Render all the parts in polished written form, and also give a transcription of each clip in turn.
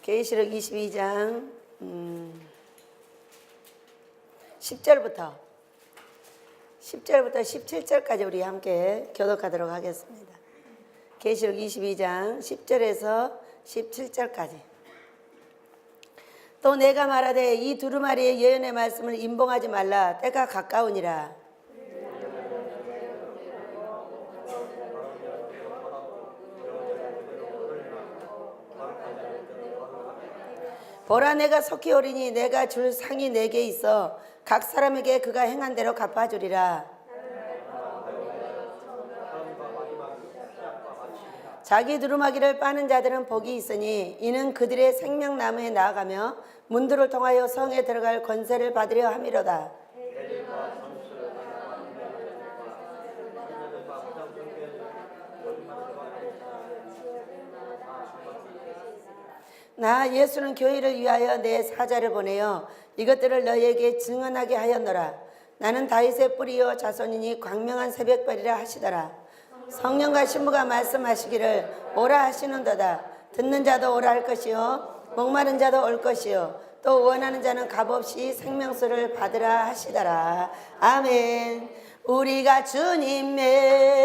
계시록 22장 10절부터 17절까지 우리 함께 교독하도록 하겠습니다. 계시록 22장 10절에서 17절까지. 또 내가 말하되 이 두루마리의 예언의 말씀을 임봉하지 말라. 때가 가까우니라. 보라, 내가 속히 오리니 내가 줄 상이 내게 있어 각 사람에게 그가 행한 대로 갚아주리라. 자기 두루마기를 빠는 자들은 복이 있으니 이는 그들의 생명나무에 나아가며 문들을 통하여 성에 들어갈 권세를 받으려 함이로다. 나 예수는 교회를 위하여 내 사자를 보내어 이것들을 너희에게 증언하게 하였노라. 나는 다윗의 뿌리요 자손이니 광명한 새벽별이라 하시더라. 성령과 신부가 말씀하시기를 오라 하시는도다. 듣는 자도 오라 할 것이요 목마른 자도 올 것이요 또 원하는 자는 값없이 생명수를 받으라 하시더라. 아멘. 우리가 주님의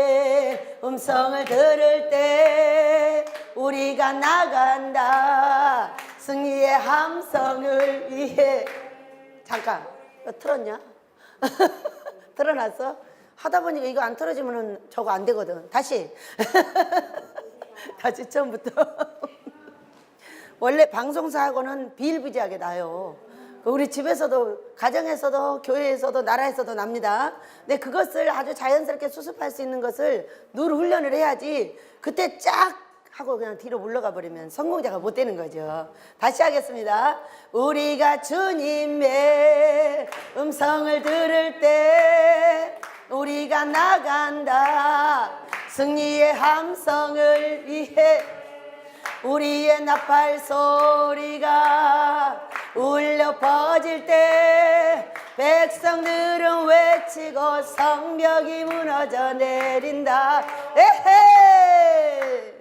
음성을 들을 때 우리가 나간다. 승리의 함성을 위해. 잠깐, 이거 틀었냐? 틀어놨어? 하다 보니까 이거 안 틀어지면 저거 안 되거든. 다시. 다시 처음부터. 원래 방송사하고는 비일비재하게 나요. 우리 집에서도, 가정에서도, 교회에서도, 나라에서도 납니다. 근데 그것을 아주 자연스럽게 수습할 수 있는 것을 늘 훈련을 해야지 그때 쫙 하고 그냥 뒤로 물러가 버리면 성공자가 못 되는 거죠. 다시 하겠습니다. 우리가 주님의 음성을 들을 때 우리가 나간다. 승리의 함성을 위해 우리의 나팔 소리가 울려 퍼질 때 백성들은 외치고 성벽이 무너져 내린다. 에헤!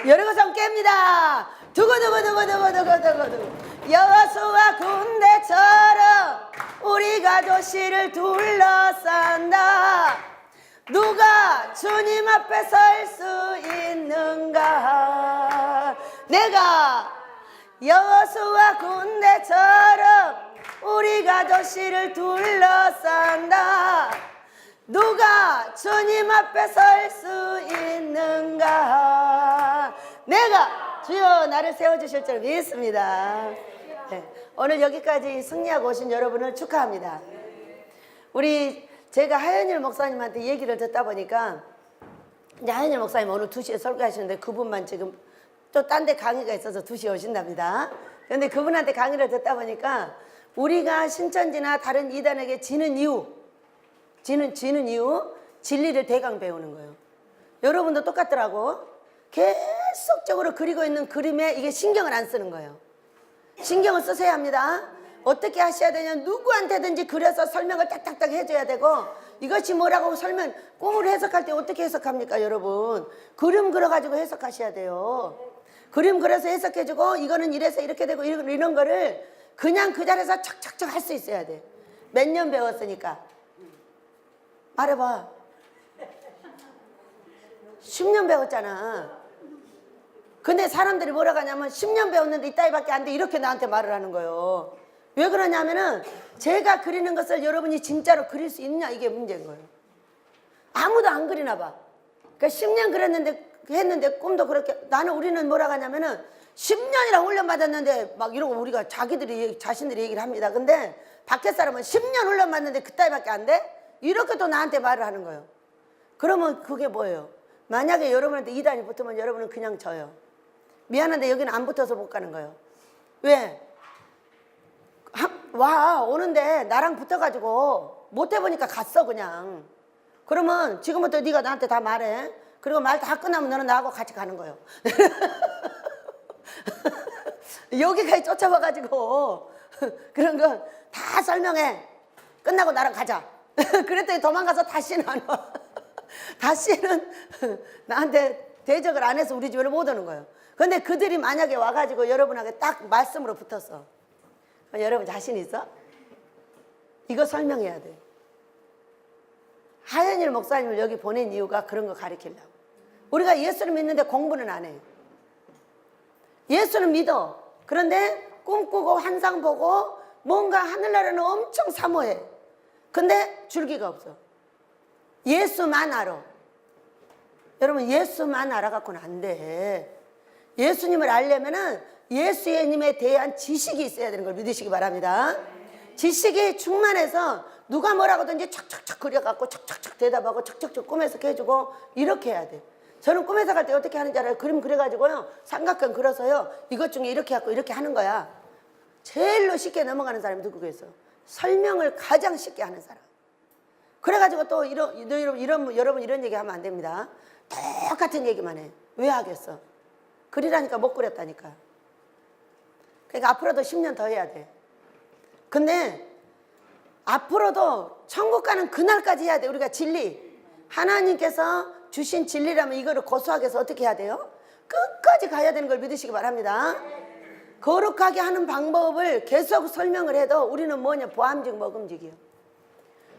여리고성 깹니다. 두구두구두구두구두구두구. 여호수아 군대처럼 우리가 도시를 둘러싼다. 누가 주님 앞에 설 수 있는가? 내가 여호수아 군대처럼 우리가 도시를 둘러싼다. 누가 주님 앞에 설 수 있는가? 내가 주여 나를 세워주실 줄 믿습니다. 네, 오늘 여기까지 승리하고 오신 여러분을 축하합니다. 제가 하연일 목사님한테 얘기를 듣다 보니까 이제 하연일 목사님 오늘 2시에 설교하시는데 그분만 지금 또 딴 데 강의가 있어서 2시에 오신답니다. 그런데 그분한테 강의를 듣다 보니까 우리가 신천지나 다른 이단에게 지는 이유 진리를 대강 배우는 거예요. 여러분도 똑같더라고. 계속적으로 그리고 있는 그림에 이게 신경을 안 쓰는 거예요. 신경을 쓰셔야 합니다. 어떻게 하셔야 되냐, 누구한테든지 그려서 설명을 딱딱딱 해줘야 되고, 이것이 뭐라고 꿈을 해석할 때 어떻게 해석합니까 여러분? 그림 그려가지고 해석하셔야 돼요. 그림 그려서 해석해주고 이거는 이래서 이렇게 되고 이런 거를 그냥 그 자리에서 척척척 할 수 있어야 돼. 몇 년 배웠으니까. 말해봐. 10년 배웠잖아. 근데 사람들이 뭐라고 하냐면 10년 배웠는데 이따위밖에 안 돼 이렇게 나한테 말을 하는 거예요. 왜 그러냐면은 제가 그리는 것을 여러분이 진짜로 그릴 수 있냐 이게 문제인 거예요. 아무도 안 그리나 봐. 그러니까 10년 했는데 꿈도 그렇게. 우리는 뭐라고 하냐면은 10년이나 훈련 받았는데 막 이러고 우리가 자신들이 얘기를 합니다. 근데 밖에 사람은 10년 훈련 받는데 그따위밖에 안 돼? 이렇게 또 나한테 말을 하는 거예요. 그러면 그게 뭐예요? 만약에 여러분한테 이단이 붙으면 여러분은 그냥 져요. 미안한데 여기는 안 붙어서 못 가는 거예요. 왜? 오는데 나랑 붙어가지고 못 해보니까 갔어 그냥. 그러면 지금부터 네가 나한테 다 말해. 그리고 말 다 끝나면 너는 나하고 같이 가는 거예요. 여기까지 쫓아와가지고 그런 거 다 설명해. 끝나고 나랑 가자. 그랬더니 도망가서 다시는 안 와. 다시는 나한테 대적을 안 해서 우리 집에 못 오는 거예요. 근데 그들이 만약에 와가지고 여러분에게 딱 말씀으로 붙었어. 여러분 자신 있어? 이거 설명해야 돼. 하연일 목사님을 여기 보낸 이유가 그런 거 가르치려고. 우리가 예수를 믿는데 공부는 안 해. 예수는 믿어. 그런데 꿈꾸고 환상 보고 뭔가 하늘나라는 엄청 사모해. 근데 줄기가 없어. 예수만 알아. 여러분 예수만 알아갖고는 안 돼. 예수님을 알려면은 예수님에 대한 지식이 있어야 되는 걸 믿으시기 바랍니다. 지식이 충만해서 누가 뭐라고든지 척척척 그려갖고 척척척 대답하고 척척척 꿈에서 해주고 이렇게 해야 돼. 저는 꿈에서 갈 때 어떻게 하는지 알아요? 그림 그려가지고요 삼각형 그려서요 이것 중에 이렇게 하고 이렇게 하는 거야. 제일로 쉽게 넘어가는 사람이 누구겠어? 설명을 가장 쉽게 하는 사람. 그래가지고 또 여러분 이런 얘기 하면 안 됩니다. 똑같은 얘기만 해. 왜 하겠어? 그리라니까 못 그렸다니까. 그러니까 앞으로도 10년 더 해야 돼. 근데 앞으로도 천국 가는 그날까지 해야 돼. 우리가 진리 하나님께서 주신 진리라면 이거를 고수하기 위해서 어떻게 해야 돼요? 끝까지 가야 되는 걸 믿으시기 바랍니다. 거룩하게 하는 방법을 계속 설명을 해도 우리는 뭐냐? 보암직 먹음직이요.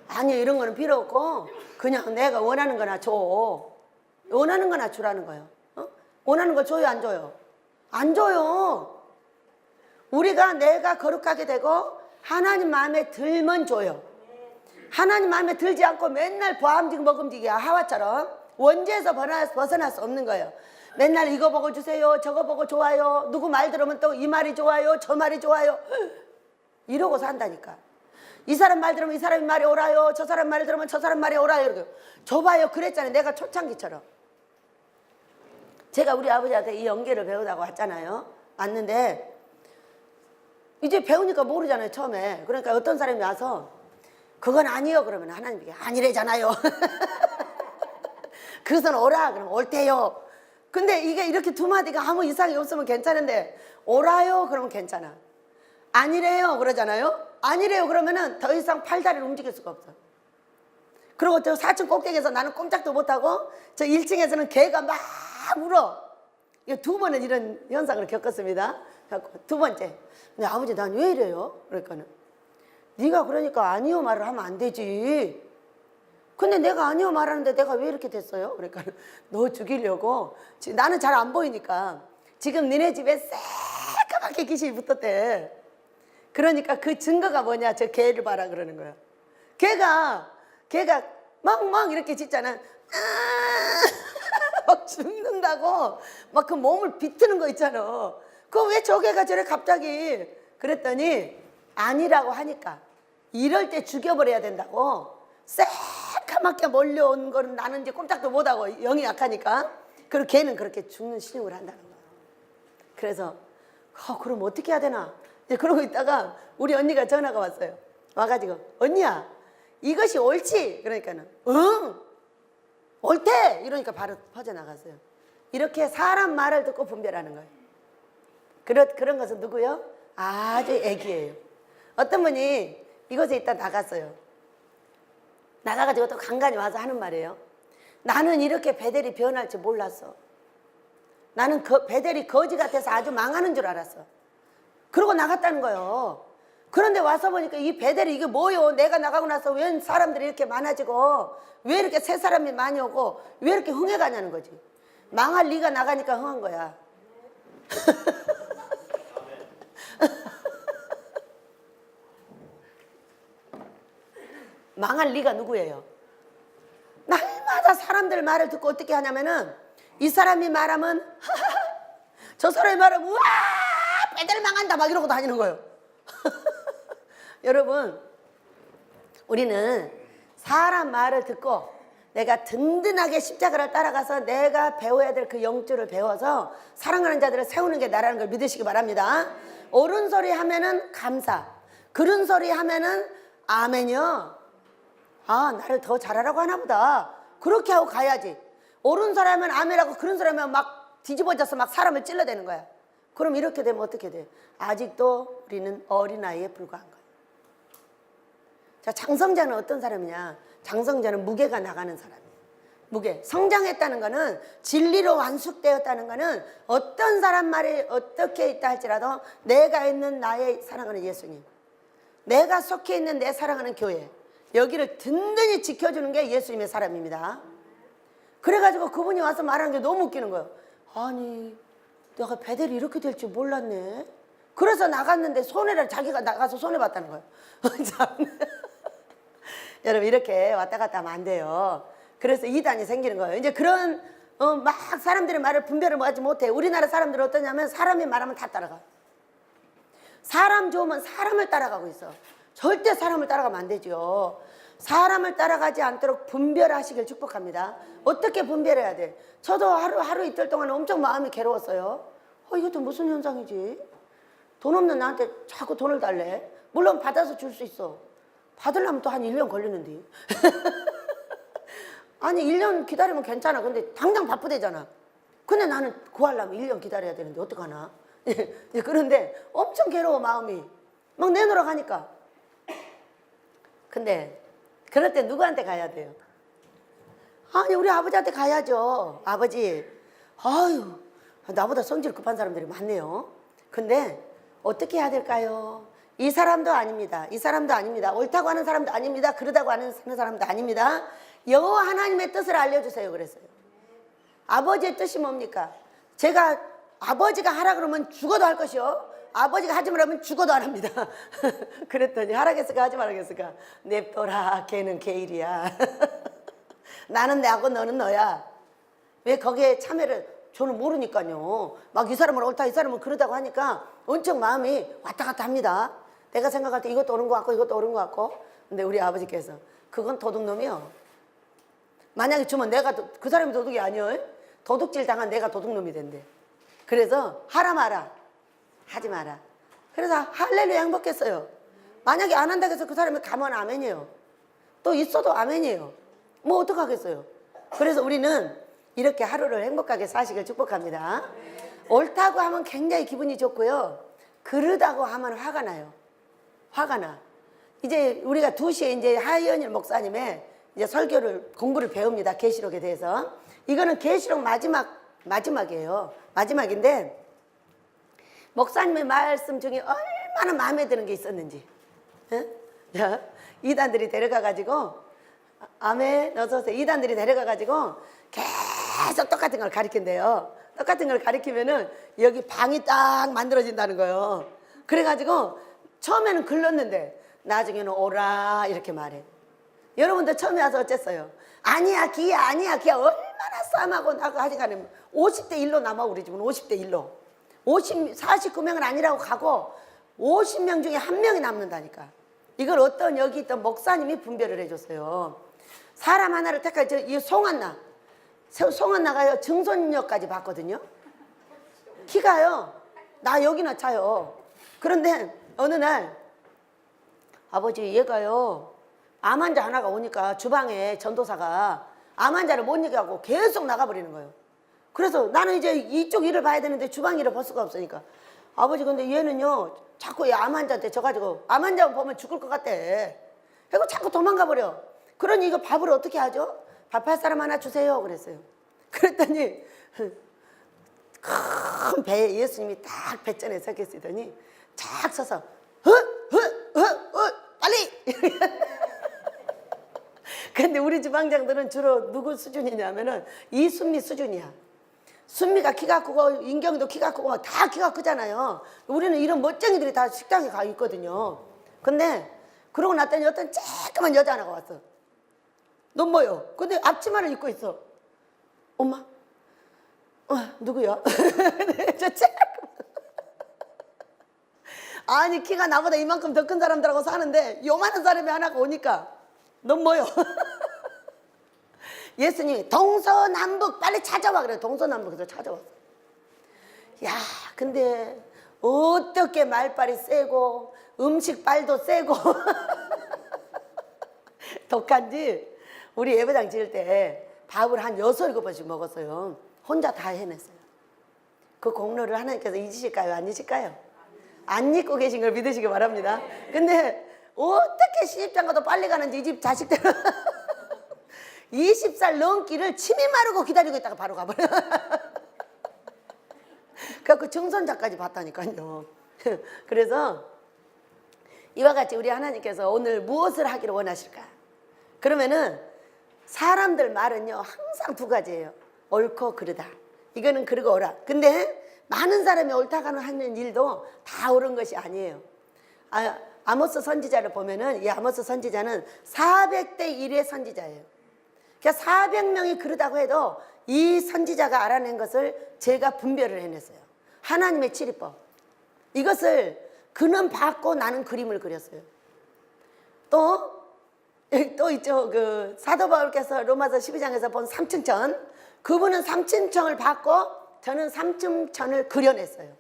아니요 이런 거는 필요 없고 그냥 내가 원하는 거나 줘. 원하는 거나 주라는 거예요. 원하는 거 줘요 안 줘요? 안 줘요. 우리가 내가 거룩하게 되고 하나님 마음에 들면 줘요. 하나님 마음에 들지 않고 맨날 보암직 먹음직이야. 하와처럼 원죄에서 벗어날 수 없는 거예요. 맨날 이거 보고 주세요 저거 보고 좋아요 누구 말 들으면 또 이 말이 좋아요 저 말이 좋아요 이러고 산다니까. 이 사람 말 들으면 이 사람이 말이 옳아요 저 사람 말 들으면 저 사람 말이 옳아요 이러고 줘봐요 그랬잖아요. 내가 초창기처럼 제가 우리 아버지한테 이 연계를 배우다가 왔잖아요. 왔는데 이제 배우니까 모르잖아요 처음에. 그러니까 어떤 사람이 와서 그건 아니요 그러면 하나님께 아니래잖아요. 그것은 오라 그러면 옳대요. 근데 이게 이렇게 두 마디가 아무 이상이 없으면 괜찮은데 오라요 그러면 괜찮아. 아니래요 그러잖아요. 아니래요 그러면은 더 이상 팔다리를 움직일 수가 없어. 그리고 저 4층 꼭대기에서 나는 꼼짝도 못하고 저 1층에서는 개가 막 울어. 이거 두 번은 이런 현상을 겪었습니다. 두 번째 근데 아버지 난 왜 이래요? 그러니까는 네가 그러니까 아니요 말을 하면 안 되지. 근데 내가 아니요 말하는데 내가 왜 이렇게 됐어요? 그러니까 너 죽이려고. 나는 잘 안 보이니까 지금 니네 집에 새까맣게 귀신이 붙었대. 그러니까 그 증거가 뭐냐? 저 개를 봐라 그러는 거야. 걔가 막 이렇게 짖잖아. 막 죽는다고 막 그 몸을 비트는 거 있잖아. 그거 왜 저 개가 저래 갑자기. 그랬더니 아니라고 하니까 이럴 때 죽여버려야 된다고. 새까맣게 몰려온 거는 나는 이제 꼼짝도 못하고 영이 약하니까. 그리고 걔는 그렇게 죽는 신용을 한다는 거야. 그래서 그럼 어떻게 해야 되나 이제 그러고 있다가 우리 언니가 전화가 왔어요. 와가지고 언니야 이것이 옳지? 그러니까는 응 옳대 이러니까 바로 퍼져나갔어요. 이렇게 사람 말을 듣고 분별하는 거예요. 그런 것은 누구요? 아주 애기예요. 어떤 분이 이곳에 있다 나갔어요. 나가가지고 또 간간히 와서 하는 말이에요. 나는 이렇게 베델이 변할 줄 몰랐어. 나는 베델이 거지 같아서 아주 망하는 줄 알았어. 그러고 나갔다는 거예요. 그런데 와서 보니까 이 베델이 이게 뭐요? 내가 나가고 나서 왜 사람들이 이렇게 많아지고 왜 이렇게 새 사람이 많이 오고 왜 이렇게 흥해가냐는 거지. 망할 리가 나가니까 흥한 거야. 망할 리가 누구예요? 날마다 사람들 말을 듣고 어떻게 하냐면은 이 사람이 말하면 저 사람이 말하면 우와 베델 망한다 막 이러고 다니는 거예요. 여러분 우리는 사람 말을 듣고 내가 든든하게 십자가를 따라가서 내가 배워야 될 그 영줄을 배워서 사랑하는 자들을 세우는 게 나라는 걸 믿으시기 바랍니다. 옳은 소리 하면은 감사, 그른 소리 하면은 아멘이요. 아 나를 더 잘하라고 하나 보다 그렇게 하고 가야지. 옳은 소리 하면 아멘하고 그런 소리 하면 막 뒤집어져서 막 사람을 찔러대는 거야. 그럼 이렇게 되면 어떻게 돼? 아직도 우리는 어린아이에 불과한 거야. 자, 장성자는 어떤 사람이냐? 장성자는 무게가 나가는 사람이에요. 무게. 성장했다는 거는, 진리로 완숙되었다는 거는 어떤 사람 말이 어떻게 있다 할지라도 내가 있는 나의 사랑하는 예수님, 내가 속해 있는 내 사랑하는 교회, 여기를 든든히 지켜주는 게 예수님의 사람입니다. 그래가지고 그분이 와서 말하는 게 너무 웃기는 거예요. 아니, 내가 베델이 이렇게 될 줄 몰랐네. 그래서 나갔는데 손해를 자기가 나가서 손해봤다는 거예요. 여러분, 이렇게 왔다 갔다 하면 안 돼요. 그래서 이단이 생기는 거예요. 이제 그런 막 사람들의 말을 분별을 하지 못해. 우리나라 사람들은 어떠냐면 사람이 말하면 다 따라가. 사람 좋으면 사람을 따라가고 있어. 절대 사람을 따라가면 안 되죠. 사람을 따라가지 않도록 분별하시길 축복합니다. 어떻게 분별해야 돼? 저도 하루 이틀 동안 엄청 마음이 괴로웠어요. 이것도 무슨 현상이지? 돈 없는 나한테 자꾸 돈을 달래. 물론 받아서 줄 수 있어. 받으려면 또 한 1년 걸리는데. 아니 1년 기다리면 괜찮아. 근데 당장 바쁘대잖아. 근데 나는 구하려면 1년 기다려야 되는데 어떡하나. 그런데 엄청 괴로워 마음이. 막 내놓으러 가니까. 근데 그럴 때 누구한테 가야 돼요? 아니 우리 아버지한테 가야죠. 아버지, 아유 나보다 성질 급한 사람들이 많네요. 근데 어떻게 해야 될까요? 이 사람도 아닙니다. 이 사람도 아닙니다. 옳다고 하는 사람도 아닙니다. 그러다고 하는 사람도 아닙니다. 여호와 하나님의 뜻을 알려주세요 그랬어요. 아버지의 뜻이 뭡니까? 제가 아버지가 하라 그러면 죽어도 할 것이요, 아버지가 하지 말라면 죽어도 안 합니다. 그랬더니 하라겠을까 하지 말라겠을까? 냅둬라, 걔는 걔 일이야. 나는 내하고 너는 너야. 왜 거기에 참여를, 저는 모르니까요. 막 이 사람은 옳다 이 사람은 그러다고 하니까 엄청 마음이 왔다 갔다 합니다. 내가 생각할 때 이것도 옳은 것 같고 이것도 옳은 것 같고. 근데 우리 아버지께서 그건 도둑놈이요. 만약에 주면 내가 그 사람이 도둑이 아니요, 도둑질 당한 내가 도둑놈이 된대. 그래서 하라 마라, 하지 마라. 그래서 할렐루야 행복했어요. 만약에 안 한다고 해서 그 사람이 가면 아멘이에요. 또 있어도 아멘이에요. 뭐 어떡하겠어요. 그래서 우리는 이렇게 하루를 행복하게 사시길 축복합니다. 옳다고 하면 굉장히 기분이 좋고요, 그러다고 하면 화가 나요. 화가 나. 이제 우리가 2시에 이제 하이언일 목사님의 이제 설교를, 공부를 배웁니다. 계시록에 대해서. 이거는 계시록 마지막이에요. 마지막인데 목사님의 말씀 중에 얼마나 마음에 드는 게 있었는지. 이단들이 데려가가지고, 아멘, 어서오세요. 이단들이 데려가가지고 계속 똑같은 걸 가르친대요. 똑같은 걸 가르치면은 여기 방이 딱 만들어진다는 거예요. 그래가지고 처음에는 글렀는데 나중에는 오라 이렇게 말해. 여러분들 처음에 와서 어쨌어요? 아니야 기야, 아니야 기야. 얼마나 싸움하고 나고 하지간에 50대 1로 남아. 우리 집은 50대 1로 49명은 아니라고 가고 50명 중에 1명이 남는다니까. 이걸 어떤 여기 있던 목사님이 분별을 해줬어요. 사람 하나를 택하지. 이 송한나가요 증손녀까지 봤거든요. 키가요 나 여기나 차요. 그런데 어느 날 아버지, 얘가요 암 환자 하나가 오니까 주방에 전도사가 암 환자를 못 이겨갖고 계속 나가버리는 거예요. 그래서 나는 이제 이쪽 일을 봐야 되는데 주방 일을 볼 수가 없으니까, 아버지 근데 얘는요 자꾸 암 환자한테 져가지고 암 환자 보면 죽을 것 같대. 그리고 자꾸 도망가 버려. 그러니 이거 밥을 어떻게 하죠? 밥할 사람 하나 주세요 그랬어요. 그랬더니 큰 배에 예수님이 딱 배전에 서 계시더니 착 서서 빨리. 근데 우리 주방장들은 주로 누구 수준이냐면은 이순미 수준이야. 순미가 키가 크고 인경이도 키가 크고 다 키가 크잖아요. 우리는 이런 멋쟁이들이 다 식당에 가 있거든요. 근데 그러고 났더니 어떤 쬐끄만 여자 하나가 왔어. 넌 뭐요? 근데 앞치마를 입고 있어. 엄마? 누구야? 저 쬐끄만. 아니 키가 나보다 이만큼 더 큰 사람들하고 사는데 요만한 사람이 하나가 오니까 넌 뭐요? 예수님이 동서남북 빨리 찾아와 그래. 동서남북에서 찾아왔어. 야, 근데 어떻게 말빨이 세고 음식빨도 세고 독한지 우리 예배당 지을 때 밥을 한 6, 7번씩 먹었어요. 혼자 다 해냈어요. 그 공로를 하나님께서 잊으실까요? 안 잊으실까요? 안 잊고 계신 걸 믿으시기 바랍니다. 근데 어떻게 시집장가도 빨리 가는지 이 집 자식들은 20살 넘기를 침이 마르고 기다리고 있다가 바로 가버려. 그래갖고 증손자까지 봤다니까요. 그래서 이와 같이 우리 하나님께서 오늘 무엇을 하기를 원하실까? 그러면은 사람들 말은요 항상 두 가지예요. 옳고 그르다. 이거는 그르고 옳아. 근데 많은 사람이 옳다고 하는 일도 다 옳은 것이 아니에요. 아모스 선지자를 보면은 이 아모스 선지자는 400대 1의 선지자예요. 그러니까 400명이 그러다고 해도 이 선지자가 알아낸 것을 제가 분별을 해냈어요. 하나님의 치리법. 이것을 그는 받고 나는 그림을 그렸어요. 또 있죠. 그 사도 바울께서 로마서 12장에서 본 삼층천. 그분은 삼층천을 받고 저는 삼층천을 그려냈어요.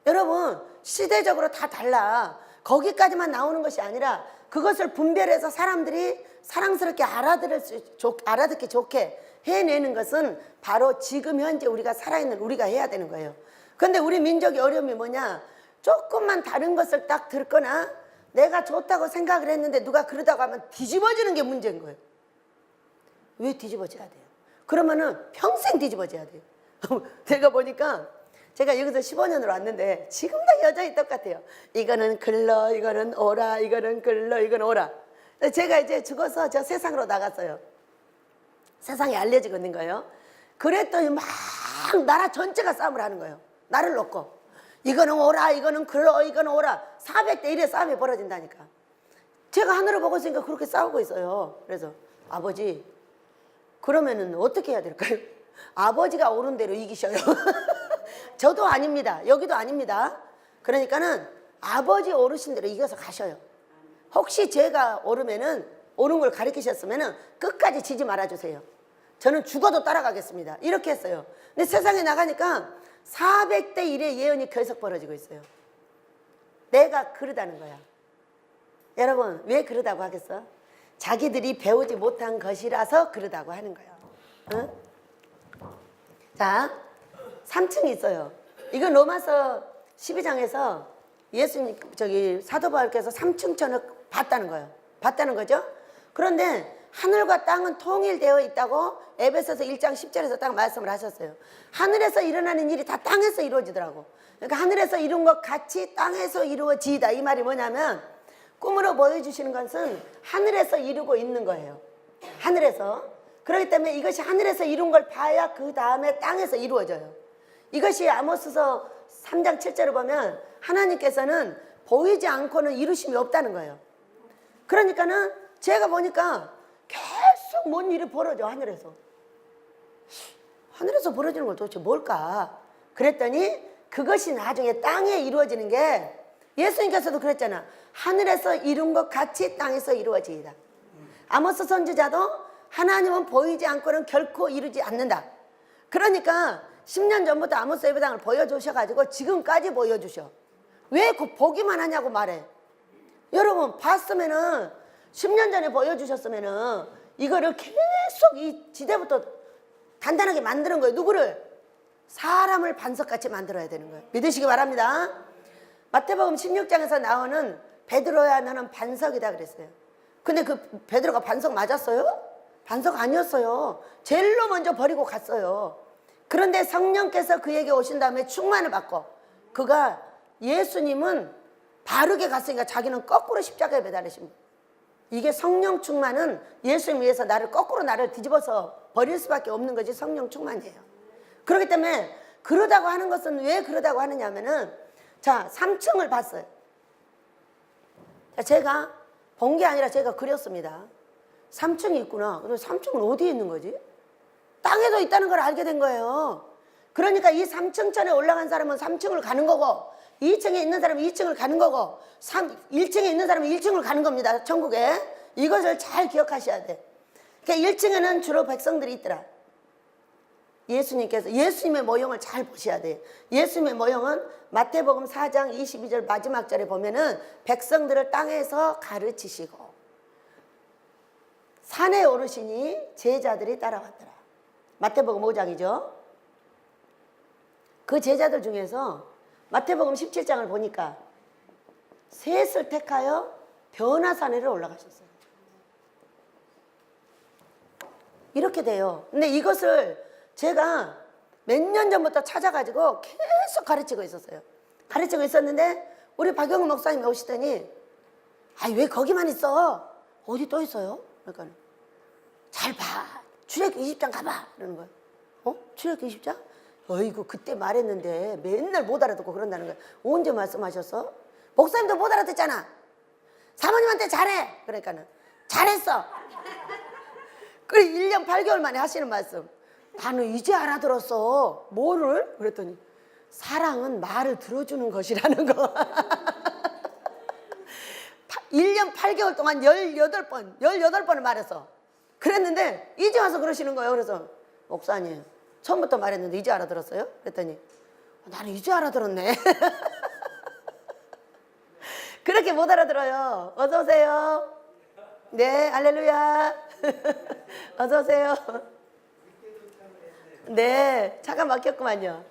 여러분 시대적으로 다 달라. 거기까지만 나오는 것이 아니라 그것을 분별해서 사람들이 사랑스럽게 알아듣기 좋게 해내는 것은 바로 지금 현재 우리가 살아있는 우리가 해야 되는 거예요. 그런데 우리 민족의 어려움이 뭐냐? 조금만 다른 것을 딱 듣거나 내가 좋다고 생각을 했는데 누가 그러다고 하면 뒤집어지는 게 문제인 거예요. 왜 뒤집어져야 돼요? 그러면은 평생 뒤집어져야 돼요. 제가 보니까 제가 여기서 15년으로 왔는데 지금도 여전히 똑같아요. 이거는 글러, 이거는 오라, 이거는 글러, 이거는 오라. 제가 이제 죽어서 저 세상으로 나갔어요. 세상에 알려지고 있는 거예요. 그랬더니 막 나라 전체가 싸움을 하는 거예요. 나를 놓고. 이거는 오라, 이거는 글러, 이거는 오라. 400대 1의 싸움이 벌어진다니까. 제가 하늘을 보고 있으니까 그렇게 싸우고 있어요. 그래서 아버지 그러면은 어떻게 해야 될까요? 아버지가 옳은 대로 이기셔요. 저도 아닙니다. 여기도 아닙니다. 그러니까는 아버지 오르신 대로 이겨서 가셔요. 혹시 제가 오르면은 옳은 걸 가르치셨으면은 끝까지 지지 말아주세요. 저는 죽어도 따라가겠습니다. 이렇게 했어요. 근데 세상에 나가니까 400대 1의 예언이 계속 벌어지고 있어요. 내가 그러다는 거야. 여러분 왜 그러다고 하겠어? 자기들이 배우지 못한 것이라서 그러다고 하는 거예요. 응? 자, 3층이 있어요. 이건 로마서 12장에서 예수님 사도 바울께서 3층천을 봤다는 거예요. 봤다는 거죠. 그런데 하늘과 땅은 통일되어 있다고 에베소서 1장 10절에서 딱 말씀을 하셨어요. 하늘에서 일어나는 일이 다 땅에서 이루어지더라고. 그러니까 하늘에서 이룬 것 같이 땅에서 이루어지다. 이 말이 뭐냐면 꿈으로 보여주시는 것은 하늘에서 이루고 있는 거예요. 하늘에서. 그렇기 때문에 이것이 하늘에서 이룬 걸 봐야 그 다음에 땅에서 이루어져요. 이것이 아모스서 3장 7절을 보면 하나님께서는 보이지 않고는 이루심이 없다는 거예요. 그러니까는 제가 보니까 계속 뭔 일이 벌어져. 하늘에서 벌어지는 건 도대체 뭘까? 그랬더니 그것이 나중에 땅에 이루어지는 게 예수님께서도 그랬잖아. 하늘에서 이룬 것 같이 땅에서 이루어지이다. 아모스 선지자도 하나님은 보이지 않고는 결코 이루지 않는다. 그러니까 10년 전부터 아모스 예배당을 보여주셔가지고 지금까지 보여주셔. 왜 보기만 하냐고 말해. 여러분 봤으면은 10년 전에 보여주셨으면은 이거를 계속 이 지대부터 단단하게 만드는 거예요. 누구를? 사람을 반석같이 만들어야 되는 거예요. 믿으시기 바랍니다. 마태복음 16장에서 나오는 베드로야 너는 반석이다 그랬어요. 근데 그 베드로가 반석 맞았어요? 반석 아니었어요. 제일로 먼저 버리고 갔어요. 그런데 성령께서 그에게 오신 다음에 충만을 받고 그가 예수님은 바르게 갔으니까 자기는 거꾸로 십자가에 매달리신 거예요. 이게 성령 충만은 예수님 위해서 거꾸로 나를 뒤집어서 버릴 수밖에 없는 것이 성령 충만이에요. 그렇기 때문에 그러다고 하는 것은 왜 그러다고 하느냐 하면은 자 3층을 봤어요. 자, 제가 본 게 아니라 제가 그렸습니다. 3층이 있구나. 근데 3층은 어디에 있는 거지? 땅에도 있다는 걸 알게 된 거예요. 그러니까 이 3층천에 올라간 사람은 3층을 가는 거고 2층에 있는 사람은 2층을 가는 거고 1층에 있는 사람은 1층을 가는 겁니다. 천국에. 이것을 잘 기억하셔야 돼. 그러니까 1층에는 주로 백성들이 있더라. 예수님의 모형을 잘 보셔야 돼요. 예수님의 모형은 마태복음 4장 22절 마지막 절에 보면은 백성들을 땅에서 가르치시고 산에 오르시니 제자들이 따라왔더라. 마태복음 5장이죠. 그 제자들 중에서 마태복음 17장을 보니까 셋을 택하여 변화산에를 올라가셨어요. 이렇게 돼요. 근데 이것을 제가 몇 년 전부터 찾아가지고 계속 가르치고 있었어요. 가르치고 있었는데 우리 박영우 목사님이 오시더니 아니 왜 거기만 있어? 어디 또 있어요? 그러니까 잘 봐. 출애굽기 20장 가봐. 이러는 거예요. 출애굽기 20장? 어이구 그때 말했는데 맨날 못 알아듣고 그런다는 거예요. 언제 말씀하셨어? 목사님도 못 알아듣잖아. 사모님한테 잘해. 그러니까는 잘했어. 그래 1년 8개월 만에 하시는 말씀. 나는 이제 알아들었어. 뭐를? 그랬더니 사랑은 말을 들어주는 것이라는 거. 1년 8개월 동안 18번을 말했어. 그랬는데 이제 와서 그러시는 거예요. 그래서 목사님 처음부터 말했는데 이제 알아들었어요? 그랬더니 나는 이제 알아들었네. 그렇게 못 알아들어요. 어서 오세요. 네, 할렐루야. 어서 오세요. 네, 차가 막혔구만요.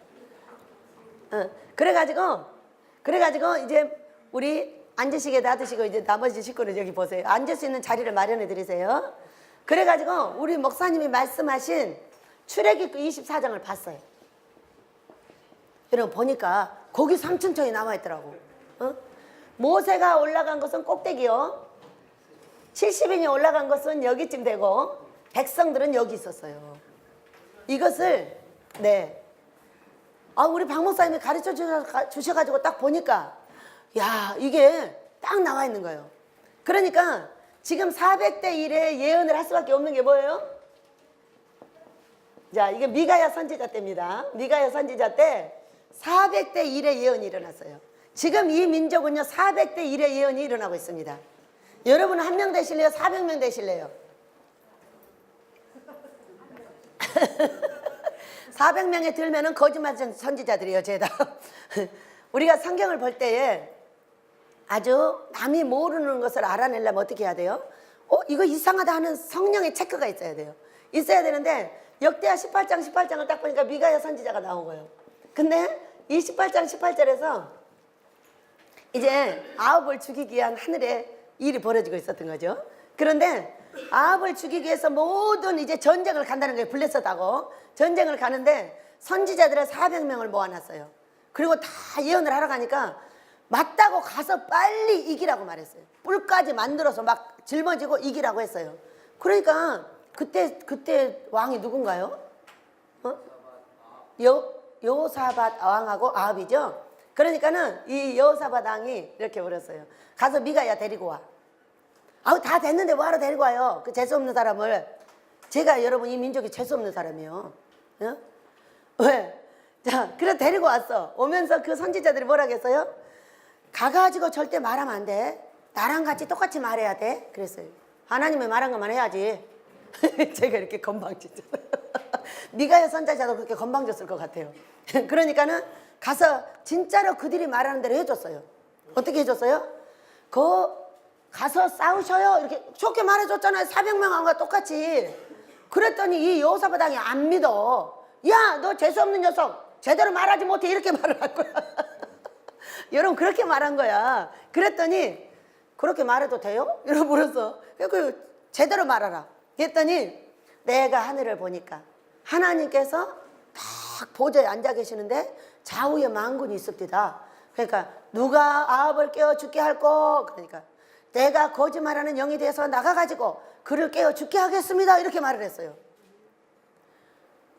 그래가지고 이제 우리 앉으시게 놔두시고 이제 나머지 식구는 여기 보세요. 앉을 수 있는 자리를 마련해 드리세요. 그래가지고 우리 목사님이 말씀하신 출애굽기 24장을 봤어요. 여러분 보니까 거기 삼천천이 나와 있더라고. 모세가 올라간 것은 꼭대기요. 70인이 올라간 것은 여기쯤 되고 백성들은 여기 있었어요. 이것을 네. 우리 박 목사님이 가르쳐 주셔가지고 딱 보니까 야 이게 딱 나와 있는 거예요. 그러니까 지금 400대 1의 예언을 할 수밖에 없는 게 뭐예요? 자 이게 미가야 선지자 때입니다. 미가야 선지자 때 400대 1의 예언이 일어났어요. 지금 이 민족은요 400대 1의 예언이 일어나고 있습니다. 여러분은 1명 되실래요? 400명 되실래요? 400명에 들면은 거짓말 선지자들이에요. 죄다. 우리가 성경을 볼 때에 아주 남이 모르는 것을 알아내려면 어떻게 해야 돼요? 이거 이상하다 하는 성령의 체크가 있어야 돼요. 있어야 되는데 역대하 18장을 딱 보니까 미가야 선지자가 나온 거예요. 근데 이 18장 18절에서 이제 아합을 죽이기 위한 하늘에 일이 벌어지고 있었던 거죠. 그런데 아합을 죽이기 위해서 모든 이제 전쟁을 간다는 거예요. 블레셋하고 전쟁을 가는데 선지자들의 400명을 모아놨어요. 그리고 다 예언을 하러 가니까 맞다고 가서 빨리 이기라고 말했어요. 뿔까지 만들어서 막 짊어지고 이기라고 했어요. 그러니까 그때 왕이 누군가요? 여호사밧 왕하고 아합이죠. 그러니까는 이 여호사밧 왕이 이렇게 버렸어요. 가서 미가야 데리고 와. 다 됐는데 뭐하러 데리고 와요? 그 재수없는 사람을. 제가 여러분 이 민족이 재수없는 사람이에요. 왜? 자, 그래 데리고 왔어. 오면서 그 선지자들이 뭐라겠어요? 가가지고 절대 말하면 안 돼. 나랑 같이 똑같이 말해야 돼. 그랬어요. 하나님의 말한 것만 해야지. 제가 이렇게 건방지죠. 미가야 선지자도 그렇게 건방졌을 것 같아요. 그러니까는 가서 진짜로 그들이 말하는 대로 해줬어요. 어떻게 해줬어요? 가서 싸우셔요. 이렇게 좋게 말해줬잖아요. 400명과 똑같이. 그랬더니 이 여호사밧 왕이 안 믿어. 야, 너 재수없는 녀석. 제대로 말하지 못해. 이렇게 말을 한 거야. 여러분 그렇게 말한 거야. 그랬더니 그렇게 말해도 돼요? 이러고 물었어. 제대로 말하라. 그랬더니 내가 하늘을 보니까 하나님께서 딱 보좌에 앉아 계시는데 좌우에 만군이 있습니다. 그러니까 누가 아합을 깨워 죽게 할꼬? 그러니까 내가 거짓말하는 영이 돼서 나가가지고 그를 깨워 죽게 하겠습니다. 이렇게 말을 했어요.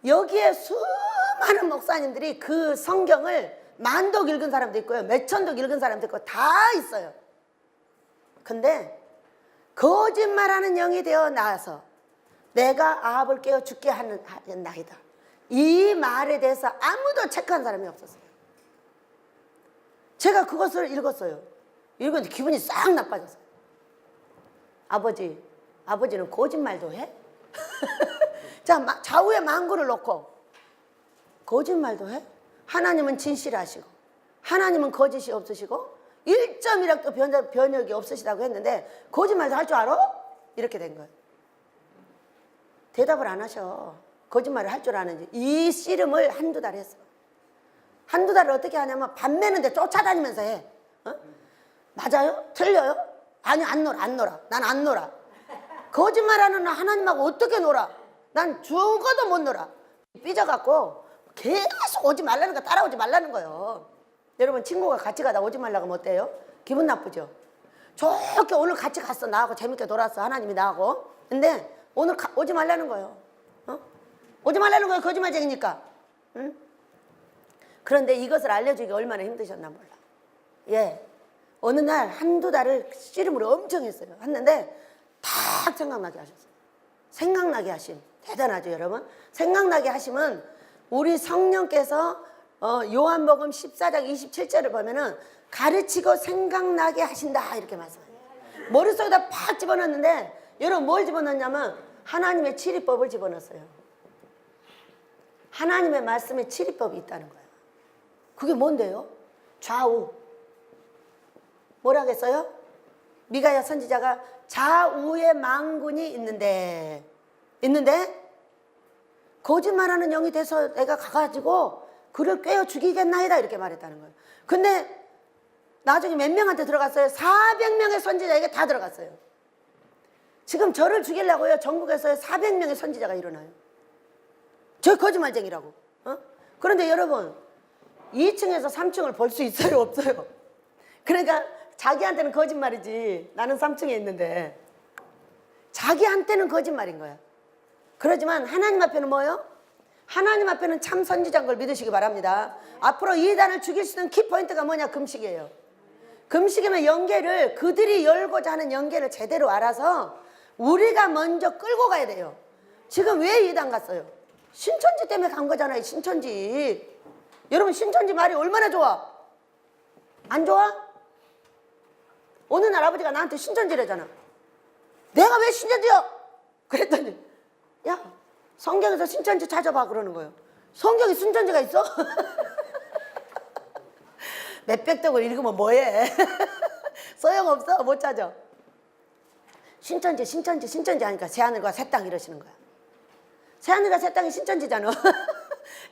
여기에 수많은 목사님들이 그 성경을 만독 읽은 사람도 있고요. 몇천독 읽은 사람도 있고 다 있어요. 근데 거짓말하는 영이 되어 나와서 내가 아합을 깨워 죽게 하는 나이다. 이 말에 대해서 아무도 체크한 사람이 없었어요. 제가 그것을 읽었어요. 읽었는데 기분이 싹 나빠졌어요. 아버지는 거짓말도 해? 자, 좌우에 만군을 놓고 거짓말도 해? 하나님은 진실하시고 하나님은 거짓이 없으시고 1점이라도 변혁이 없으시다고 했는데 거짓말도 할 줄 알아? 이렇게 된 거예요. 대답을 안 하셔. 거짓말을 할 줄 아는지. 이 씨름을 한두 달 했어. 한두 달을 어떻게 하냐면 밥 매는데 쫓아다니면서 해. 맞아요? 틀려요? 아니 안 놀아 안 놀아. 난 안 놀아. 거짓말하는 하나님하고 어떻게 놀아? 난 죽어도 못 놀아. 삐져갖고 계속 오지 말라는 거 따라오지 말라는 거예요. 여러분 친구가 같이 가다 오지 말라고 하면 어때요? 기분 나쁘죠? 좋게 오늘 같이 갔어. 나하고 재밌게 놀았어. 하나님이 나하고. 근데 오늘 오지 말라는 거예요. 어? 오지 말라는 거예요. 거짓말쟁이니까. 응? 그런데 이것을 알려주기가 얼마나 힘드셨나 몰라. 예. 어느 날 한두 달을 씨름을 엄청 했어요. 했는데 딱 생각나게 하셨어요. 생각나게 하심. 대단하죠 여러분. 생각나게 하시면 우리 성령께서 요한복음 14장 27절을 보면은 가르치고 생각나게 하신다 이렇게 말씀해요. 머릿속에다 팍 집어넣었는데 여러분 뭘 집어넣냐면 하나님의 치리법을 집어넣었어요. 하나님의 말씀에 치리법이 있다는 거예요. 그게 뭔데요? 좌우. 뭐라겠어요? 미가야 선지자가 좌우에 망군이 있는데 거짓말하는 영이 돼서 내가 가가지고 그를 꿰어 죽이겠나이다 이렇게 말했다는 거예요. 근데 나중에 몇 명한테 들어갔어요? 400명의 선지자에게 다 들어갔어요. 지금 저를 죽이려고요. 전국에서 400명의 선지자가 일어나요. 저 거짓말쟁이라고. 그런데 여러분 2층에서 3층을 볼 수 있어요? 없어요? 그러니까 자기한테는 거짓말이지 나는 3층에 있는데 자기한테는 거짓말인 거야. 그렇지만 하나님 앞에는 뭐예요? 하나님 앞에는 참 선지자인 걸 믿으시기 바랍니다. 앞으로 이단을 죽일 수 있는 키포인트가 뭐냐? 금식이에요. 금식이면 연계를 그들이 열고자 하는 연계를 제대로 알아서 우리가 먼저 끌고 가야 돼요. 지금 왜 이단 갔어요? 신천지 때문에 간 거잖아요. 신천지. 여러분 신천지 말이 얼마나 좋아? 안 좋아? 어느 날 아버지가 나한테 신천지래잖아. 내가 왜 신천지야? 그랬더니 야 성경에서 신천지 찾아봐 그러는 거예요. 성경에 신천지가 있어? 몇백 독을 읽으면 뭐해? 소용없어. 못 찾아. 신천지 하니까 새하늘과 새 땅 이러시는 거야. 새하늘과 새 땅이 신천지잖아.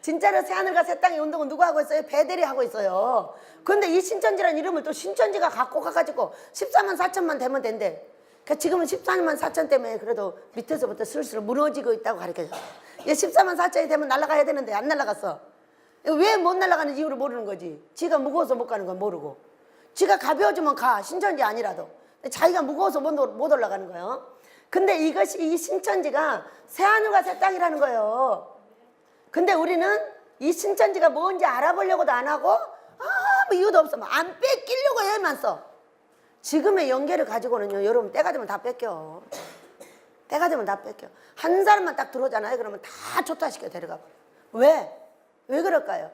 진짜로 새하늘과 새 땅의 운동은 누가 하고 있어요? 배들이 하고 있어요. 그런데 이 신천지라는 이름을 또 신천지가 갖고 가가지고 14만 4천만 되면 된대. 그러니까 지금은 14만 4천 때문에 그래도 밑에서부터 슬슬 무너지고 있다고 가르쳐줘. 얘 14만 4천이 되면 날아가야 되는데 안 날아갔어. 왜 못 날아가는 이유를 모르는 거지. 지가 무거워서 못 가는 건 모르고. 지가 가벼워지면 가. 신천지 아니라도. 자기가 무거워서 못 올라가는 거예요. 근데 이것이 이 신천지가 새하늘과 새 땅이라는 거예요. 근데 우리는 이 신천지가 뭔지 알아보려고도 안 하고 아무 이유도 없어. 안 뺏기려고 애만 써. 지금의 연계를 가지고는요. 여러분 때가 되면 다 뺏겨. 때가 되면 다 뺏겨. 한 사람만 딱 들어오잖아요. 그러면 다 초타시켜 데려가 버려. 왜? 왜 그럴까요?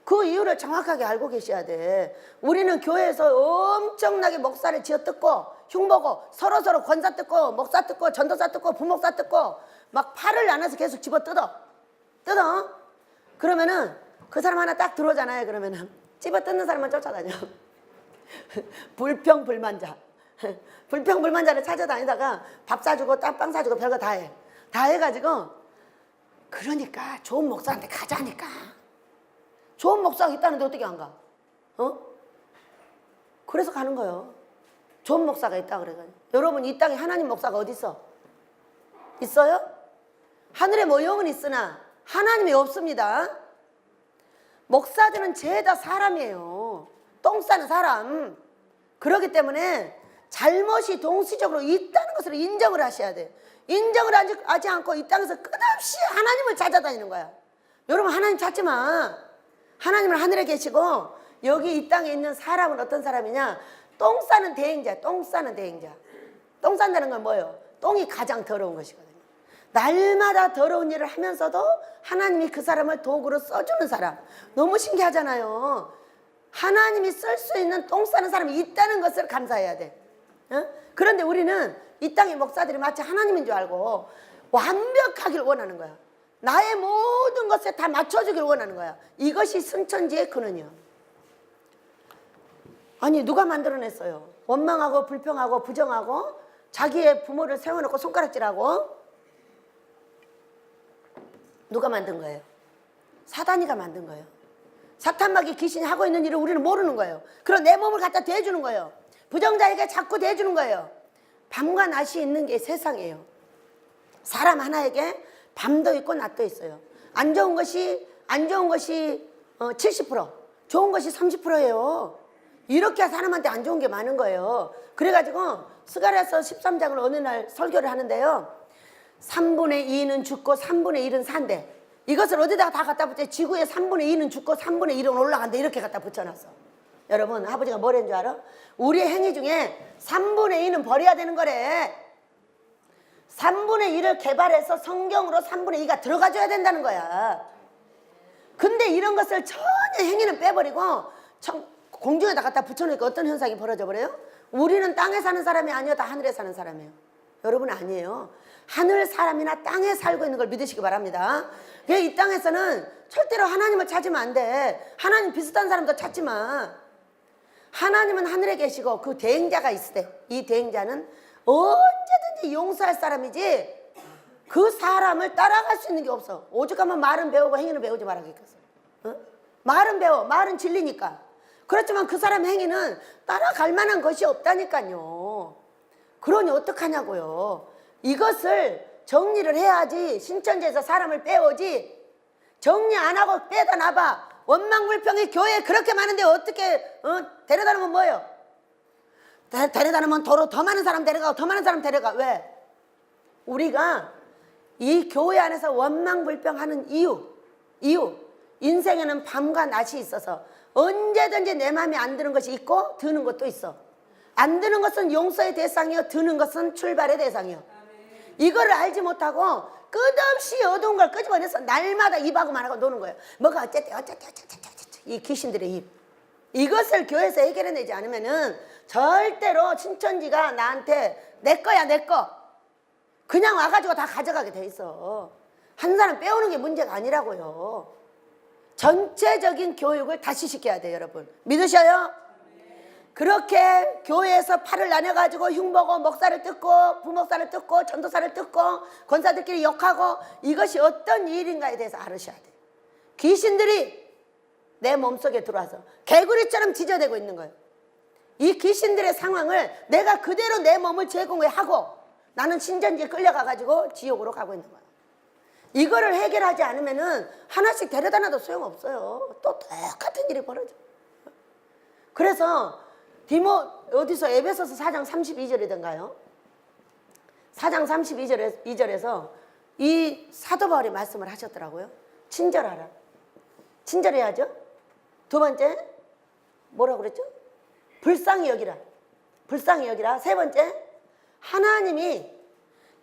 그 이유를 정확하게 알고 계셔야 돼. 우리는 교회에서 엄청나게 목사를 지어 뜯고 흉보고 서로 권사 뜯고 목사 뜯고 전도사 뜯고 부목사 뜯고 막 팔을 나눠서 계속 집어 뜯어. 그러면은 그 사람 하나 딱 들어오잖아요. 그러면은 집어 뜯는 사람만 쫓아다녀. 불평불만자. 불평불만자를 찾아다니다가 밥 사주고 빵 사주고 별거 다 해. 다 해가지고 그러니까 좋은 목사한테 가자니까. 좋은 목사가 있다는데 어떻게 안 가? 그래서 가는 거예요. 좋은 목사가 있다 그래가지고. 여러분 이 땅에 하나님 목사가 어디 있어? 있어요? 하늘에 모형은 있으나 하나님이 없습니다. 목사들은 죄다 사람이에요. 똥 싸는 사람. 그렇기 때문에 잘못이 동시적으로 있다는 것을 인정을 하셔야 돼. 인정을 하지 않고 이 땅에서 끝없이 하나님을 찾아다니는 거야. 여러분 하나님 찾지 마. 하나님은 하늘에 계시고 여기 이 땅에 있는 사람은 어떤 사람이냐? 똥 싸는 대행자. 똥 싸는 대행자. 똥 싼다는 건 뭐예요? 똥이 가장 더러운 것이거든요. 날마다 더러운 일을 하면서도 하나님이 그 사람을 도구로 써주는 사람. 너무 신기하잖아요. 하나님이 쓸 수 있는 똥 싸는 사람이 있다는 것을 감사해야 돼. 그런데 우리는 이 땅의 목사들이 마치 하나님인 줄 알고 완벽하길 원하는 거야. 나의 모든 것에 다 맞춰주길 원하는 거야. 이것이 신천지의 근원이야. 아니 누가 만들어냈어요? 원망하고 불평하고 부정하고 자기의 부모를 세워놓고 손가락질하고 누가 만든 거예요? 사단이가 만든 거예요. 사탄마귀 귀신이 하고 있는 일을 우리는 모르는 거예요. 그럼 내 몸을 갖다 대주는 거예요. 부정자에게 자꾸 대주는 거예요. 밤과 낮이 있는 게 세상이에요. 사람 하나에게 밤도 있고 낮도 있어요. 안 좋은 것이 70%, 좋은 것이 30%예요. 이렇게 사람한테 안 좋은 게 많은 거예요. 그래가지고 스가랴서 13장을 어느 날 설교를 하는데요. 3분의 2는 죽고 3분의 1은 산대. 이것을 어디다가 다 갖다 붙여? 지구의 3분의 2는 죽고 3분의 1은 올라간대. 이렇게 갖다 붙여놨어. 여러분, 아버지가 뭐라는 줄 알아? 우리의 행위 중에 3분의 2는 버려야 되는 거래. 3분의 1을 개발해서 성경으로 3분의 2가 들어가줘야 된다는 거야. 근데 이런 것을 전혀 행위는 빼버리고 공중에다 갖다 붙여놓으니까 어떤 현상이 벌어져 버려요? 우리는 땅에 사는 사람이 아니요, 다 하늘에 사는 사람이에요. 여러분, 아니에요. 하늘 사람이나 땅에 살고 있는 걸 믿으시기 바랍니다. 이 땅에서는 절대로 하나님을 찾으면 안 돼. 하나님 비슷한 사람도 찾지 마. 하나님은 하늘에 계시고 그 대행자가 있을 때, 이 대행자는 언제든지 용서할 사람이지 그 사람을 따라갈 수 있는 게 없어. 오죽하면 말은 배우고 행위는 배우지 말아야겠어. 어? 말은 배워. 말은 진리니까. 그렇지만 그 사람의 행위는 따라갈 만한 것이 없다니까요. 그러니 어떡하냐고요. 이것을 정리를 해야지. 신천지에서 사람을 빼오지. 정리 안 하고 빼다 놔봐. 원망불평이 교회에 그렇게 많은데 어떻게 데려다 놓으면 뭐예요? 데려다 놓으면 더 많은 사람 데려가고 더 많은 사람 데려가. 왜? 우리가 이 교회 안에서 원망불평하는 이유, 인생에는 밤과 낮이 있어서 언제든지 내 마음에 안 드는 것이 있고 드는 것도 있어. 안 드는 것은 용서의 대상이요, 드는 것은 출발의 대상이요. 이거를 알지 못하고 끝없이 어두운 걸 끄집어내서 날마다 입하고 말하고 노는 거예요. 뭐가 어쨌대 이 귀신들의 입. 이것을 교회에서 해결해내지 않으면은 절대로 신천지가 나한테 내 거야, 내 거. 그냥 와가지고 다 가져가게 돼 있어. 한 사람 빼오는 게 문제가 아니라고요. 전체적인 교육을 다시 시켜야 돼요, 여러분. 믿으셔요? 그렇게 교회에서 팔을 나눠가지고 흉보고 목사를 뜯고 부목사를 뜯고 전도사를 뜯고 권사들끼리 욕하고 이것이 어떤 일인가에 대해서 알으셔야 돼요. 귀신들이 내 몸속에 들어와서 개구리처럼 지저대고 있는 거예요. 이 귀신들의 상황을 내가 그대로 내 몸을 제공하고 나는 신전지에 끌려가가지고 지옥으로 가고 있는 거예요. 이거를 해결하지 않으면은 하나씩 데려다 놔도 소용없어요. 또 똑같은 일이 벌어져. 그래서 어디서 에베소서 4장 32절이던가요? 4장 32절에서 이 사도 바울이 말씀을 하셨더라고요. 친절하라. 친절해야죠. 두 번째 뭐라고 그랬죠? 불쌍히 여기라. 불쌍히 여기라. 세 번째, 하나님이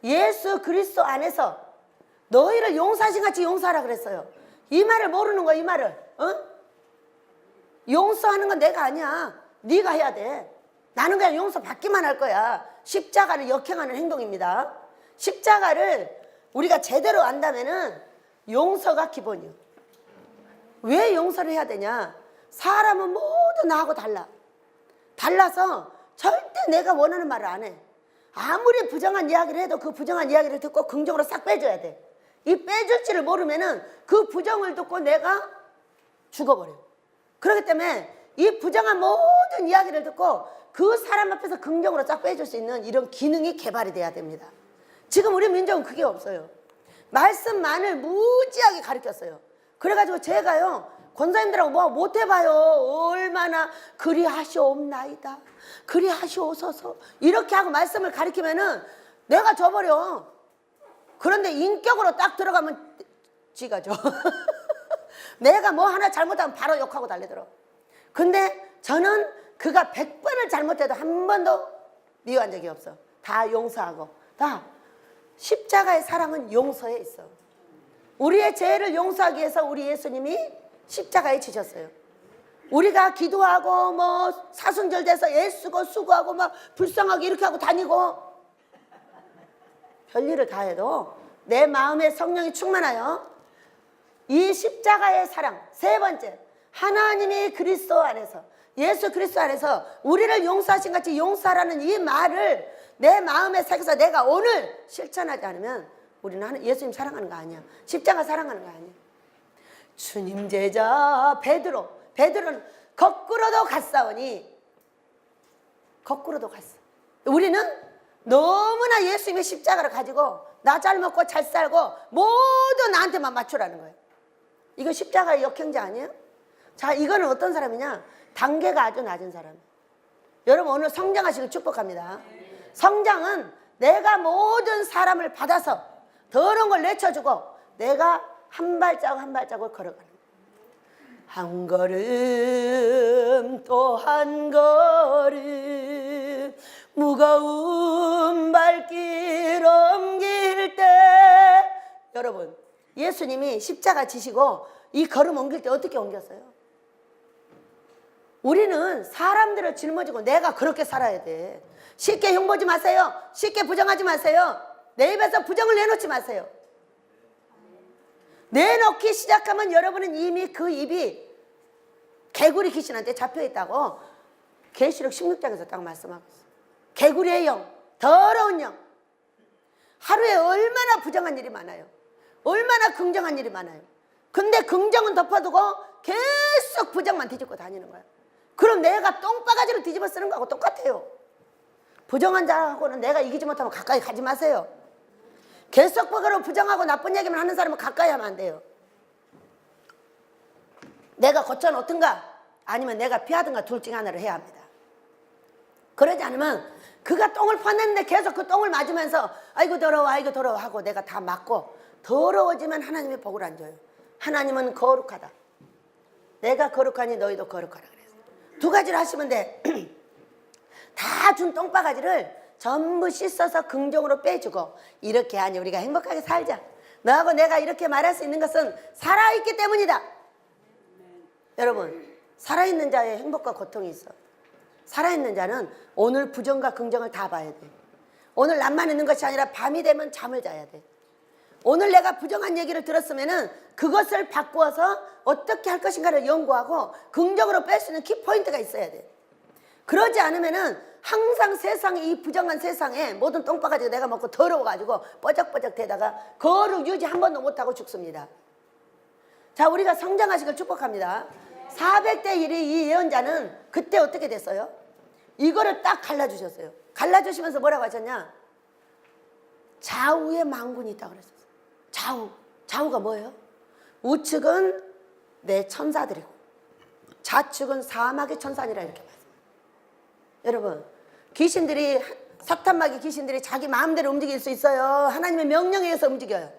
예수 그리스도 안에서 너희를 용서하신 같이 용서하라 그랬어요. 이 말을 모르는 거야, 이 말을. 용서하는 건 내가 아니야. 네가 해야 돼. 나는 그냥 용서 받기만 할 거야. 십자가를 역행하는 행동입니다. 십자가를 우리가 제대로 안다면은 용서가 기본이요. 왜 용서를 해야 되냐? 사람은 모두 나하고 달라. 달라서 절대 내가 원하는 말을 안 해. 아무리 부정한 이야기를 해도 그 부정한 이야기를 듣고 긍정으로 싹 빼줘야 돼. 이 빼줄지를 모르면은 그 부정을 듣고 내가 죽어버려. 그렇기 때문에 이 부정한 모든 이야기를 듣고 그 사람 앞에서 긍정으로 쫙 빼줄 수 있는 이런 기능이 개발이 돼야 됩니다. 지금 우리 민족은 그게 없어요. 말씀만을 무지하게 가르쳤어요. 그래가지고 제가요, 권사님들하고 뭐 못해봐요. 얼마나 그리하시옵나이다, 그리하시옵소서 이렇게 하고 말씀을 가르치면은 내가 져버려. 그런데 인격으로 딱 들어가면 지가 져. 내가 뭐 하나 잘못하면 바로 욕하고 달래더라. 근데 저는 그가 100번을 잘못해도 한 번도 미워한 적이 없어. 다 용서하고. 다 십자가의 사랑은 용서에 있어. 우리의 죄를 용서하기 위해서 우리 예수님이 십자가에 지셨어요. 우리가 기도하고 뭐 사순절 돼서 애쓰고 수고하고 막 불쌍하게 이렇게 하고 다니고 별일을 다 해도 내 마음에 성령이 충만하여 이 십자가의 사랑. 세 번째, 하나님이 그리스도 안에서, 예수 그리스도 안에서 우리를 용서하신 같이 용서하라는 이 말을 내 마음에 새겨서 내가 오늘 실천하지 않으면 우리는 예수님 사랑하는 거 아니야. 십자가 사랑하는 거 아니야. 주님 제자 베드로는 거꾸로도 갔사오니 거꾸로도 갔어. 우리는 너무나 예수님의 십자가를 가지고 나 잘 먹고 잘 살고 모두 나한테만 맞추라는 거예요. 이거 십자가의 역행자 아니에요? 자, 이거는 어떤 사람이냐? 단계가 아주 낮은 사람. 여러분 오늘 성장하시길 축복합니다. 성장은 내가 모든 사람을 받아서 더러운 걸 내쳐주고 내가 한 발자국 한 발자국 걸어가는 거예요. 한 걸음 또 한 걸음 무거운 발길 옮길 때, 여러분 예수님이 십자가 지시고 이 걸음 옮길 때 어떻게 옮겼어요? 우리는 사람들을 짊어지고 내가 그렇게 살아야 돼. 쉽게 흉보지 마세요. 쉽게 부정하지 마세요. 내 입에서 부정을 내놓지 마세요. 내놓기 시작하면 여러분은 이미 그 입이 개구리 귀신한테 잡혀있다고 계시록 16장에서 딱 말씀하고 있어요. 개구리의 영, 더러운 영. 하루에 얼마나 부정한 일이 많아요. 얼마나 긍정한 일이 많아요. 근데 긍정은 덮어두고 계속 부정만 뒤집고 다니는 거예요. 그럼 내가 똥바가지로 뒤집어 쓰는 거하고 똑같아요. 부정한 자하고는 내가 이기지 못하면 가까이 가지 마세요. 계속 부정하고 나쁜 얘기만 하는 사람은 가까이 하면 안 돼요. 내가 고쳐놓든가 아니면 내가 피하든가 둘 중에 하나를 해야 합니다. 그러지 않으면 그가 똥을 파냈는데 계속 그 똥을 맞으면서 아이고 더러워 아이고 더러워 하고 내가 다 맞고 더러워지면 하나님의 복을 안 줘요. 하나님은 거룩하다. 내가 거룩하니 너희도 거룩하라 그래서 두 가지를 하시면 돼. 다 준 똥바가지를 전부 씻어서 긍정으로 빼주고 이렇게 하니 우리가 행복하게 살자. 너하고 내가 이렇게 말할 수 있는 것은 살아있기 때문이다. 여러분 살아있는 자의 행복과 고통이 있어. 살아있는 자는 오늘 부정과 긍정을 다 봐야 돼. 오늘 남만 있는 것이 아니라 밤이 되면 잠을 자야 돼. 오늘 내가 부정한 얘기를 들었으면은 그것을 바꾸어서 어떻게 할 것인가를 연구하고 긍정으로 뺄 수 있는 키포인트가 있어야 돼. 그러지 않으면은 항상 세상에 이 부정한 세상에 모든 똥바가지가 내가 먹고 더러워가지고 뻐적뻐적 되다가 거룩 유지 한 번도 못하고 죽습니다. 자, 우리가 성장하시길 축복합니다. 400대 1이 이 예언자는 그때 어떻게 됐어요? 이거를 딱 갈라주셨어요. 갈라주시면서 뭐라고 하셨냐? 좌우에 망군이 있다고 그랬어요. 좌우가 뭐예요? 우측은 내 천사들이고 좌측은 사막의 천사니라 이렇게 말해요. 여러분 귀신들이 사탄마귀 귀신들이 자기 마음대로 움직일 수 있어요? 하나님의 명령에 의해서 움직여요?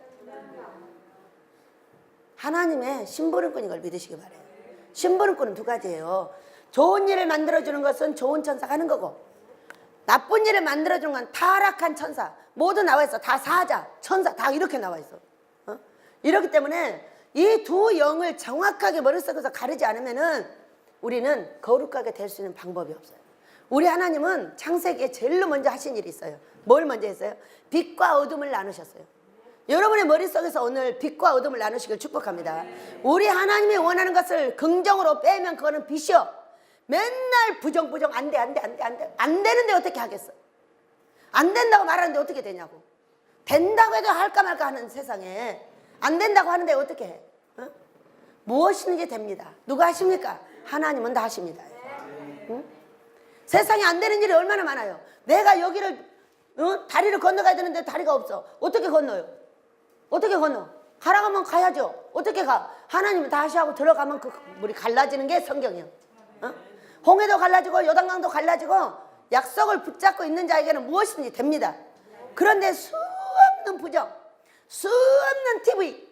하나님의 심부름꾼인 걸 믿으시기 바라요. 심부름꾼은 두 가지예요. 좋은 일을 만들어주는 것은 좋은 천사가 하는 거고 나쁜 일을 만들어주는 건 타락한 천사. 모두 나와 있어. 다 사자, 천사 다 이렇게 나와 있어. 이렇기 때문에 이 두 영을 정확하게 머릿속에서 가르지 않으면은 우리는 거룩하게 될 수 있는 방법이 없어요. 우리 하나님은 창세기에 제일 먼저 하신 일이 있어요. 뭘 먼저 했어요? 빛과 어둠을 나누셨어요. 여러분의 머릿속에서 오늘 빛과 어둠을 나누시길 축복합니다. 우리 하나님이 원하는 것을 긍정으로 빼면 그거는 빛이요. 맨날 부정 안 돼. 안 되는데 어떻게 하겠어? 안 된다고 말하는데 어떻게 되냐고. 된다고 해도 할까 말까 하는 세상에 안 된다고 하는데 어떻게 해? 어? 무엇이든지 됩니다. 누가 하십니까? 하나님은 다 하십니다. 응? 세상에 안 되는 일이 얼마나 많아요. 내가 여기를 다리를 건너가야 되는데 다리가 없어. 어떻게 건너요? 어떻게 건너? 가라고 하면 가야죠. 어떻게 가? 하나님은 다 하시고 들어가면 그 물이 갈라지는 게 성경이에요. 홍해도 갈라지고 요단강도 갈라지고 약속을 붙잡고 있는 자에게는 무엇이든지 됩니다. 그런데 수없는 부정, 수없는 TV,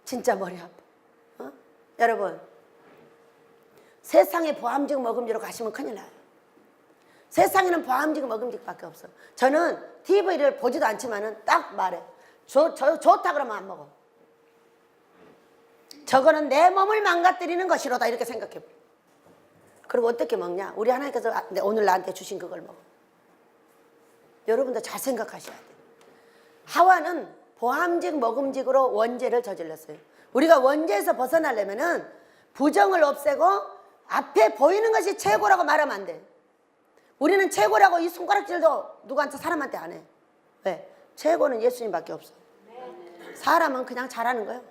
진짜 머리 아파. 여러분 세상에 보암직 먹음직으로 가시면 큰일 나요. 세상에는 보암직 먹음직밖에 없어. 저는 TV를 보지도 않지만은 딱 말해. 좋다 그러면 안 먹어. 저거는 내 몸을 망가뜨리는 것이로다 이렇게 생각해. 그리고 어떻게 먹냐? 우리 하나님께서 오늘 나한테 주신 그걸 먹어. 여러분도 잘 생각하셔야 돼. 하와는 보암직 먹음직으로 원죄를 저질렀어요. 우리가 원죄에서 벗어나려면은 부정을 없애고 앞에 보이는 것이 최고라고 말하면 안 돼. 우리는 최고라고 이 손가락질도 누구한테 사람한테 안 해. 왜? 최고는 예수님밖에 없어. 사람은 그냥 잘하는 거예요.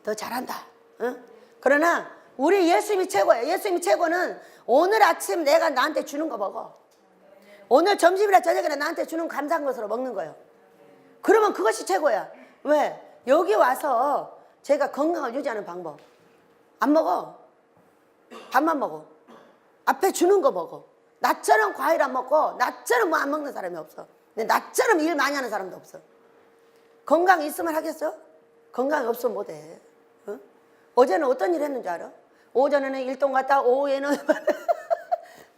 더 잘한다. 응? 그러나 우리 예수님이 최고예요. 예수님이 최고는 오늘 아침 내가 나한테 주는 거 먹어. 오늘 점심이나 저녁이나 나한테 주는 감사한 것으로 먹는 거예요. 그러면 그것이 최고야. 왜? 여기 와서 제가 건강을 유지하는 방법. 안 먹어. 밥만 먹어. 앞에 주는 거 먹어. 나처럼 과일 안 먹고 나처럼 뭐 안 먹는 사람이 없어. 근데 나처럼 일 많이 하는 사람도 없어. 건강 있으면 하겠어? 건강이 없으면 못해. 어? 어제는 어떤 일 했는지 알아? 오전에는 일동 갔다 오후에는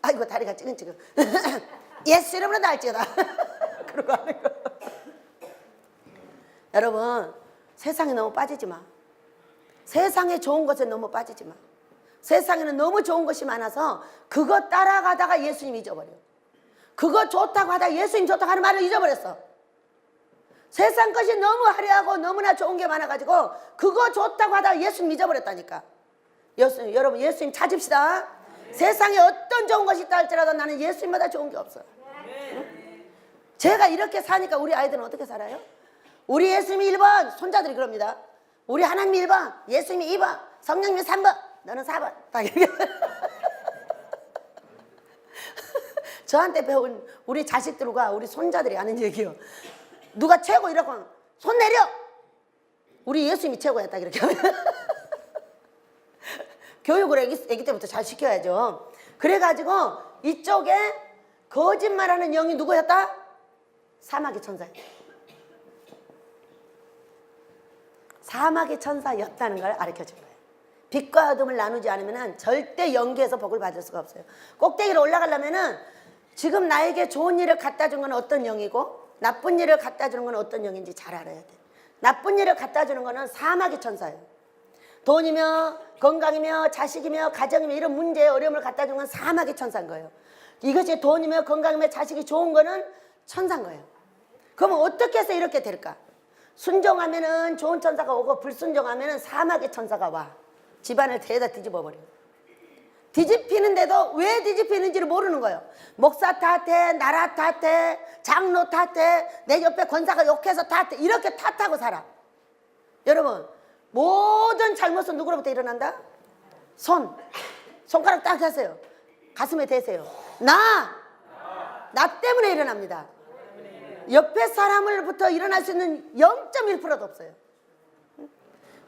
아이고 다리가 찌근찌근 예수 이름으로 날지어다 그러고 하는 거. 여러분 세상에 너무 빠지지 마. 세상에 좋은 것에 너무 빠지지 마. 세상에는 너무 좋은 것이 많아서 그거 따라가다가 예수님 잊어버려. 그거 좋다고 하다가 예수님 좋다고 하는 말을 잊어버렸어. 세상 것이 너무 화려하고 너무나 좋은 게 많아가지고 그거 좋다고 하다가 예수님 잊어버렸다니까. 여러분 예수님 찾읍시다. 세상에 어떤 좋은 것이 있다 할지라도 나는 예수님보다 좋은 게 없어. 응? 제가 이렇게 사니까 우리 아이들은 어떻게 살아요? 우리 예수님이 1번, 손자들이 그럽니다. 우리 하나님이 1번, 예수님이 2번, 성령님이 3번, 너는 4번. 딱 이렇게. 저한테 배운 우리 자식들과 우리 손자들이 하는 얘기요. 누가 최고 이라고 하면 손 내려. 우리 예수님이 최고야 딱 이렇게 하면. 교육을 애기 때부터 잘 시켜야죠. 그래가지고 이쪽에 거짓말하는 영이 누구였다? 사마귀 천사였다. 사마귀 천사였다는 걸 가르쳐준 거예요. 빛과 어둠을 나누지 않으면 절대 연기에서 복을 받을 수가 없어요. 꼭대기로 올라가려면 지금 나에게 좋은 일을 갖다 준 건 어떤 영이고 나쁜 일을 갖다 주는 건 어떤 영인지 잘 알아야 돼. 나쁜 일을 갖다 주는 거는 사마귀 천사예요. 돈이며 건강이며 자식이며 가정이며 이런 문제에 어려움을 갖다 주는 건 사마귀 천사인 거예요. 이것이 돈이며 건강이며 자식이 좋은 거는 천사인 거예요. 그러면 어떻게 해서 이렇게 될까? 순종하면은 좋은 천사가 오고 불순종하면은 사마귀 천사가 와. 집안을 대다 뒤집어 버려. 뒤집히는데도 왜 뒤집히는지를 모르는 거예요. 목사 탓해, 나라 탓해, 장로 탓해, 내 옆에 권사가 욕해서 탓해. 이렇게 탓하고 살아. 여러분 모든 잘못은 누구로부터 일어난다? 손가락 딱 하세요. 가슴에 대세요. 나 때문에 일어납니다. 옆에 사람으로부터 일어날 수 있는 0.1%도 없어요.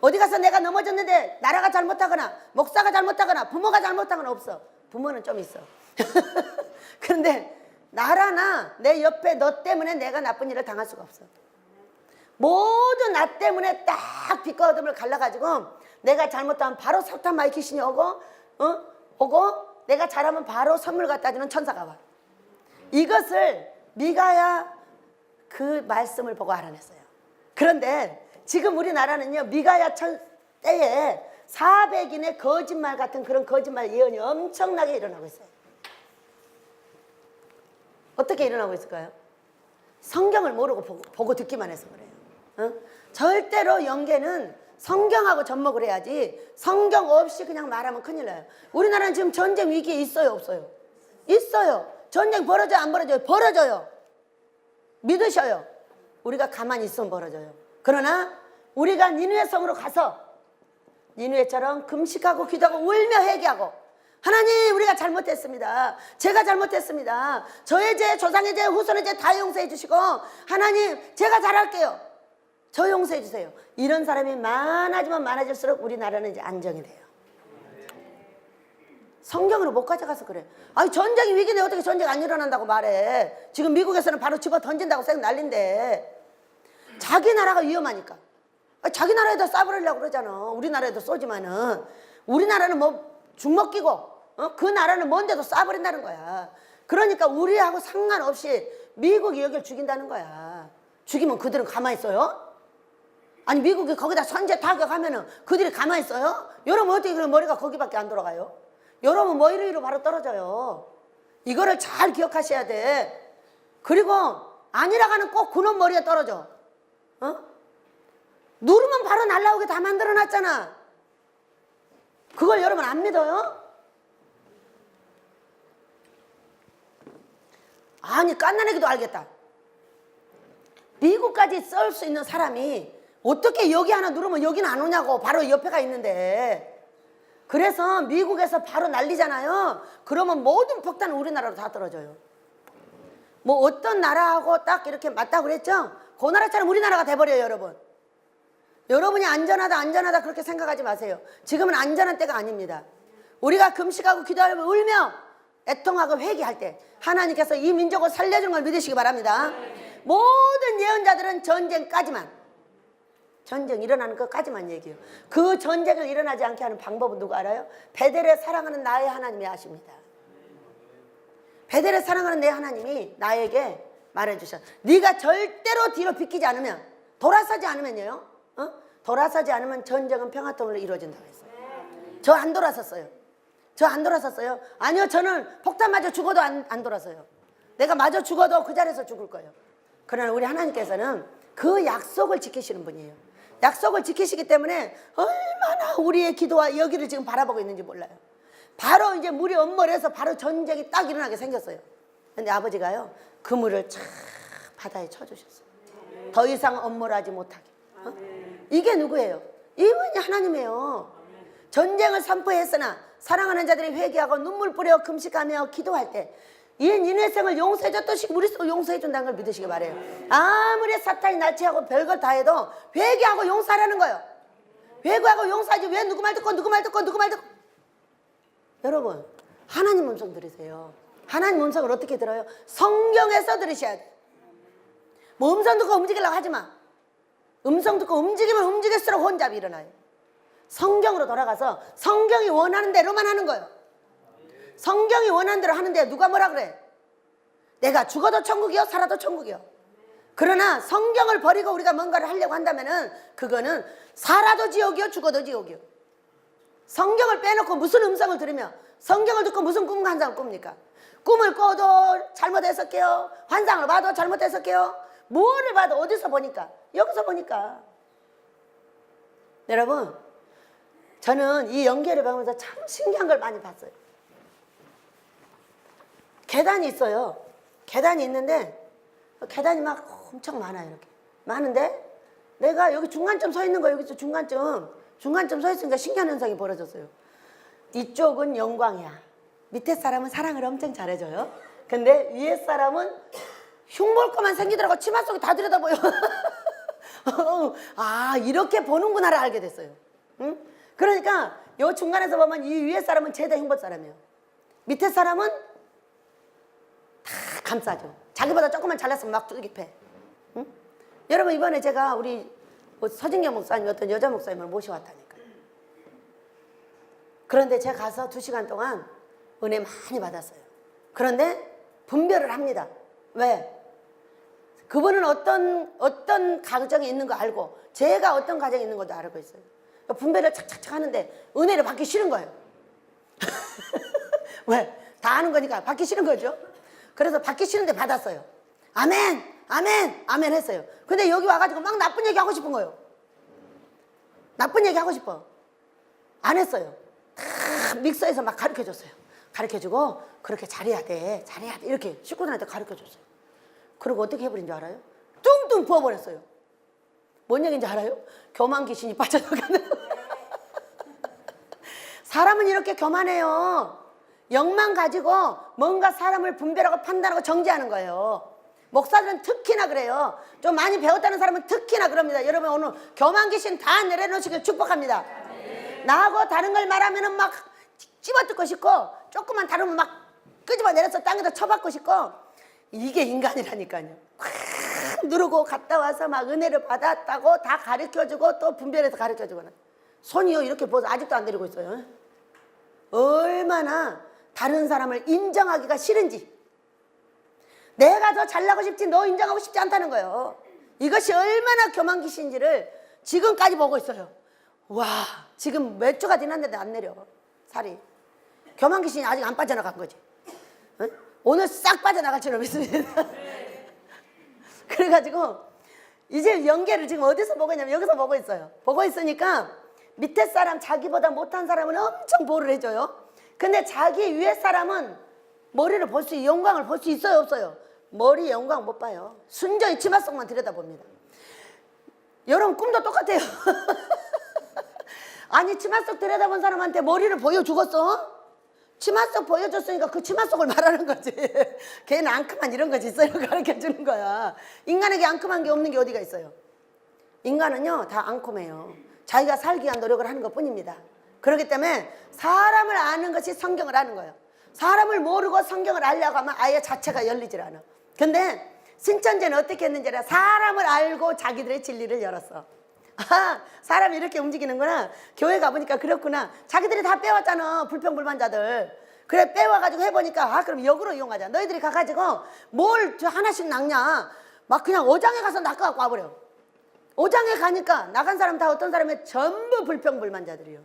어디 가서 내가 넘어졌는데 나라가 잘못하거나 목사가 잘못하거나 부모가 잘못하거나 없어. 부모는 좀 있어. 그런데 나라나 내 옆에 너 때문에 내가 나쁜 일을 당할 수가 없어. 모두 나 때문에 딱 빛과 어둠을 갈라가지고 내가 잘못하면 바로 사탄 마귀 귀신이 오고 내가 잘하면 바로 선물 갖다 주는 천사가 와. 이것을 미가야 그 말씀을 보고 알아냈어요. 그런데 지금 우리나라는요 미가야 때에 400인의 거짓말 같은 그런 거짓말 예언이 엄청나게 일어나고 있어요. 어떻게 일어나고 있을까요? 성경을 모르고 보고 듣기만 해서 그래요. 절대로 영계는 성경하고 접목을 해야지 성경 없이 그냥 말하면 큰일 나요. 우리나라는 지금 전쟁 위기에 있어요 없어요? 있어요. 전쟁 벌어져요 안 벌어져요? 벌어져요. 믿으셔요. 우리가 가만히 있으면 벌어져요. 그러나 우리가 니느웨 성으로 가서 니느웨처럼 금식하고 기도하고 울며 회개하고 하나님 우리가 잘못했습니다. 제가 잘못했습니다. 저의 죄, 조상의 죄, 후손의 죄 다 용서해 주시고 하나님 제가 잘할게요. 저 용서해 주세요. 이런 사람이 많아지면 많아질수록 우리나라는 이제 안정이 돼요. 성경으로 못 가져가서 그래. 아니 전쟁이 위기인데 어떻게 전쟁 안 일어난다고 말해. 지금 미국에서는 바로 집어 던진다고 쌩 난린데 자기 나라가 위험하니까. 자기 나라에다 쏴버리려고 그러잖아. 우리나라에도 쏘지만은 우리나라는 뭐 죽먹기고 그 나라는 뭔데도 쏴버린다는 거야. 그러니까 우리하고 상관없이 미국이 여길 죽인다는 거야. 죽이면 그들은 가만히 있어요? 아니 미국이 거기다 선제 타격하면은 그들이 가만히 있어요? 여러분 어떻게 그런 머리가 거기밖에 안 돌아가요? 여러분 머리 위로 바로 떨어져요. 이거를 잘 기억하셔야 돼. 그리고 아니라고 하는 꼭 그놈 머리에 떨어져. 누르면 바로 날라오게 다 만들어놨잖아. 그걸 여러분 안 믿어요? 아니 깐나내기도 알겠다. 미국까지 쏠 수 있는 사람이 어떻게 여기 하나 누르면 여기는 안 오냐고. 바로 옆에가 있는데 그래서 미국에서 바로 날리잖아요. 그러면 모든 폭탄은 우리나라로 다 떨어져요. 뭐 어떤 나라하고 딱 이렇게 맞다고 그랬죠? 그 나라처럼 우리나라가 돼버려요, 여러분. 여러분이 안전하다 그렇게 생각하지 마세요. 지금은 안전한 때가 아닙니다. 우리가 금식하고 기도하며 울며 애통하고 회개할 때 하나님께서 이 민족을 살려주는 걸 믿으시기 바랍니다. 모든 예언자들은 전쟁 일어나는 것까지만 얘기해요. 그 전쟁을 일어나지 않게 하는 방법은 누구 알아요? 베델에 사랑하는 나의 하나님이 아십니다. 베델에 사랑하는 내 하나님이 나에게 말해주셨어. 네가 절대로 뒤로 비키지 않으면, 돌아서지 않으면요, 돌아서지 않으면 전쟁은 평화통일로 이루어진다고 했어요. 저 안 돌아섰어요. 아니요, 저는 폭탄 맞아 죽어도 안 돌아서요. 내가 맞아 죽어도 그 자리에서 죽을 거예요. 그러나 우리 하나님께서는 그 약속을 지키시는 분이에요. 약속을 지키시기 때문에 얼마나 우리의 기도와 여기를 지금 바라보고 있는지 몰라요. 바로 이제 물이 엄몰해서 바로 전쟁이 딱 일어나게 생겼어요. 근데 아버지가요, 그 물을 쫙 바다에 쳐주셨어요. 더 이상 엄몰하지 못하게. 이게 누구예요? 이분이 하나님이에요. 전쟁을 선포했으나 사랑하는 자들이 회개하고 눈물 뿌려 금식하며 기도할 때 인외성을 용서해줬듯이 우리도 용서해준다는 걸 믿으시기 바래요. 아무리 사탄이 날치하고 별걸 다 해도 회개하고 용서하라는 거예요. 회개하고 용서하지 왜 누구 말 듣고 여러분, 하나님 음성 들으세요. 하나님 음성을 어떻게 들어요? 성경에서 들으셔야 돼요. 뭐 음성 듣고 움직이려고 하지 마. 음성 듣고 움직이면 움직일수록 혼잡이 일어나요. 성경으로 돌아가서 성경이 원하는 대로만 하는 거예요. 성경이 원하는 대로 하는데 누가 뭐라 그래? 내가 죽어도 천국이요, 살아도 천국이요. 그러나 성경을 버리고 우리가 뭔가를 하려고 한다면은 그거는 살아도 지옥이요, 죽어도 지옥이요. 성경을 빼놓고 무슨 음성을 들으며, 성경을 듣고 무슨 꿈 환상을 꿉니까? 꿈을 꿔도 잘못했었게요, 환상을 봐도 잘못했었게요. 뭐를 봐도 어디서 보니까? 여기서 보니까. 여러분, 저는 이 연계를 배우면서 참 신기한 걸 많이 봤어요. 계단이 있어요. 계단이 있는데 계단이 막 엄청 많아요. 이렇게 많은데 내가 여기 중간쯤 서 있는 거예요. 여기서 중간쯤 서 있으니까 신기한 현상이 벌어졌어요. 이쪽은 영광이야. 밑에 사람은 사랑을 엄청 잘해줘요. 근데 위에 사람은 흉볼 것만 생기더라고. 치마 속에 다 들여다보여. 아, 이렇게 보는구나를 알게 됐어요. 응? 그러니까 요 중간에서 보면 이 위에 사람은 죄다 흉볼 사람이에요. 밑에 사람은 다 감싸죠. 자기보다 조금만 잘났으면 막 두들겨 패. 응? 여러분, 이번에 제가 우리 서진경 목사님, 어떤 여자 목사님을 모셔왔다니까요. 그런데 제가 가서 2시간 동안 은혜 많이 받았어요. 그런데 분별을 합니다. 왜? 그분은 어떤 가정에 있는 거 알고 제가 어떤 가정에 있는 것도 알고 있어요. 분별을 착착착 하는데 은혜를 받기 싫은 거예요. 왜? 다 아는 거니까 받기 싫은 거죠. 그래서 받기 싫은데 받았어요. 아멘, 아멘, 아멘 했어요. 근데 여기 와가지고 막 나쁜 얘기 하고 싶은 거예요. 나쁜 얘기 하고 싶어. 안 했어요. 다 믹서에서 막 가르쳐줬어요. 가르쳐주고 그렇게 잘해야 돼, 이렇게 식구들한테 가르쳐줬어요. 그리고 어떻게 해버린 줄 알아요? 뚱뚱 부어버렸어요. 뭔 얘기인지 알아요? 교만 귀신이 빠져나가는. 사람은 이렇게 교만해요. 영만 가지고 뭔가 사람을 분별하고 판단하고 정죄하는 거예요. 목사들은 특히나 그래요. 좀 많이 배웠다는 사람은 특히나 그럽니다. 여러분, 오늘 교만 귀신 다 내려놓으시길 축복합니다. 나하고 다른 걸 말하면 막 집어뜯고 싶고, 조금만 다루면 막 끄집어 내려서 땅에다 쳐박고 싶고, 이게 인간이라니까요. 확 누르고 갔다 와서 막 은혜를 받았다고 다 가르쳐주고 또 분별해서 가르쳐주고. 손이요 이렇게 보서 아직도 안 내리고 있어요. 얼마나 다른 사람을 인정하기가 싫은지, 내가 더 잘나고 싶지 너 인정하고 싶지 않다는 거예요. 이것이 얼마나 교만 귀신인지를 지금까지 보고 있어요. 와, 지금 몇 주가 지났는데 안 내려, 살이. 교만 귀신이 아직 안 빠져나간 거지. 응? 오늘 싹 빠져나갈 줄로 믿습니다. 그래가지고 이제 연계를 지금 어디서 보고 있냐면 여기서 보고 있어요. 보고 있으니까 밑에 사람, 자기보다 못한 사람은 엄청 보호를 해줘요. 근데 자기 위에 사람은 머리를 볼 수, 영광을 볼 수 있어요, 없어요? 머리 영광 못 봐요. 순전히 치마 속만 들여다봅니다. 여러분, 꿈도 똑같아요. 아니 치마 속 들여다본 사람한테 머리를 보여주겠어? 치마 속 보여줬으니까 그 치마 속을 말하는 거지. 걔는 앙큼한 이런 거지 있어요. 가르쳐주는 거야. 인간에게 앙큼한 게 없는 게 어디가 있어요? 인간은요 다 앙큼해요. 자기가 살기 위한 노력을 하는 것 뿐입니다. 그렇기 때문에 사람을 아는 것이 성경을 아는 거예요. 사람을 모르고 성경을 알려고 하면 아예 자체가 열리질 않아. 근데 신천지는 어떻게 했는지 알아? 사람을 알고 자기들의 진리를 열었어. 아, 사람이 이렇게 움직이는구나. 교회 가보니까 그렇구나. 자기들이 다 빼왔잖아, 불평불만자들. 그래 빼와가지고 해보니까 아 그럼 역으로 이용하자. 너희들이 가가지고 뭘 하나씩 낚냐. 막 그냥 어장에 가서 낚아갖고 와버려. 어장에 가니까 나간 사람 다 어떤 사람이 전부 불평불만자들이요.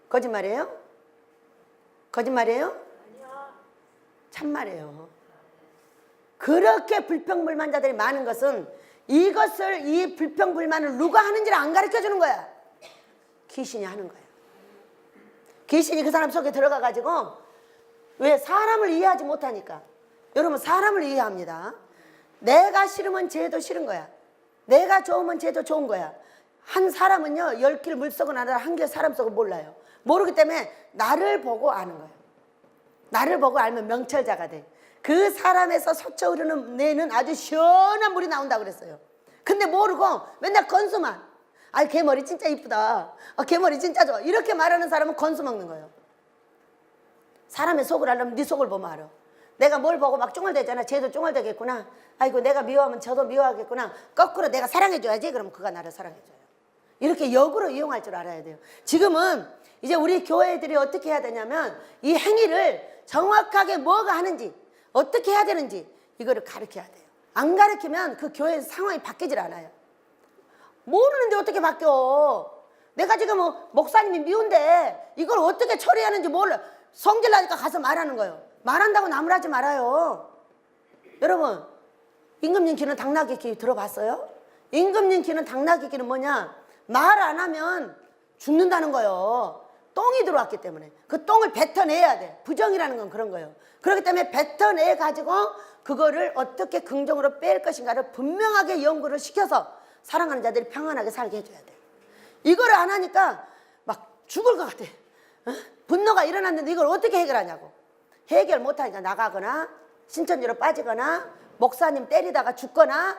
거짓말이에요? 거짓말이에요? 참말이에요. 그렇게 불평불만자들이 많은 것은 이것을 이 불평불만을 누가 하는지를 안 가르쳐 주는 거야. 귀신이 하는 거야. 귀신이 그 사람 속에 들어가 가지고 왜 사람을 이해하지 못하니까. 여러분 사람을 이해합니다. 내가 싫으면 쟤도 싫은 거야. 내가 좋으면 쟤도 좋은 거야. 한 사람은요 10길 물속은 알아 한 길 사람 속은 몰라요. 모르기 때문에 나를 보고 아는 거예요. 나를 보고 알면 명철자가 돼. 그 사람에서 솟쳐 흐르는 뇌는 아주 시원한 물이 나온다고 그랬어요. 근데 모르고 맨날 건수만. 아이 걔 머리 진짜 이쁘다. 걔 머리 진짜 좋아. 이렇게 말하는 사람은 건수 먹는 거예요. 사람의 속을 알려면 네 속을 보면 알아. 내가 뭘 보고 막 쫑알대잖아. 쟤도 쫑알대겠구나. 아이고 내가 미워하면 저도 미워하겠구나. 거꾸로 내가 사랑해줘야지. 그럼 그가 나를 사랑해줘요. 이렇게 역으로 이용할 줄 알아야 돼요. 지금은 이제 우리 교회들이 어떻게 해야 되냐면 이 행위를 정확하게 뭐가 하는지 어떻게 해야 되는지 이거를 가르쳐야 돼요. 안 가르치면 그 교회 상황이 바뀌질 않아요. 모르는데 어떻게 바뀌어. 내가 지금 목사님이 미운데 이걸 어떻게 처리하는지 몰라. 성질 나니까 가서 말하는 거예요. 말한다고 나무라지 말아요. 여러분 임금님기는 당나귀기 들어봤어요? 임금님기는 당나귀기는 뭐냐. 말 안 하면 죽는다는 거예요. 똥이 들어왔기 때문에 그 똥을 뱉어내야 돼. 부정이라는 건 그런 거예요. 그렇기 때문에 뱉어내 가지고 그거를 어떻게 긍정으로 뺄 것인가를 분명하게 연구를 시켜서 사랑하는 자들이 평안하게 살게 해줘야 돼. 이거를 안 하니까 막 죽을 것 같아. 분노가 일어났는데 이걸 어떻게 해결하냐고. 해결 못하니까 나가거나 신천지로 빠지거나 목사님 때리다가 죽거나.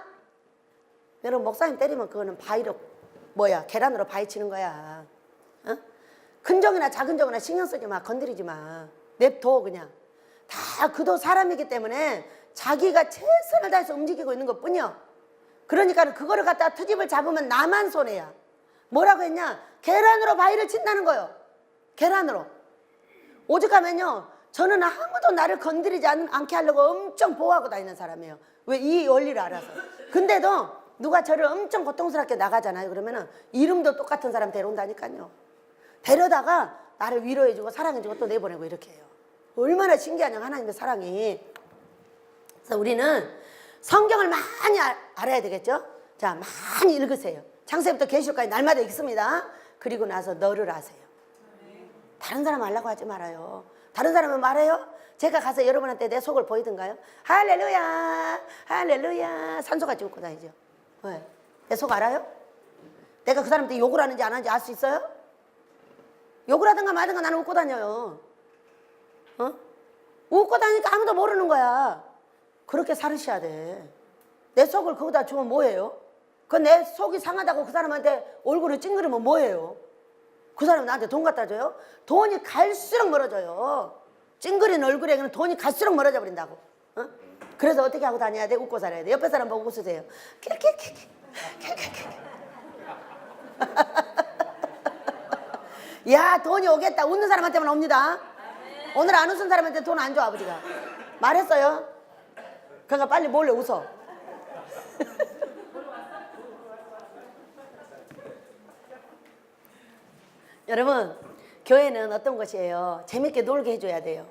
여러분 목사님 때리면 그거는 바위로 계란으로 바위 치는 거야. 큰 종이나 작은 종이나 신경 쓰지 마. 건드리지 마. 냅둬 그냥. 다 그도 사람이기 때문에 자기가 최선을 다해서 움직이고 있는 것 뿐이요. 그러니까 그거를 갖다 트집을 잡으면 나만 손해야. 뭐라고 했냐. 계란으로 바위를 친다는 거예요. 계란으로. 오죽하면요 저는 아무도 나를 건드리지 않게 하려고 엄청 보호하고 다니는 사람이에요. 왜? 이 원리를 알아서. 근데도 누가 저를 엄청 고통스럽게 나가잖아요. 그러면은 이름도 똑같은 사람 데려온다니까요. 데려다가 나를 위로해주고 사랑해주고 또 내보내고 이렇게 해요. 얼마나 신기하냐 하나님의 사랑이. 그래서 우리는 성경을 많이 알아야 되겠죠. 자 많이 읽으세요. 창세기부터 계시록까지 날마다 읽습니다. 그리고 나서 너를 아세요. 다른 사람 알라고 하지 말아요. 다른 사람은 말해요. 제가 가서 여러분한테 내 속을 보이든가요? 할렐루야 할렐루야 산소같이 웃고 다니죠. 왜? 내 속 알아요? 내가 그 사람한테 욕을 하는지 안 하는지 알 수 있어요? 욕을 하든가 말든가 나는 웃고 다녀요. 웃고 다니니까 아무도 모르는 거야. 그렇게 살으셔야 돼. 내 속을 거기다 주면 뭐예요? 그 내 속이 상하다고 그 사람한테 얼굴을 찡그리면 뭐예요? 그 사람은 나한테 돈 갖다 줘요? 돈이 갈수록 멀어져요. 찡그린 얼굴에는 돈이 갈수록 멀어져 버린다고. 그래서 어떻게 하고 다녀야 돼? 웃고 살아야 돼. 옆에 사람 보고 웃으세요. 야 돈이 오겠다. 웃는 사람한테만 옵니다. 오늘 안 웃은 사람한테 돈 안 줘. 아버지가 말했어요. 그러니까 빨리 몰래 웃어. 여러분 교회는 어떤 것이에요? 재밌게 놀게 해줘야 돼요.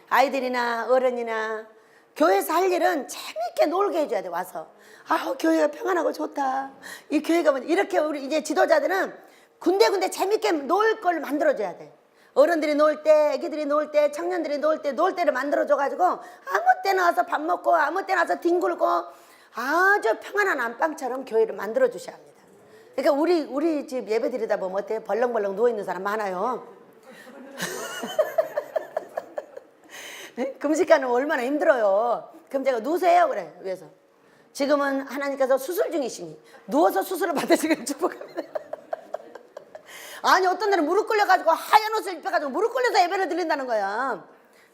아이들이나 어른이나 교회에서 할 일은 재밌게 놀게 해줘야 돼. 와서 아 교회가 평안하고 좋다. 이 교회가 뭐 이렇게 우리 이제 지도자들은 군데군데 재밌게 놀 걸 만들어줘야 돼. 어른들이 놀 때, 애기들이 놀 때, 청년들이 놀 때, 놀 때를 만들어줘가지고 아무 때나 와서 밥 먹고 아무 때나 와서 뒹굴고 아주 평안한 안방처럼 교회를 만들어주셔야 합니다. 그러니까 우리 집 예배 드리다 보면 어때요? 벌렁벌렁 누워있는 사람 많아요. 금식하는 얼마나 힘들어요. 그럼 제가 누우세요 그래 위에서. 지금은 하나님께서 수술 중이시니 누워서 수술을 받으시기를 축복합니다. 아니 어떤 데는 무릎 꿇려가지고 하얀 옷을 입혀가지고 무릎 꿇려서 예배를 드린다는 거야.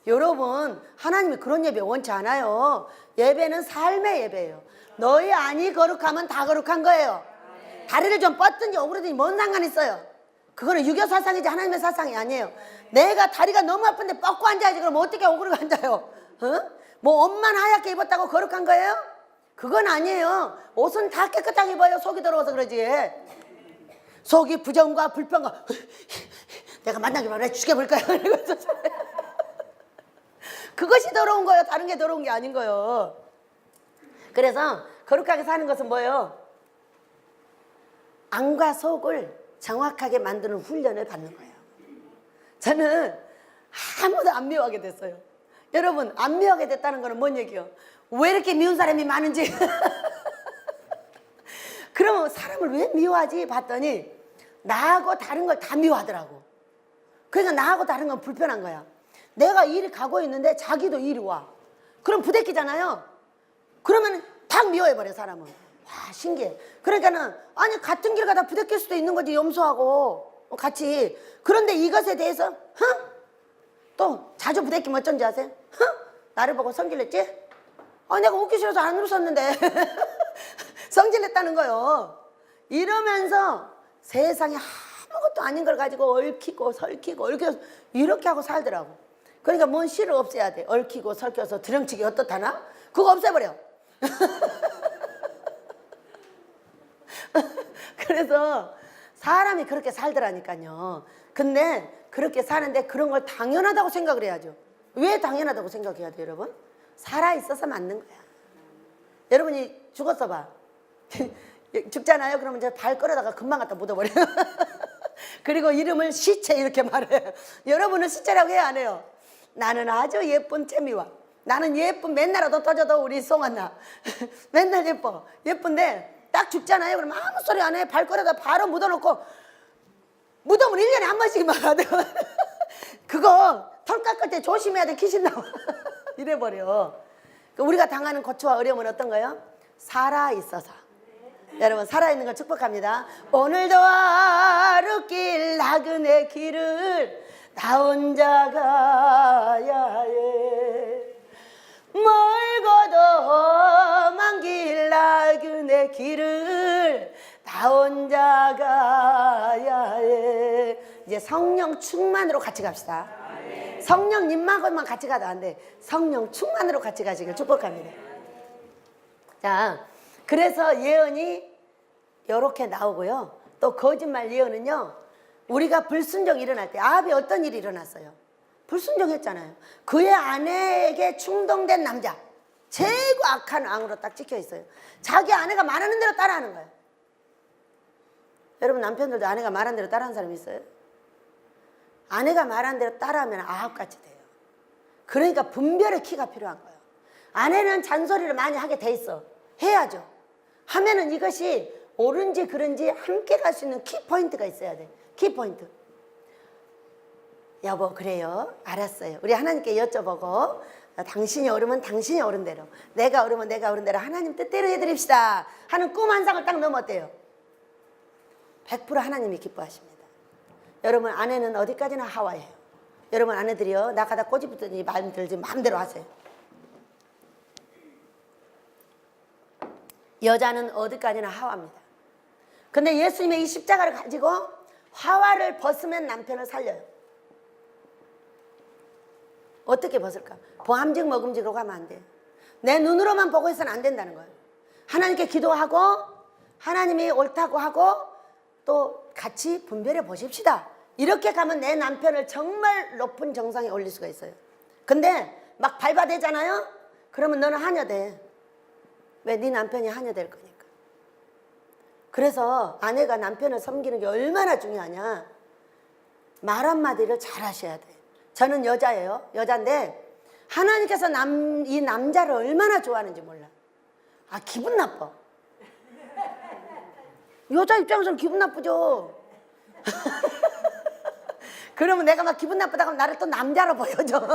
여러분 하나님이 그런 예배 원치 않아요. 예배는 삶의 예배예요. 너희 안이 거룩하면 다 거룩한 거예요. 다리를 좀 뻗든지 오그러든지 뭔 상관 있어요. 그거는 유교 사상이지 하나님의 사상이 아니에요. 내가 다리가 너무 아픈데 뻗고 앉아야지. 그럼 어떻게 오그르고 앉아요? 어? 뭐 옷만 하얗게 입었다고 거룩한 거예요? 그건 아니에요. 옷은 다 깨끗하게 입어요. 속이 더러워서 그러지. 속이 부정과 불평과 내가 만나기만 해 죽여볼까요? 그것이 더러운 거예요. 다른 게 더러운 게 아닌 거예요. 그래서 거룩하게 사는 것은 뭐예요? 안과 속을 정확하게 만드는 훈련을 받는 거예요. 저는 아무도 안 미워하게 됐어요. 여러분 안 미워하게 됐다는 거는 뭔 얘기예요? 왜 이렇게 미운 사람이 많은지. 그러면 사람을 왜 미워하지 봤더니 나하고 다른 걸 다 미워하더라고. 그러니까 나하고 다른 건 불편한 거야. 내가 일이 가고 있는데 자기도 일이 와. 그럼 부대끼잖아요. 그러면 딱 미워해버려 사람은. 와 신기해. 그러니까는 아니 같은 길 가다 부대낄 수도 있는 거지 염소하고 같이. 그런데 이것에 대해서 또 자주 부대끼면 어쩐지 아세요? 나를 보고 성질냈지? 내가 웃기 싫어서 안 웃었는데 성질냈다는 거예요. 이러면서 세상에 아무것도 아닌 걸 가지고 얽히고 설키고 이렇게 하고 살더라고. 그러니까 뭔 씨를 없애야 돼. 얽히고 설켜서 드렁치기 어떻다나? 그거 없애버려. 그래서 사람이 그렇게 살더라니까요. 근데 그렇게 사는데 그런 걸 당연하다고 생각을 해야죠. 왜 당연하다고 생각해야 돼요, 여러분? 살아있어서 맞는 거야. 여러분이 죽었어 봐. 죽잖아요. 그러면 이제 발 끌어다가 금방 갖다 묻어버려요. 그리고 이름을 시체 이렇게 말해요. 여러분은 시체라고 해야 안 해요? 나는 아주 예쁜 채미와 나는 예쁜 맨날 얻어 터져도 우리 송한나 맨날 예뻐. 예쁜데 딱 죽잖아요. 그러면 아무 소리 안 해. 발 끌어다 바로 묻어놓고 묻으면 1년에 한 번씩만 하대. 그거 털 깎을 때 조심해야 돼. 귀신 나와. 이래버려. 우리가 당하는 고초와 어려움은 어떤 거예요? 살아있어서. 여러분 살아있는 걸 축복합니다. 오늘도 하루길 나그네 길을 나 혼자 가야 해. 멀고도 험한 길 나그네 길을 나 혼자 가야 해. 이제 성령 충만으로 같이 갑시다. 성령님하고만 같이 가도 안 돼. 성령 충만으로 같이 가시길 축복합니다. 자, 그래서 예언이 이렇게 나오고요. 또 거짓말 예언은요. 우리가 불순종이 일어날 때 아합이 어떤 일이 일어났어요? 불순종했잖아요. 그의 아내에게 충동된 남자. 최고 악한 왕으로 딱 찍혀 있어요. 자기 아내가 말하는 대로 따라하는 거예요. 여러분 남편들도 아내가 말하는 대로 따라하는 사람이 있어요? 아내가 말한 대로 따라하면 아합같이 돼요. 그러니까 분별의 키가 필요한 거예요. 아내는 잔소리를 많이 하게 돼 있어. 해야죠. 하면은 이것이 옳은지 그른지 함께 갈 수 있는 키포인트가 있어야 돼. 키포인트. 여보 그래요? 알았어요. 우리 하나님께 여쭤보고 당신이 옳으면 당신이 옳은 대로, 내가 옳으면 내가 옳은 대로 하나님 뜻대로 해드립시다 하는 꿈 한 상을 딱 넘었대요. 100% 하나님이 기뻐하십니다. 여러분 아내는 어디까지나 하와예요. 여러분 아내들이요 나가다 꼬집 붙더니 마음 들지 마음대로 하세요. 여자는 어디까지나 하와입니다. 근데 예수님의 이 십자가를 가지고 하와를 벗으면 남편을 살려요. 어떻게 벗을까? 보암직 먹음직으로 가면 안 돼요. 내 눈으로만 보고 있어는 안 된다는 거예요. 하나님께 기도하고 하나님이 옳다고 하고 또 같이 분별해 보십시다. 이렇게 가면 내 남편을 정말 높은 정상에 올릴 수가 있어요. 근데 막 발바대잖아요. 그러면 너는 하녀돼. 왜? 네 남편이 하녀될 거니까. 그래서 아내가 남편을 섬기는 게 얼마나 중요하냐. 말 한마디를 잘 하셔야 돼. 저는 여자예요. 여잔데 하나님께서 이 남자를 얼마나 좋아하는지 몰라. 아 기분 나빠. 여자 입장에서는 기분 나쁘죠. 그러면 내가 막 기분 나쁘다고 하면 나를 또 남자로 보여줘.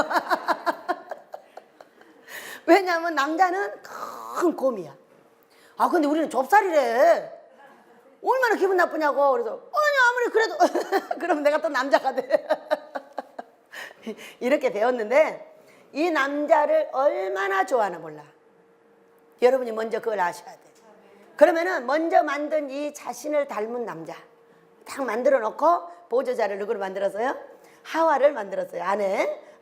왜냐하면 남자는 큰 곰이야. 아 근데 우리는 좁쌀이래. 얼마나 기분 나쁘냐고. 그래서 아니 아무리 그래도 그러면 내가 또 남자가 돼. 이렇게 배웠는데 이 남자를 얼마나 좋아하나 몰라. 여러분이 먼저 그걸 아셔야 돼. 그러면은 먼저 만든 이 자신을 닮은 남자 딱 만들어 놓고 보조자를 누구를 만들었어요? 하와를 만들었어요.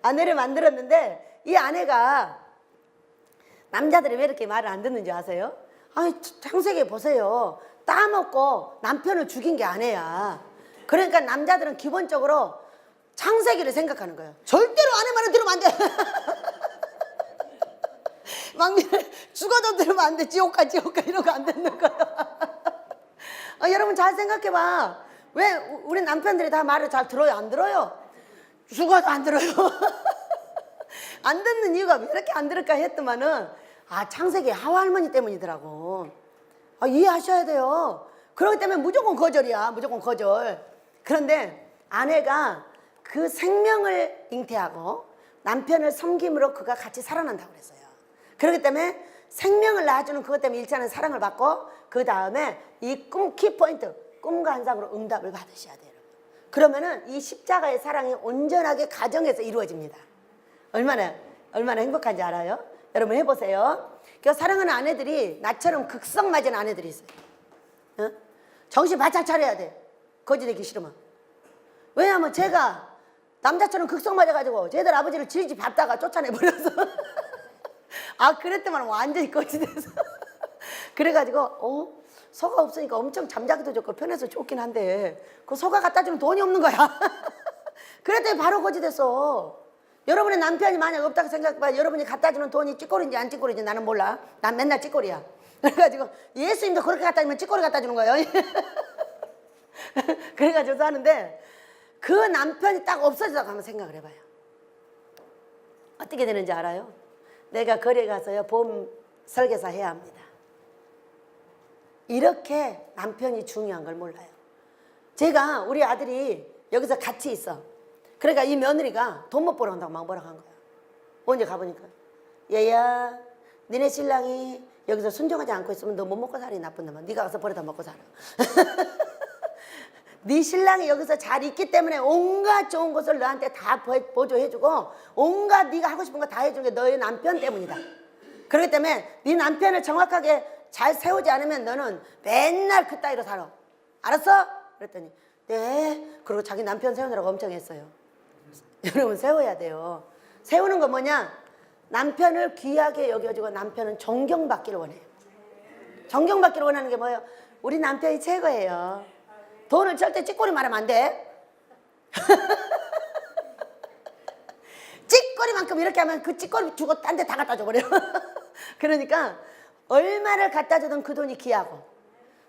아내를 만들었는데 이 아내가 남자들이 왜 이렇게 말을 안 듣는지 아세요? 아니 창세기 보세요. 따먹고 남편을 죽인 게 아내야. 그러니까 남자들은 기본적으로 창세기를 생각하는 거예요. 절대로 아내 말을 들으면 안 돼. 막 죽어도 들으면 안 돼. 지옥 가 이러고 안 듣는 거예요. 여러분 잘 생각해봐. 왜 우리 남편들이 다 말을 잘 들어요? 안 들어요? 죽어도 안 들어요. 안 듣는 이유가 왜 이렇게 안 들을까 했더만은 창세기 하와 할머니 때문이더라고. 이해하셔야 돼요. 그렇기 때문에 무조건 거절이야. 무조건 거절. 그런데 아내가 그 생명을 잉태하고 남편을 섬김으로 그가 같이 살아난다고 그랬어요. 그렇기 때문에 생명을 낳아주는 그것 때문에 일차는 사랑을 받고 그 다음에 이 꿈 키포인트 꿈과 환상으로 응답을 받으셔야 돼요. 그러면은 이 십자가의 사랑이 온전하게 가정에서 이루어집니다. 얼마나 행복한지 알아요? 여러분 해보세요. 그 사랑하는 아내들이 나처럼 극성 맞은 아내들이 있어요. 어? 정신 바짝 차려야 돼. 거지되기 싫으면. 왜냐하면 제가 남자처럼 극성 맞아가지고 쟤들 아버지를 질질 밟다가 쫓아내버려서 그랬더만 완전히 거지돼서 그래가지고 소가 없으니까 엄청 잠자기도 좋고 편해서 좋긴 한데 그 소가 갖다 주면 돈이 없는 거야. 그랬더니 바로 거지됐어. 여러분의 남편이 만약 없다고 생각해봐. 여러분이 갖다 주는 돈이 찌꼬리인지 안 찌꼬리인지 나는 몰라. 난 맨날 찌꼬리야. 그래가지고 예수님도 그렇게 갖다 주면 찌꼬리 갖다 주는 거예요. 그래가지고 하는데 그 남편이 딱 없어지다고 한번 생각을 해봐요. 어떻게 되는지 알아요? 내가 거리에 가서요 보험 설계사 해야 합니다. 이렇게 남편이 중요한 걸 몰라요. 제가 우리 아들이 여기서 같이 있어. 그러니까 이 며느리가 돈 못 벌어온다고 막 뭐라고 한 거야. 언제 가보니까 얘야 니네 신랑이 여기서 순종하지 않고 있으면 너 못 먹고 살이 나쁜 놈아. 네가 가서 버려다 먹고 살아. 네 신랑이 여기서 잘 있기 때문에 온갖 좋은 것을 너한테 다 보조해주고 온갖 네가 하고 싶은 거 다 해주는 게 너의 남편 때문이다. 그렇기 때문에 네 남편을 정확하게 잘 세우지 않으면 너는 맨날 그 따위로 살아. 알았어? 그랬더니 네. 그리고 자기 남편 세우느라고 엄청 했어요. 여러분 세워야 돼요. 세우는 건 뭐냐? 남편을 귀하게 여겨주고 남편은 존경받기를 원해요. 존경받기를 원하는 게 뭐예요? 우리 남편이 최고예요. 돈을 절대 찌꼬리 말하면 안 돼. 찌꼬리만큼 이렇게 하면 그 찌꼬리 주고 딴 데 다 갖다 줘버려. 그러니까 얼마를 갖다 주든 그 돈이 귀하고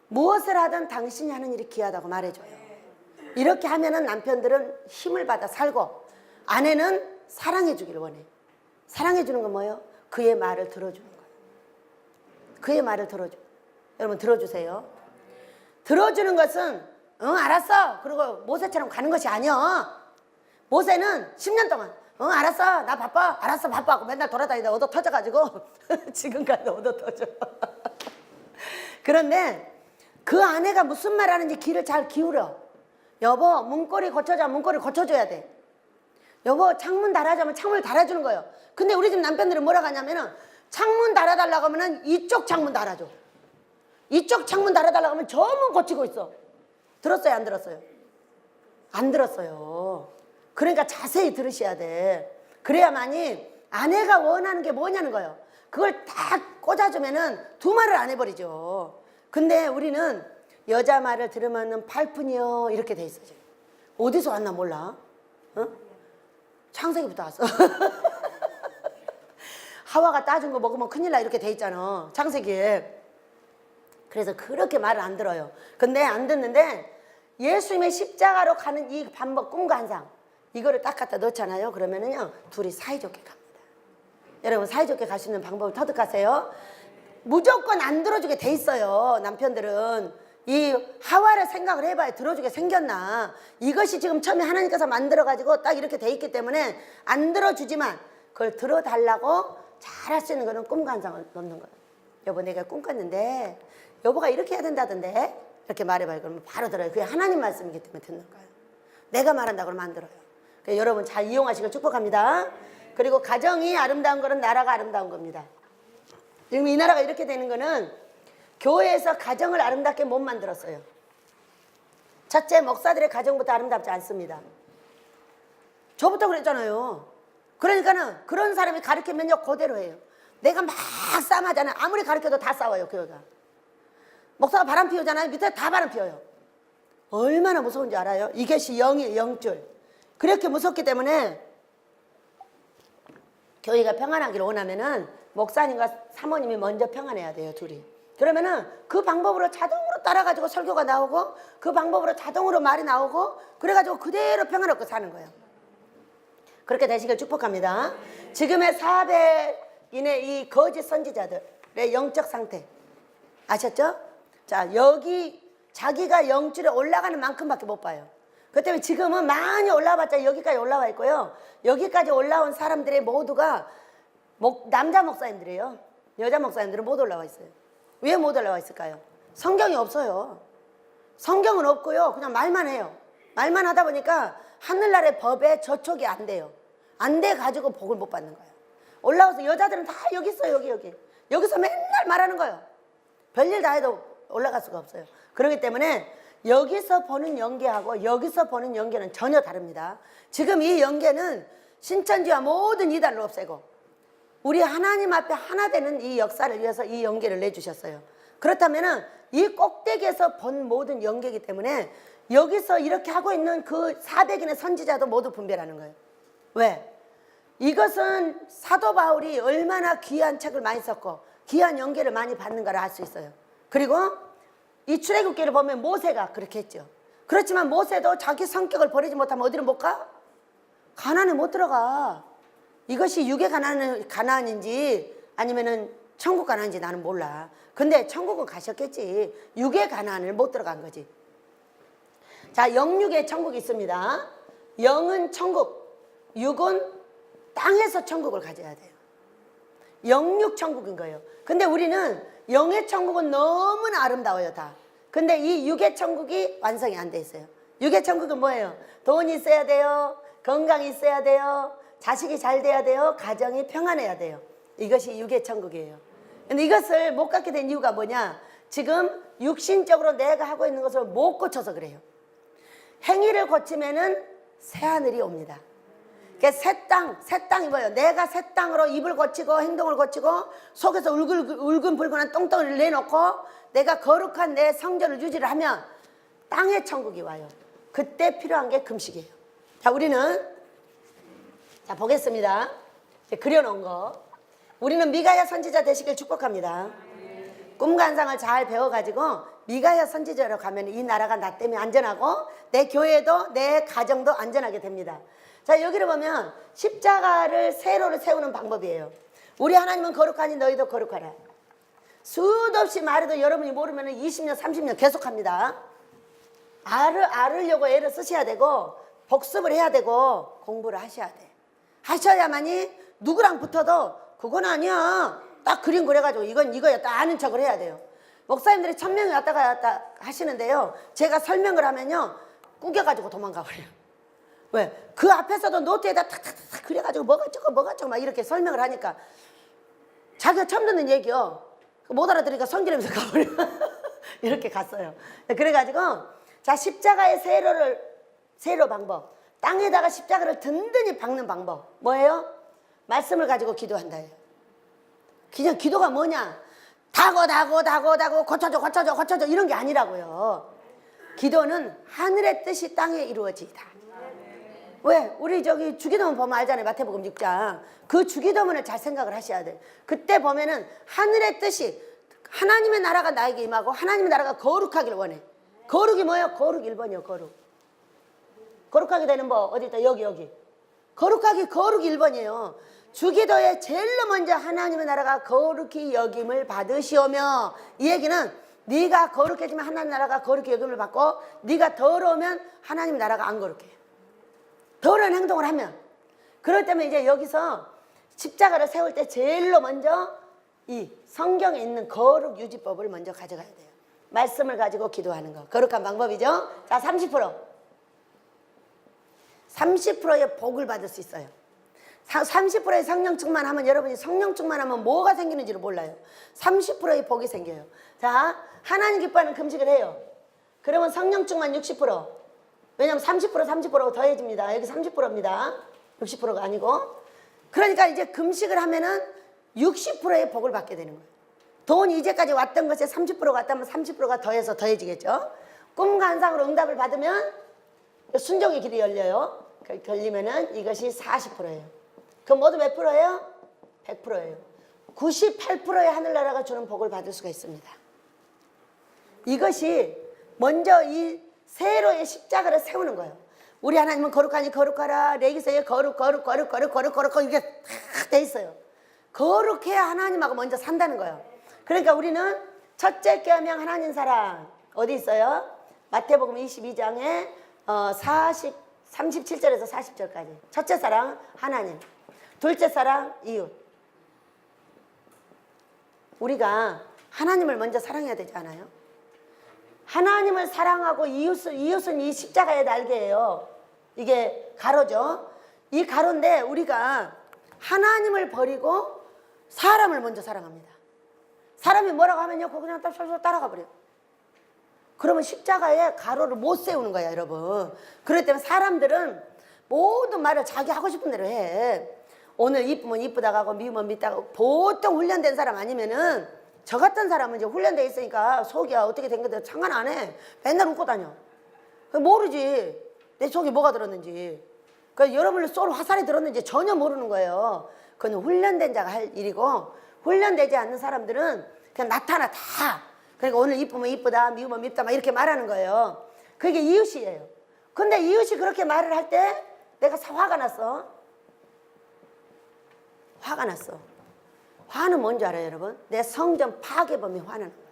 무엇을 하든 당신이 하는 일이 귀하다고 말해줘요. 이렇게 하면은 남편들은 힘을 받아 살고 아내는 사랑해 주기를 원해. 사랑해 주는 건 뭐예요? 그의 말을 들어주는 거예요. 그의 말을 들어줘. 여러분 들어주세요. 들어주는 것은 응 알았어. 그리고 모세처럼 가는 것이 아니야. 모세는 10년 동안 응 알았어 나 바빠 알았어 바빠 하고 맨날 돌아다니다 얻어 터져가지고 지금까지 얻어 터져. 그런데 그 아내가 무슨 말 하는지 귀를 잘 기울여. 여보 문고리 고쳐줘. 문고리 고쳐줘야 돼. 여보 창문 달아주면 창문을 달아주는 거예요. 근데 우리 집 남편들은 뭐라고 하냐면은 창문 달아달라고 하면은 이쪽 창문 달아줘. 이쪽 창문 달아달라고 하면 저 문 고치고 있어. 들었어요 안 들었어요? 안 들었어요. 그러니까 자세히 들으셔야 돼. 그래야만이 아내가 원하는 게 뭐냐는 거예요. 그걸 딱 꽂아주면은 두 말을 안 해버리죠. 근데 우리는 여자 말을 들으면은 팔푼이요 이렇게 돼 있어요. 어디서 왔나 몰라. 어? 창세기부터 왔어. 하와가 따준 거 먹으면 큰일 나 이렇게 돼 있잖아 창세기에. 그래서 그렇게 말을 안 들어요. 근데 안 듣는데 예수님의 십자가로 가는 이 반복 꿈과 환상 이거를 딱 갖다 넣잖아요. 그러면은요 둘이 사이좋게 갑니다. 여러분 사이좋게 갈 수 있는 방법을 터득하세요. 무조건 안 들어주게 돼 있어요. 남편들은 이 하와를 생각을 해봐야 들어주게 생겼나. 이것이 지금 처음에 하나님께서 만들어가지고 딱 이렇게 돼 있기 때문에 안 들어주지만 그걸 들어달라고 잘할 수 있는 거는 꿈관상을 넣는 거예요. 여보 내가 꿈 꿨는데 여보가 이렇게 해야 된다던데 이렇게 말해봐요. 그러면 바로 들어요. 그게 하나님 말씀이기 때문에 듣는 거예요. 내가 말한다 그러면 안 들어요. 그러니까 여러분 잘 이용하시길 축복합니다. 그리고 가정이 아름다운 거는 나라가 아름다운 겁니다. 지금 이 나라가 이렇게 되는 거는 교회에서 가정을 아름답게 못 만들었어요. 첫째, 목사들의 가정부터 아름답지 않습니다. 저부터 그랬잖아요. 그러니까는 그런 사람이 가르치면요 그대로 해요. 내가 막 싸움하잖아요. 아무리 가르쳐도 다 싸워요 교회가. 목사가 바람 피우잖아요. 밑에 다 바람 피워요. 얼마나 무서운지 알아요? 이것이 영이에요. 영줄. 그렇게 무섭기 때문에 교회가 평안하기를 원하면은 목사님과 사모님이 먼저 평안해야 돼요. 둘이. 그러면은 그 방법으로 자동으로 따라가지고 설교가 나오고 그 방법으로 자동으로 말이 나오고 그래가지고 그대로 평안하고 사는 거예요. 그렇게 되시길 축복합니다. 지금의 400인의 이 거짓 선지자들의 영적 상태 아셨죠? 자, 여기 자기가 영줄에 올라가는 만큼밖에 못 봐요. 그 때문에 지금은 많이 올라와봤자 여기까지 올라와 있고요. 여기까지 올라온 사람들의 모두가 남자 목사님들이에요. 여자 목사님들은 못 올라와 있어요. 왜 못 올라와 있을까요? 성경이 없어요. 성경은 없고요. 그냥 말만 해요. 말만 하다 보니까 하늘나라의 법에 저촉이 안 돼요. 안 돼 가지고 복을 못 받는 거예요. 올라와서 여자들은 다 여기 있어요. 여기. 여기서 맨날 말하는 거예요. 별일 다 해도 올라갈 수가 없어요. 그렇기 때문에 여기서 보는 연계하고 여기서 보는 연계는 전혀 다릅니다. 지금 이 연계는 신천지와 모든 이단을 없애고 우리 하나님 앞에 하나 되는 이 역사를 위해서 이 연계를 내주셨어요. 그렇다면 이 꼭대기에서 본 모든 연계이기 때문에 여기서 이렇게 하고 있는 그 400인의 선지자도 모두 분별하는 거예요. 왜? 이것은 사도 바울이 얼마나 귀한 책을 많이 썼고 귀한 연계를 많이 받는가를 알 수 있어요. 그리고 이 출애굽기를 보면 모세가 그렇게 했죠. 그렇지만 모세도 자기 성격을 버리지 못하면 어디로 못 가? 가나안에 못 들어가. 이것이 육의 가나안인지 아니면은 천국 가나안인지 나는 몰라. 근데 천국은 가셨겠지. 육의 가나안을 못 들어간 거지. 자, 영육의 천국이 있습니다. 영은 천국, 육은 땅에서 천국을 가져야 돼요. 영육 천국인 거예요. 근데 우리는 영의 천국은 너무나 아름다워요 다. 근데 이 육의 천국이 완성이 안 돼 있어요. 육의 천국은 뭐예요? 돈이 있어야 돼요. 건강이 있어야 돼요. 자식이 잘 돼야 돼요. 가정이 평안해야 돼요. 이것이 육의 천국이에요. 근데 이것을 못 갖게 된 이유가 뭐냐? 지금 육신적으로 내가 하고 있는 것을 못 고쳐서 그래요. 행위를 고치면은 새하늘이 옵니다. 새 땅이 뭐예요? 내가 새 땅으로 입을 고치고 행동을 고치고 속에서 울근불근한 똥덩이를 내놓고 내가 거룩한 내 성전을 유지를 하면 땅의 천국이 와요. 그때 필요한 게 금식이에요. 자, 우리는 자 보겠습니다. 이제 그려놓은 거. 우리는 미가야 선지자 되시길 축복합니다. 꿈관상을 잘 배워가지고 미가야 선지자로 가면 이 나라가 나 때문에 안전하고 내 교회도 내 가정도 안전하게 됩니다. 자, 여기를 보면 십자가를 세로를 세우는 방법이에요. 우리 하나님은 거룩하니 너희도 거룩하라. 수도 없이 말해도 여러분이 모르면 20년 30년 계속합니다. 알으려고 애를 쓰셔야 되고 복습을 해야 되고 공부를 하셔야 돼. 하셔야만이 누구랑 붙어도 그건 아니야. 딱 그림 그려가지고 이건 이거야 딱 아는 척을 해야 돼요. 목사님들이 1000명이 왔다 갔다 하시는데요. 제가 설명을 하면요 꾸겨가지고 도망가 버려요. 왜? 그 앞에서도 노트에다 탁탁탁 그려가지고 뭐가 어쩌고 막 이렇게 설명을 하니까 자기가 처음 듣는 얘기요. 못 알아들으니까 성질내면서 가버려. 이렇게 갔어요. 그래가지고 자 십자가의 세로 방법. 땅에다가 십자가를 든든히 박는 방법. 뭐예요? 말씀을 가지고 기도한다예요. 그냥 기도가 뭐냐? 다고 고쳐줘 이런 게 아니라고요. 기도는 하늘의 뜻이 땅에 이루어지이다. 왜? 우리 저기 주기도문 보면 알잖아요. 마태복음 6장. 그 주기도문을 잘 생각을 하셔야 돼. 그때 보면은 하늘의 뜻이 하나님의 나라가 나에게 임하고 하나님의 나라가 거룩하기를 원해. 거룩이 뭐예요? 거룩 1번이요. 거룩하게 되는 법 어디 있다? 여기. 거룩 1번이에요. 주기도에 제일로 먼저 하나님의 나라가 거룩히 여김을 받으시오며 이 얘기는 네가 거룩해지면 하나님 나라가 거룩히 여김을 받고 네가 더러우면 하나님 나라가 안 거룩해. 더러운 행동을 하면. 그렇기 때문에 이제 여기서 십자가를 세울 때 제일로 먼저 이 성경에 있는 거룩 유지법을 먼저 가져가야 돼요. 말씀을 가지고 기도하는 거. 거룩한 방법이죠. 자, 30%. 30%의 복을 받을 수 있어요. 30%의 성령 충만하면 여러분이 성령 충만하면 뭐가 생기는지를 몰라요. 30%의 복이 생겨요. 자, 하나님 기뻐하는 금식을 해요. 그러면 성령 충만 60%. 왜냐면 30%가 더해집니다. 여기 30%입니다. 60%가 아니고. 그러니까 이제 금식을 하면은 60%의 복을 받게 되는 거예요. 돈이 이제까지 왔던 것에 30%가 왔다면 30%가 더해서 더해지겠죠. 꿈과 환상으로 응답을 받으면 순종의 길이 열려요. 걸리면은 이것이 40%예요. 그럼 모두 몇 프로예요? 100%예요. 98%의 하늘나라가 주는 복을 받을 수가 있습니다. 이것이 먼저 이 세로의 십자가를 세우는 거예요. 우리 하나님은 거룩하니 거룩하라. 레위기서에 거룩 이게 다 돼 있어요. 거룩해야 하나님하고 먼저 산다는 거예요. 그러니까 우리는 첫째 계명 하나님 사랑 어디 있어요? 마태복음 22장에 37절에서 40절까지. 첫째 사랑 하나님, 둘째 사랑 이웃. 우리가 하나님을 먼저 사랑해야 되지 않아요? 하나님을 사랑하고 이웃은 이 십자가의 날개예요. 이게 가로죠. 이 가로인데 우리가 하나님을 버리고 사람을 먼저 사랑합니다. 사람이 뭐라고 하면요, 그냥 따라가 버려요. 그러면 십자가에 가로를 못 세우는 거야, 여러분. 그렇기 때문에 사람들은 모든 말을 자기 하고 싶은 대로 해. 오늘 이쁘면 이쁘다고 하고 미우면 밉다고. 보통 훈련된 사람 아니면은 저 같은 사람은 이제 훈련돼 있으니까 속이 어떻게 된 건데 상관 안 해. 맨날 웃고 다녀. 모르지. 내 속에 뭐가 들었는지. 그러니까 여러분의 쏠 화살이 들었는지 전혀 모르는 거예요. 그건 훈련된 자가 할 일이고, 훈련되지 않는 사람들은 그냥 나타나 다. 그러니까 오늘 이쁘면 이쁘다, 미우면 밉다 막 이렇게 말하는 거예요. 그게 이웃이에요. 근데 이웃이 그렇게 말을 할 때 내가 화가 났어. 화가 났어. 화는 뭔지 알아요, 여러분? 내 성전 파괴범이 화나는 거예요.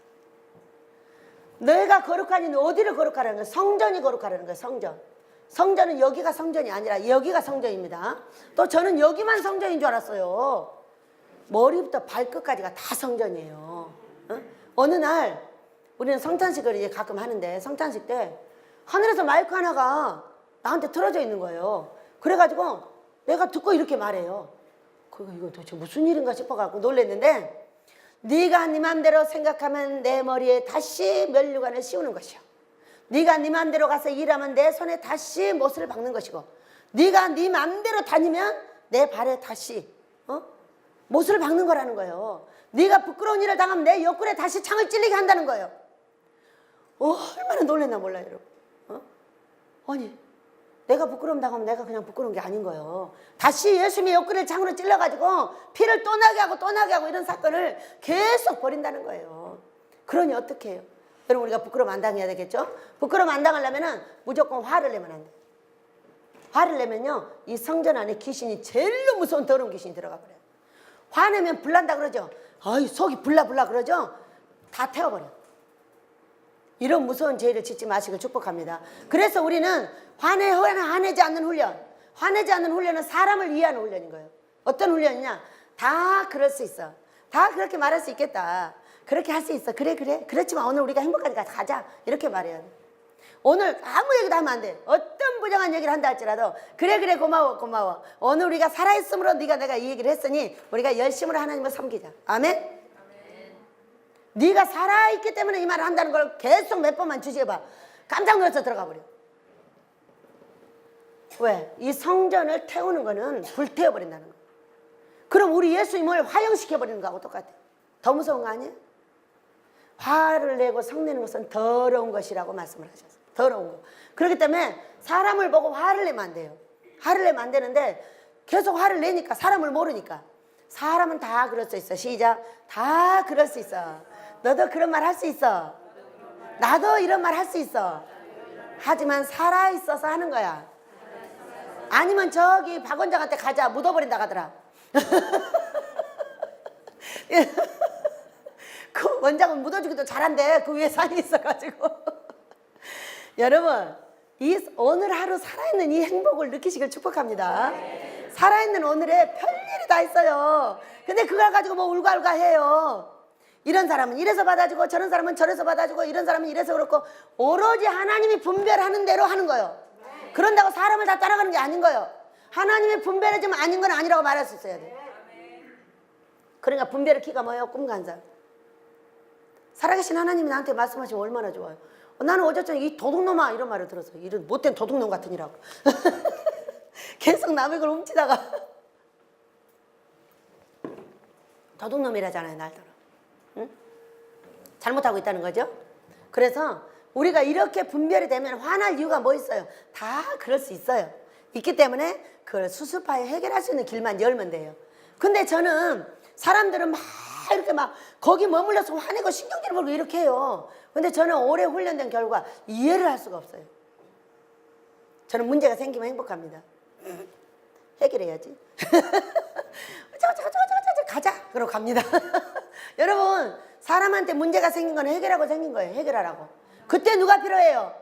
내가 거룩하니 어디를 거룩하라는 거예요? 성전이 거룩하라는 거예요, 성전. 성전은 여기가 성전이 아니라 여기가 성전입니다. 또 저는 여기만 성전인 줄 알았어요. 머리부터 발끝까지가 다 성전이에요. 어? 어느 날 우리는 성찬식을 이제 가끔 하는데 성찬식 때 하늘에서 마이크 하나가 나한테 틀어져 있는 거예요. 그래가지고 내가 듣고 이렇게 말해요. 이거 도대체 무슨 일인가 싶어갖고 놀랬는데, 네가 네 맘대로 생각하면 내 머리에 다시 면류관을 씌우는 것이요. 네가 네 맘대로 가서 일하면 내 손에 다시 못을 박는 것이고, 네가 네 맘대로 다니면 내 발에 다시 못을 박는 거라는 거예요. 네가 부끄러운 일을 당하면 내 옆구리에 다시 창을 찔리게 한다는 거예요. 얼마나 놀랬나 몰라요, 여러분. 아니, 내가 부끄러움 당하면 내가 그냥 부끄러운 게 아닌 거예요. 다시 예수님의 옆구리를 창으로 찔러가지고 피를 또 나게 하고 이런 사건을 계속 벌인다는 거예요. 그러니 어떻게 해요? 여러분, 우리가 부끄러움 안 당해야 되겠죠? 부끄러움 안 당하려면 무조건 화를 내면 안 돼요. 화를 내면요, 이 성전 안에 귀신이 제일로 무서운 더러운 귀신이 들어가 버려요. 화내면 불난다 그러죠? 아이, 속이 불나 그러죠? 다 태워버려. 이런 무서운 죄를 짓지 마시길 축복합니다. 그래서 우리는 화내지 않는 훈련. 화내지 않는 훈련은 사람을 이해하는 훈련인 거예요. 어떤 훈련이냐? 다 그럴 수 있어. 다 그렇게 말할 수 있겠다. 그렇게 할 수 있어. 그래. 그렇지만 오늘 우리가 행복하게 가자. 이렇게 말해야 돼. 오늘 아무 얘기도 하면 안 돼. 어떤 부정한 얘기를 한다 할지라도 그래 고마워. 오늘 우리가 살아있으므로 내가 이 얘기를 했으니 우리가 열심으로 하나님을 섬기자. 아멘? 네가 살아있기 때문에 이 말을 한다는 걸 계속 몇 번만 주시해봐. 깜짝 놀라서 들어가 버려. 왜? 이 성전을 태우는 거는 불태워버린다는 거예요. 그럼 우리 예수님을 화형시켜버리는 거하고 똑같아요. 더 무서운 거 아니에요? 화를 내고 성내는 것은 더러운 것이라고 말씀을 하셨어요. 더러운 거. 그렇기 때문에 사람을 보고 화를 내면 안 돼요. 화를 내면 안 되는데 계속 화를 내니까, 사람을 모르니까. 사람은 다 그럴 수 있어. 시작. 다 그럴 수 있어. 너도 그런 말 할 수 있어. 나도 이런 말 할 수 있어. 하지만 살아있어서 하는 거야. 아니면 저기 박 원장한테 가자. 묻어버린다 가더라. 그 원장은 묻어주기도 잘한데 그 위에 산이 있어가지고 여러분 이 오늘 하루 살아있는 이 행복을 느끼시길 축복합니다. 살아있는 오늘에 별일이 다 있어요. 근데 그걸 가지고 뭐 울고알고 해요. 이런 사람은 이래서 받아주고 저런 사람은 저래서 받아주고 이런 사람은 이래서 그렇고 오로지 하나님이 분별하는 대로 하는 거예요. 그런다고 사람을 다 따라가는 게 아닌 거예요. 하나님이 분별해주면 아닌 건 아니라고 말할 수 있어야 돼. 그러니까 분별의 키가 뭐예요? 꿈간사. 살아계신 하나님이 나한테 말씀하시면 얼마나 좋아요. 나는 어제처럼 이 도둑놈아 이런 말을 들었어요. 이런 못된 도둑놈 같으니라고. 계속 남의 걸 훔치다가 도둑놈이라잖아요. 날더러. 응? 잘못하고 있다는 거죠. 그래서 우리가 이렇게 분별이 되면 화날 이유가 뭐 있어요? 다 그럴 수 있어요. 있기 때문에 그걸 수습하여 해결할 수 있는 길만 열면 돼요. 근데 저는 사람들은 막 이렇게 막 거기 머물러서 화내고 신경질 벌고 이렇게 해요. 근데 저는 오래 훈련된 결과 이해를 할 수가 없어요. 저는 문제가 생기면 행복합니다. 해결해야지. 가자. 그러고 갑니다. 여러분 사람한테 문제가 생긴 건 해결하고 생긴 거예요. 해결하라고. 그때 누가 필요해요?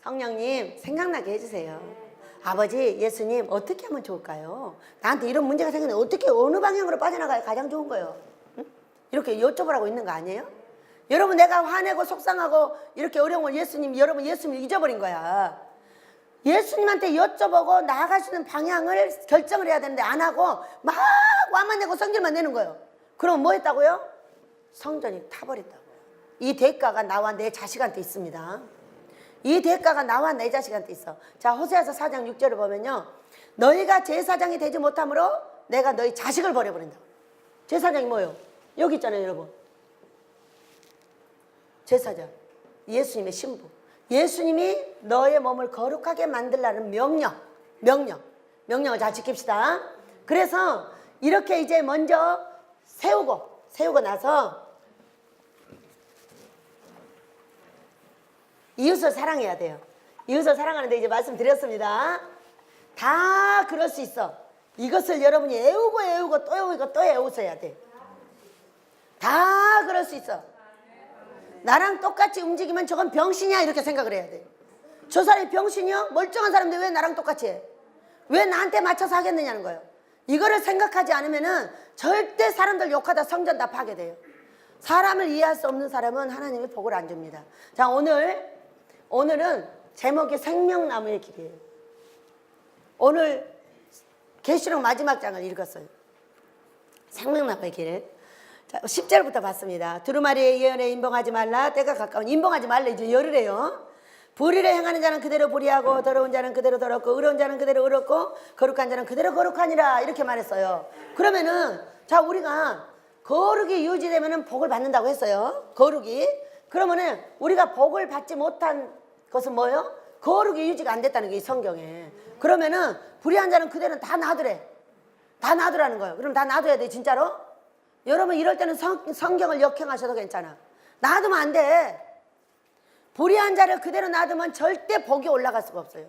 성령님 생각나게 해주세요. 아버지 예수님 어떻게 하면 좋을까요? 나한테 이런 문제가 생기는데 어떻게 어느 방향으로 빠져나가야 가장 좋은 거예요? 응? 이렇게 여쭤보라고 있는 거 아니에요? 여러분 내가 화내고 속상하고 이렇게 어려운 걸 여러분 예수님을 잊어버린 거야. 예수님한테 여쭤보고 나아갈 수 있는 방향을 결정을 해야 되는데 안 하고 막 화만 내고 성질만 내는 거예요. 그럼 뭐 했다고요? 성전이 타버렸다고요. 이 대가가 나와 내 자식한테 있습니다. 이 대가가 나와 내 자식한테 있어. 자 호세아서 4장 6절을 보면요. 너희가 제사장이 되지 못함으로 내가 너희 자식을 버려버린다. 제사장이 뭐예요? 여기 있잖아요 여러분. 제사장 예수님의 신부. 예수님이 너의 몸을 거룩하게 만들라는 명령을 잘 지킵시다. 그래서 이렇게 이제 먼저 세우고 나서 이웃을 사랑해야 돼요. 이웃을 사랑하는데 이제 말씀드렸습니다. 다 그럴 수 있어. 이것을 여러분이 애우고 또 애우셔야 돼. 다 그럴 수 있어. 나랑 똑같이 움직이면 저건 병신이야 이렇게 생각을 해야 돼. 저 사람이 병신이요? 멀쩡한 사람인데 왜 나랑 똑같이 해? 왜 나한테 맞춰서 하겠느냐는 거예요. 이거를 생각하지 않으면은 절대 사람들 욕하다 성전 다 파괴돼요. 사람을 이해할 수 없는 사람은 하나님이 복을 안 줍니다. 자 오늘은 제목이 생명나무의 길이에요. 오늘 계시록 마지막 장을 읽었어요. 생명나무의 길. 자, 10절부터 봤습니다. 두루마리의 예언에 인봉하지 말라. 때가 가까운 인봉하지 말라. 이제 열으래요. 불의를 행하는 자는 그대로 불의하고 더러운 자는 그대로 더럽고 의로운 자는 그대로 의롭고 거룩한 자는 그대로 거룩하니라. 이렇게 말했어요. 그러면은 자 우리가 거룩이 유지되면은 복을 받는다고 했어요. 거룩이. 그러면은 우리가 복을 받지 못한 것은 뭐예요? 거룩이 유지가 안 됐다는 게 이 성경에. 그러면은 불의한 자는 그대로 다 놔두래. 다 놔두라는 거예요. 그럼 다 놔둬야 돼 진짜로? 여러분 이럴 때는 성경을 역행하셔도 괜찮아. 놔두면 안 돼. 불의한 자를 그대로 놔두면 절대 복이 올라갈 수가 없어요.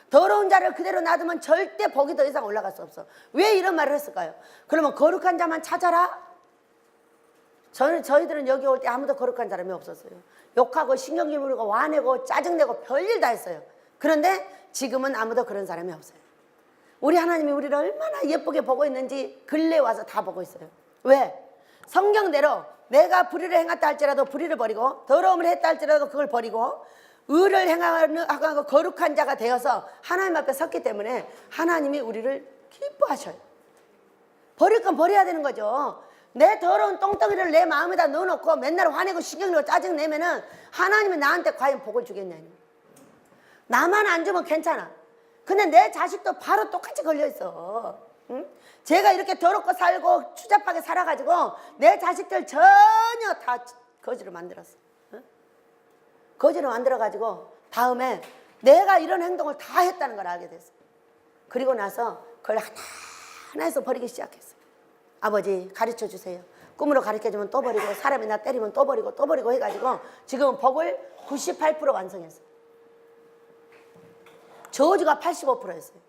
더러운 자를 그대로 놔두면 절대 복이 더 이상 올라갈 수 없어. 왜 이런 말을 했을까요? 그러면 거룩한 자만 찾아라? 저희들은 여기 올 때 아무도 거룩한 사람이 없었어요. 욕하고 신경질 부리고 화내고 짜증내고 별일 다 했어요. 그런데 지금은 아무도 그런 사람이 없어요. 우리 하나님이 우리를 얼마나 예쁘게 보고 있는지 근래에 와서 다 보고 있어요. 왜? 성경대로 내가 불의를 행했다 할지라도 불의를 버리고 더러움을 했다 할지라도 그걸 버리고 의를 행하고 거룩한 자가 되어서 하나님 앞에 섰기 때문에 하나님이 우리를 기뻐하셔요. 버릴 건 버려야 되는 거죠. 내 더러운 똥덩이를 내 마음에다 넣어놓고 맨날 화내고 신경내고 짜증내면은 하나님이 나한테 과연 복을 주겠냐니. 나만 안 주면 괜찮아. 근데 내 자식도 바로 똑같이 걸려있어. 응? 제가 이렇게 더럽고 살고 추잡하게 살아가지고 내 자식들 전혀 다 거지로 만들었어. 응? 거지로 만들어가지고 다음에 내가 이런 행동을 다 했다는 걸 알게 됐어. 그리고 나서 그걸 하나하나에서 버리기 시작했어. 아버지 가르쳐 주세요. 꿈으로 가르쳐주면 또 버리고 사람이 나 때리면 또 버리고 해가지고 지금 복을 98% 완성했어요. 저주가 85%였어요.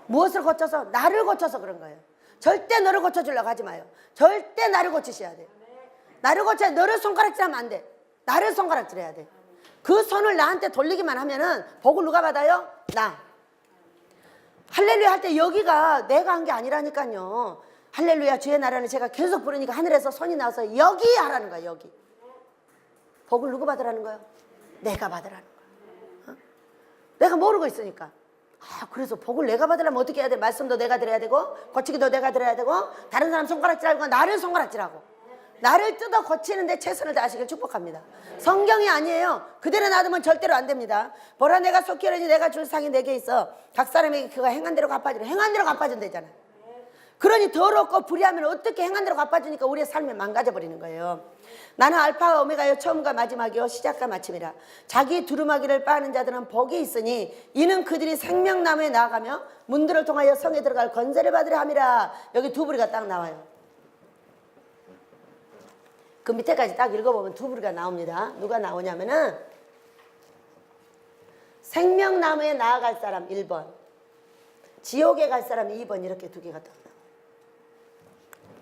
무엇을 고쳐서? 나를 고쳐서 그런 거예요. 절대 너를 고쳐주려고 하지 마요. 절대 나를 고치셔야 돼요. 나를 고쳐야 돼. 너를 손가락질하면 안 돼. 나를 손가락질해야 돼. 그 손을 나한테 돌리기만 하면은 복을 누가 받아요? 나. 할렐루야 할 때 여기가 내가 한 게 아니라니까요. 할렐루야 주의 나라를 제가 계속 부르니까 하늘에서 손이 나와서 여기 하라는 거야. 여기. 복을 누구 받으라는 거예요? 내가 받으라는 거야. 어? 내가 모르고 있으니까. 그래서 복을 내가 받으려면 어떻게 해야 돼? 말씀도 내가 들어야 되고 고치기도 내가 들어야 되고 다른 사람 손가락질하고 나를 손가락질하고 나를 뜯어 고치는데 최선을 다하시길 축복합니다. 성경이 아니에요. 그대로 놔두면 절대로 안 됩니다. 보라 내가 속히 이르지 내가 줄 상이 내게 있어 각 사람에게 그가 행한 대로 갚아주라. 행한 대로 갚아준다잖아요. 그러니 더럽고 불의하면 어떻게 행한 대로 갚아주니까 우리의 삶이 망가져버리는 거예요. 나는 알파와 오메가요 처음과 마지막이요 시작과 마침이라. 자기 두루마기를 빠는 자들은 복이 있으니 이는 그들이 생명나무에 나아가며 문들을 통하여 성에 들어갈 건세를 받으려 함이라. 여기 두 부리가 딱 나와요. 그 밑에까지 딱 읽어보면 두 부리가 나옵니다. 누가 나오냐면은 생명나무에 나아갈 사람 1번, 지옥에 갈 사람 2번 이렇게 두 개가 딱 나와요.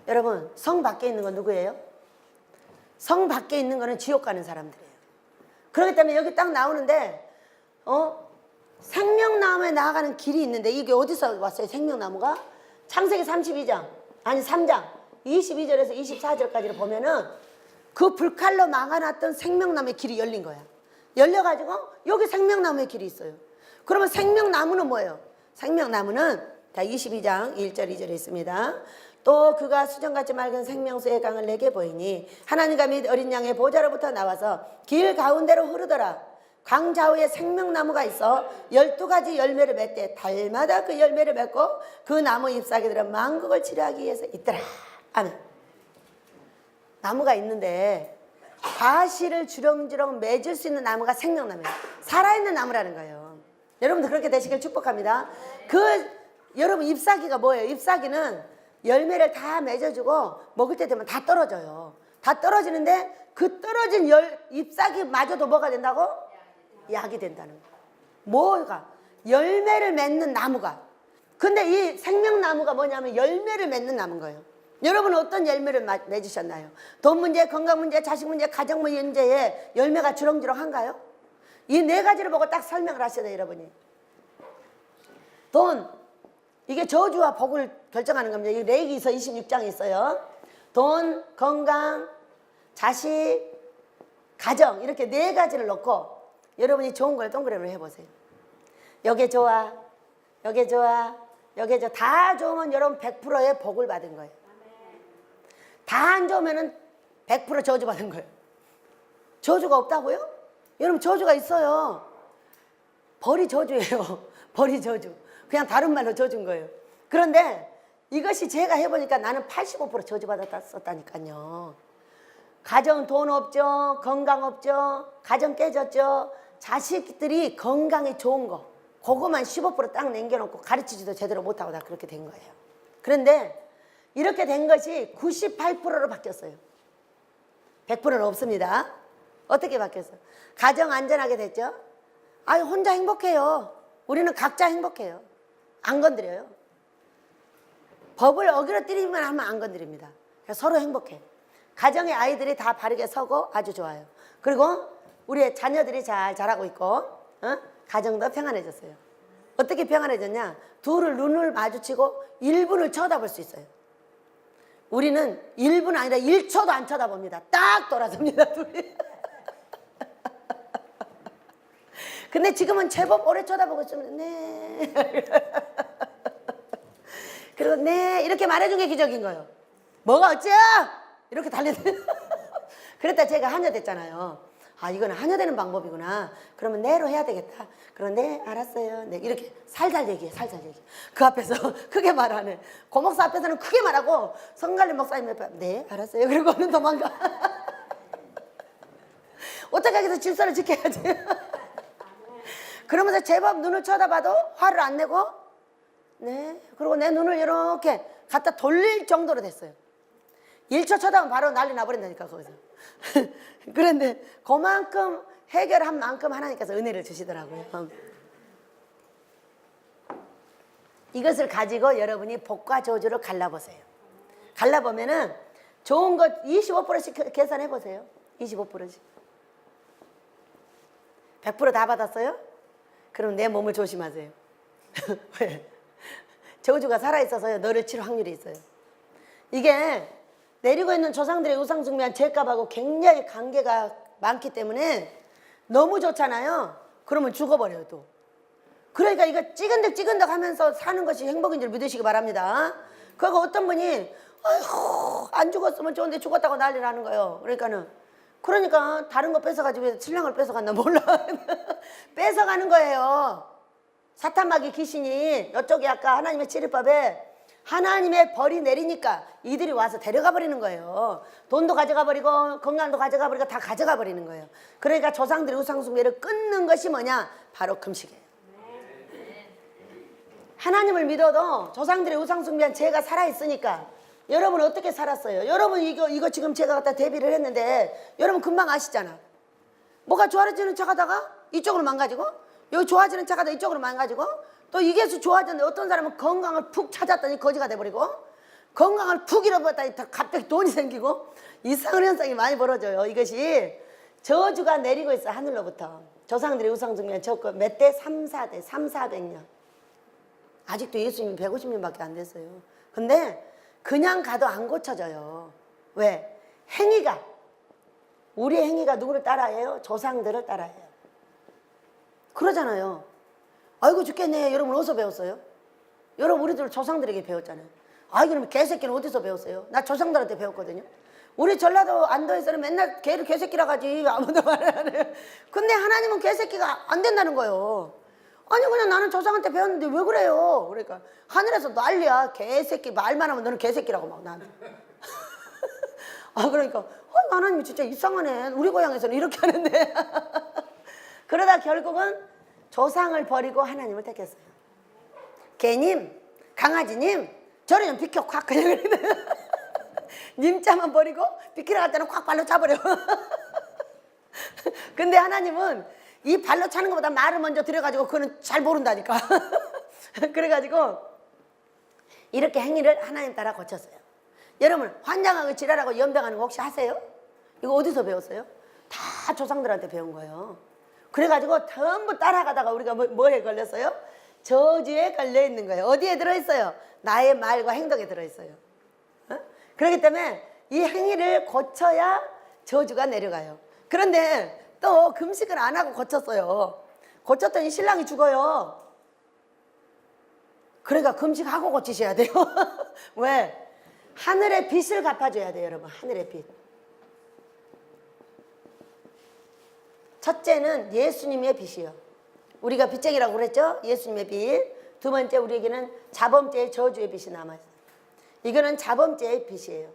여러분 성 밖에 있는 건 누구예요? 성 밖에 있는 거는 지옥 가는 사람들이에요. 그렇기 때문에 여기 딱 나오는데 생명나무에 나아가는 길이 있는데 이게 어디서 왔어요? 생명나무가? 창세기 32장 아니 3장 22절에서 24절까지를 보면은 그 불칼로 막아놨던 생명나무의 길이 열린 거야. 열려가지고 여기 생명나무의 길이 있어요. 그러면 생명나무는 뭐예요? 생명나무는 자 22장 1절 2절에 있습니다. 또 그가 수정같이 맑은 생명수의 강을 내게 보이니 하나님과 및 어린 양의 보좌로부터 나와서 길 가운데로 흐르더라. 강 좌우에 생명나무가 있어 12가지 열매를 맺되 달마다 그 열매를 맺고 그 나무 잎사귀들은 만국을 치료하기 위해서 있더라. 아멘. 나무가 있는데 과실을 주렁주렁 맺을 수 있는 나무가 생명나무예요. 살아있는 나무라는 거예요. 여러분도 그렇게 되시길 축복합니다. 여러분 잎사귀가 뭐예요? 잎사귀는 열매를 다 맺어주고 먹을 때 되면 다 떨어져요. 다 떨어지는데 그 떨어진 잎사귀마저도 뭐가 된다고? 약이 된다는 거예요. 뭐가? 열매를 맺는 나무가. 근데 이 생명나무가 뭐냐면 열매를 맺는 나무인 거예요. 여러분은 어떤 열매를 맺으셨나요? 돈 문제, 건강 문제, 자식 문제, 가정 문제에 열매가 주렁주렁한가요? 이 네 가지를 보고 딱 설명을 하셔야 돼요, 여러분이. 돈, 이게 저주와 복을 결정하는 겁니다. 이 레위기서 26장에 있어요. 돈, 건강, 자식, 가정 이렇게 네 가지를 놓고 여러분이 좋은 걸 동그라미로 해보세요. 여기 좋아, 여기 좋아, 여기 좋아. 다 좋으면 여러분 100%의 복을 받은 거예요. 다 안 좋으면 100% 저주받은 거예요. 저주가 없다고요? 여러분 저주가 있어요. 벌이 저주예요. 벌이 저주. 그냥 다른 말로 저준 거예요. 그런데 이것이 제가 해보니까 나는 85% 저주받았었다니까요. 가정 돈 없죠. 건강 없죠. 가정 깨졌죠. 자식들이 건강에 좋은 거 그거만 15% 딱 남겨놓고 가르치지도 제대로 못하고 다 그렇게 된 거예요. 그런데 이렇게 된 것이 98%로 바뀌었어요. 100%는 없습니다. 어떻게 바뀌었어요? 가정 안전하게 됐죠. 아유 혼자 행복해요. 우리는 각자 행복해요. 안 건드려요. 법을 어기러뜨리기만 하면 안 건드립니다. 서로 행복해. 가정의 아이들이 다 바르게 서고 아주 좋아요. 그리고 우리의 자녀들이 잘 자라고 있고 가정도 평안해졌어요. 어떻게 평안해졌냐? 둘을 눈을 마주치고 1분을 쳐다볼 수 있어요. 우리는 1분 아니라 1초도 안 쳐다봅니다. 딱 돌아섭니다 둘이. 근데 지금은 제법 오래 쳐다보고 있으면 네 그리고 네 이렇게 말해준 게 기적인 거예요. 뭐가 어째요? 이렇게 달려드는 그랬다 제가 하녀 됐잖아요. 아 이거는 하녀 되는 방법이구나. 그러면 네로 해야 되겠다. 그럼 네 알았어요. 네 이렇게 살살 얘기해. 살살 얘기해. 그 앞에서 크게 말 안 해. 고목사 앞에서는 크게 말하고 성갈림 목사님 옆에 네 알았어요. 그리고는 도망가. 어떻게 해서 질서를 지켜야지. 그러면서 제법 눈을 쳐다봐도 화를 안 내고 네 그리고 내 눈을 이렇게 갖다 돌릴 정도로 됐어요. 1초 쳐다보면 바로 난리 나버린다니까 거기서. 그런데 그만큼 해결한 만큼 하나님께서 은혜를 주시더라고요. 이것을 가지고 여러분이 복과 저주를 갈라보세요. 갈라보면은 좋은 것 25%씩 계산해 보세요. 25%씩. 100%다 받았어요? 그럼 내 몸을 조심하세요. 왜? 저주가 살아있어서요. 너를 칠 확률이 있어요. 이게 내리고 있는 조상들의 우상숭배한 죄값하고 굉장히 관계가 많기 때문에 너무 좋잖아요. 그러면 죽어버려요 또. 그러니까 이거 찌근덕 하면서 사는 것이 행복인 줄 믿으시기 바랍니다. 그리고 어떤 분이 아이고 안 죽었으면 좋은데 죽었다고 난리 나는 거예요. 그러니까 다른 거 뺏어가지고 신랑을 뺏어갔나 몰라. 뺏어가는 거예요. 사탄마귀 귀신이 이쪽에 아까 하나님의 치료법에 하나님의 벌이 내리니까 이들이 와서 데려가 버리는 거예요. 돈도 가져가 버리고 건강도 가져가 버리고 다 가져가 버리는 거예요. 그러니까 조상들의 우상숭배를 끊는 것이 뭐냐? 바로 금식이에요. 하나님을 믿어도 조상들의 우상숭배한 죄가 살아있으니까 여러분 어떻게 살았어요? 여러분 이거 지금 제가 갖다 대비를 했는데 여러분 금방 아시잖아. 뭐가 좋아지는 척 하다가 이쪽으로 망가지고 여기 좋아지는 척 하다가 이쪽으로 망가지고 또 이게 좋아졌는데 어떤 사람은 건강을 푹 찾았더니 거지가 돼버리고 건강을 푹 잃어버렸더니 갑자기 돈이 생기고 이상한 현상이 많이 벌어져요. 이것이 저주가 내리고 있어 하늘로부터. 조상들의 우상숭배한 저거 몇 대? 3, 4대 3, 400년. 아직도 예수님이 150년밖에 안 됐어요. 근데 그냥 가도 안 고쳐져요. 왜? 행위가 우리의 행위가 누구를 따라해요? 조상들을 따라해요. 그러잖아요. 아이고 죽겠네. 여러분 어디서 배웠어요? 여러분 우리들 조상들에게 배웠잖아요. 아이 그럼 개새끼는 어디서 배웠어요? 나 조상들한테 배웠거든요. 우리 전라도 안도에서는 맨날 개를 개새끼라 하지 아무도 말 안 해요. 근데 하나님은 개새끼가 안 된다는 거예요. 아니 그냥 나는 조상한테 배웠는데 왜 그래요? 그러니까 하늘에서 난리야. 개새끼 말만 하면 너는 개새끼라고 막 나한테. 그러니까 하나님이 진짜 이상하네. 우리 고향에서는 이렇게 하는데. 그러다 결국은 조상을 버리고 하나님을 택했어요. 개님, 강아지님, 저리 좀 비켜 콱 그냥 그래. 님자만 버리고 비키러 갈 때는 콱 발로 차버려. 근데 하나님은 이 발로 차는 것보다 말을 먼저 들여가지고 그거는 잘 모른다니까. 그래가지고 이렇게 행위를 하나님 따라 고쳤어요. 여러분 환장하고 지랄하고 연병하는 거 혹시 하세요? 이거 어디서 배웠어요? 다 조상들한테 배운 거예요. 그래가지고 전부 따라가다가 우리가 뭐에 걸렸어요? 저주에 걸려있는 거예요. 어디에 들어있어요? 나의 말과 행동에 들어있어요. 그렇기 때문에 이 행위를 고쳐야 저주가 내려가요. 그런데 또 금식을 안 하고 고쳤어요. 고쳤더니 신랑이 죽어요. 그러니까 금식하고 고치셔야 돼요. 왜? 하늘의 빚을 갚아줘야 돼요, 여러분. 하늘의 빚. 첫째는 예수님의 빚이요. 우리가 빚쟁이라고 그랬죠? 예수님의 빚. 두 번째 우리에게는 자범죄의 저주의 빚이 남아있어요. 이거는 자범죄의 빚이에요.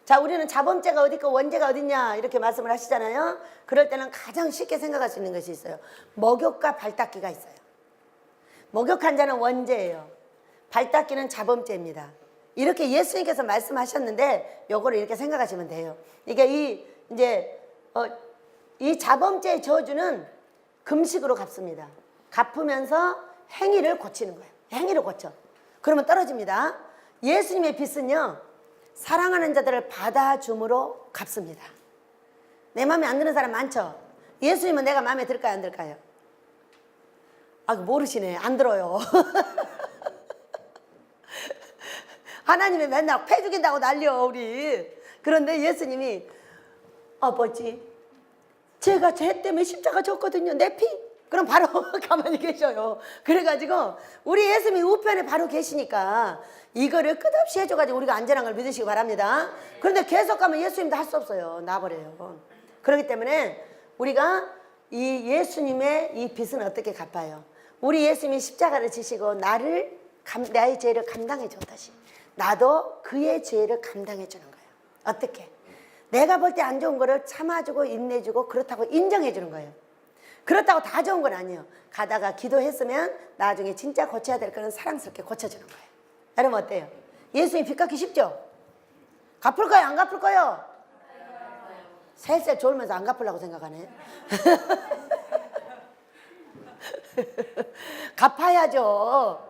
자, 우리는 자범죄가 어디 있고 원죄가 어딨냐 이렇게 말씀을 하시잖아요. 그럴 때는 가장 쉽게 생각할 수 있는 것이 있어요. 목욕과 발닦기가 있어요. 목욕한 자는 원죄예요. 발닦기는 자범죄입니다. 이렇게 예수님께서 말씀하셨는데 요거를 이렇게 생각하시면 돼요. 이게 이 자범죄의 저주는 금식으로 갚습니다. 갚으면서 행위를 고치는 거예요. 행위를 고쳐. 그러면 떨어집니다. 예수님의 빚은요. 사랑하는 자들을 받아줌으로 갚습니다. 내 마음에 안 드는 사람 많죠? 예수님은 내가 마음에 들까요? 안 들까요? 모르시네. 안 들어요. 하나님이 맨날 패 죽인다고 난리요 우리. 그런데 예수님이 아버지 제가 죄 때문에 십자가 졌거든요. 내 피? 그럼 바로 가만히 계셔요. 그래가지고 우리 예수님이 우편에 바로 계시니까 이거를 끝없이 해줘가지고 우리가 안전한 걸 믿으시기 바랍니다. 그런데 계속 가면 예수님도 할 수 없어요. 놔버려요. 그렇기 때문에 우리가 이 예수님의 이 빚은 어떻게 갚아요? 우리 예수님이 십자가를 지시고 나의 죄를 감당해 줬다시 나도 그의 죄를 감당해 주는 거예요. 어떻게? 내가 볼 때 안 좋은 거를 참아주고 인내주고 그렇다고 인정해 주는 거예요. 그렇다고 다 좋은 건 아니에요. 가다가 기도했으면 나중에 진짜 고쳐야 될 거는 사랑스럽게 고쳐주는 거예요. 여러분 어때요? 예수님 빚 갚기 쉽죠? 갚을 거예요? 안 갚을 거예요? 살살 졸면서 안 갚으려고 생각하네. 갚아야죠.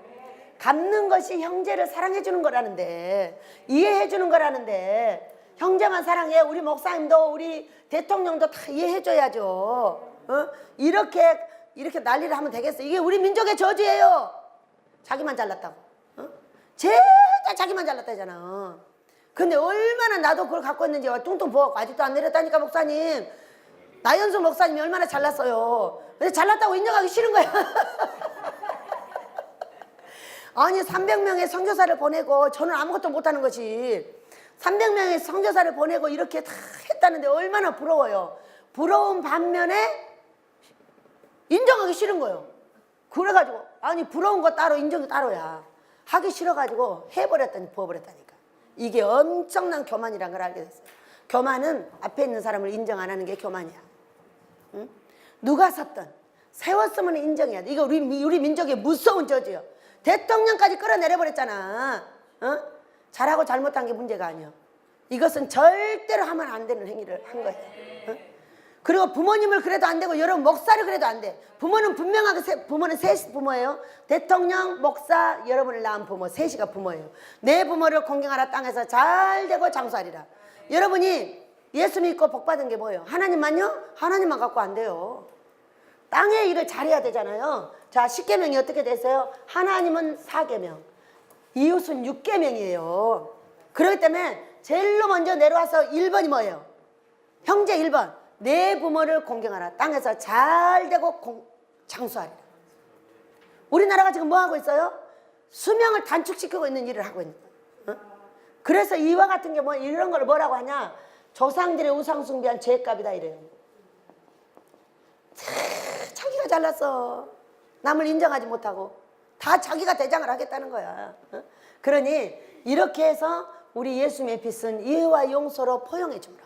갚는 것이 형제를 사랑해 주는 거라는데, 이해해 주는 거라는데, 형제만 사랑해. 우리 목사님도 우리 대통령도 다 이해해 줘야죠. 어? 이렇게 난리를 하면 되겠어. 이게 우리 민족의 저주예요. 자기만 잘났다고. 어? 제일 자기만 잘났다잖아. 근데 얼마나 나도 그걸 갖고 있는지 뚱뚱 부어갖고 아직도 안 내렸다니까. 목사님, 나연수 목사님이 얼마나 잘났어요. 근데 잘났다고 인정하기 싫은 거야. 아니 300명의 선교사를 보내고 저는 아무것도 못하는 것이 300명의 선교사를 보내고 이렇게 다 했다는데 얼마나 부러워요. 부러운 반면에 인정하기 싫은 거예요. 그래가지고 아니 부러운 거 따로 인정이 따로야. 하기 싫어가지고 해버렸더니 부어버렸다니까. 이게 엄청난 교만이란 걸 알게 됐어요. 교만은 앞에 있는 사람을 인정 안 하는 게 교만이야. 응? 누가 섰든 세웠으면 인정해야 돼. 이거 우리 민족의 무서운 저주요. 대통령까지 끌어내려버렸잖아. 어? 잘하고 잘못한 게 문제가 아니야. 이것은 절대로 하면 안 되는 행위를 한 거예요. 어? 그리고 부모님을 그래도 안 되고 여러분 목사를 그래도 안 돼. 부모는 분명하게 부모는 셋이 부모예요. 대통령, 목사, 여러분을 낳은 부모 셋이가 부모예요. 내 부모를 공경하라 땅에서 잘 되고 장수하리라. 여러분이 예수 믿고 복 받은 게 뭐예요? 하나님만요? 하나님만 갖고 안 돼요. 땅의 일을 잘해야 되잖아요. 자, 10계명이 어떻게 되세요? 하나님은 4계명, 이웃은 6계명이에요. 그렇기 때문에 제일로 먼저 내려와서 1번이 뭐예요? 형제 1번. 내 부모를 공경하라. 땅에서 잘 되고 장수하리라. 우리나라가 지금 뭐 하고 있어요? 수명을 단축시키고 있는 일을 하고 있는 거예요. 어? 그래서 이와 같은 게 뭐 이런 걸 뭐라고 하냐? 조상들의 우상 숭배한 죄값이다 이래요. 자기가 잘났어. 남을 인정하지 못하고 다 자기가 대장을 하겠다는 거야. 어? 그러니 이렇게 해서 우리 예수님의 빛은 이해와 용서로 포용해 줍니다.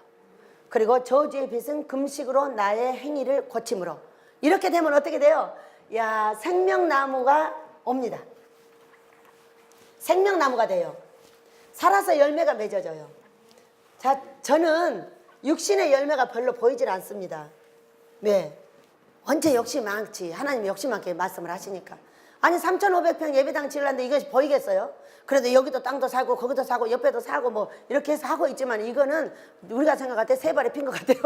그리고 저주의 빛은 금식으로 나의 행위를 고침으로. 이렇게 되면 어떻게 돼요? 야, 생명나무가 옵니다. 생명나무가 돼요. 살아서 열매가 맺어져요. 자, 저는 육신의 열매가 별로 보이질 않습니다. 왜? 언제 욕심 많지? 하나님이 욕심 많게 말씀을 하시니까. 아니 3,500평 예배당 지으려는데 이것이 보이겠어요? 그래도 여기도 땅도 사고 거기도 사고 옆에도 사고 뭐 이렇게 해서 하고 있지만 이거는 우리가 생각할 때 세 발에 핀 것 같아요.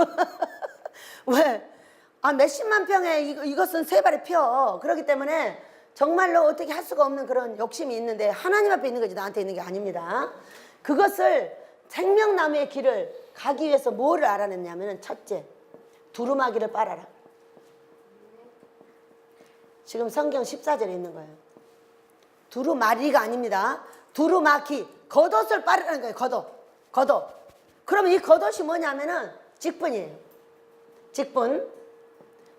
왜? 아, 몇십만 평에 이것은 세 발에 펴. 그렇기 때문에 정말로 어떻게 할 수가 없는 그런 욕심이 있는데 하나님 앞에 있는 거지 나한테 있는 게 아닙니다. 그것을 생명나무의 길을 가기 위해서 뭐를 알아냈냐면 첫째, 두루마기를 빨아라. 지금 성경 14절에 있는 거예요. 두루마리가 아닙니다. 두루마기, 겉옷을 빠르라는 거예요. 겉옷. 그러면 이 겉옷이 뭐냐면은 직분이에요. 직분.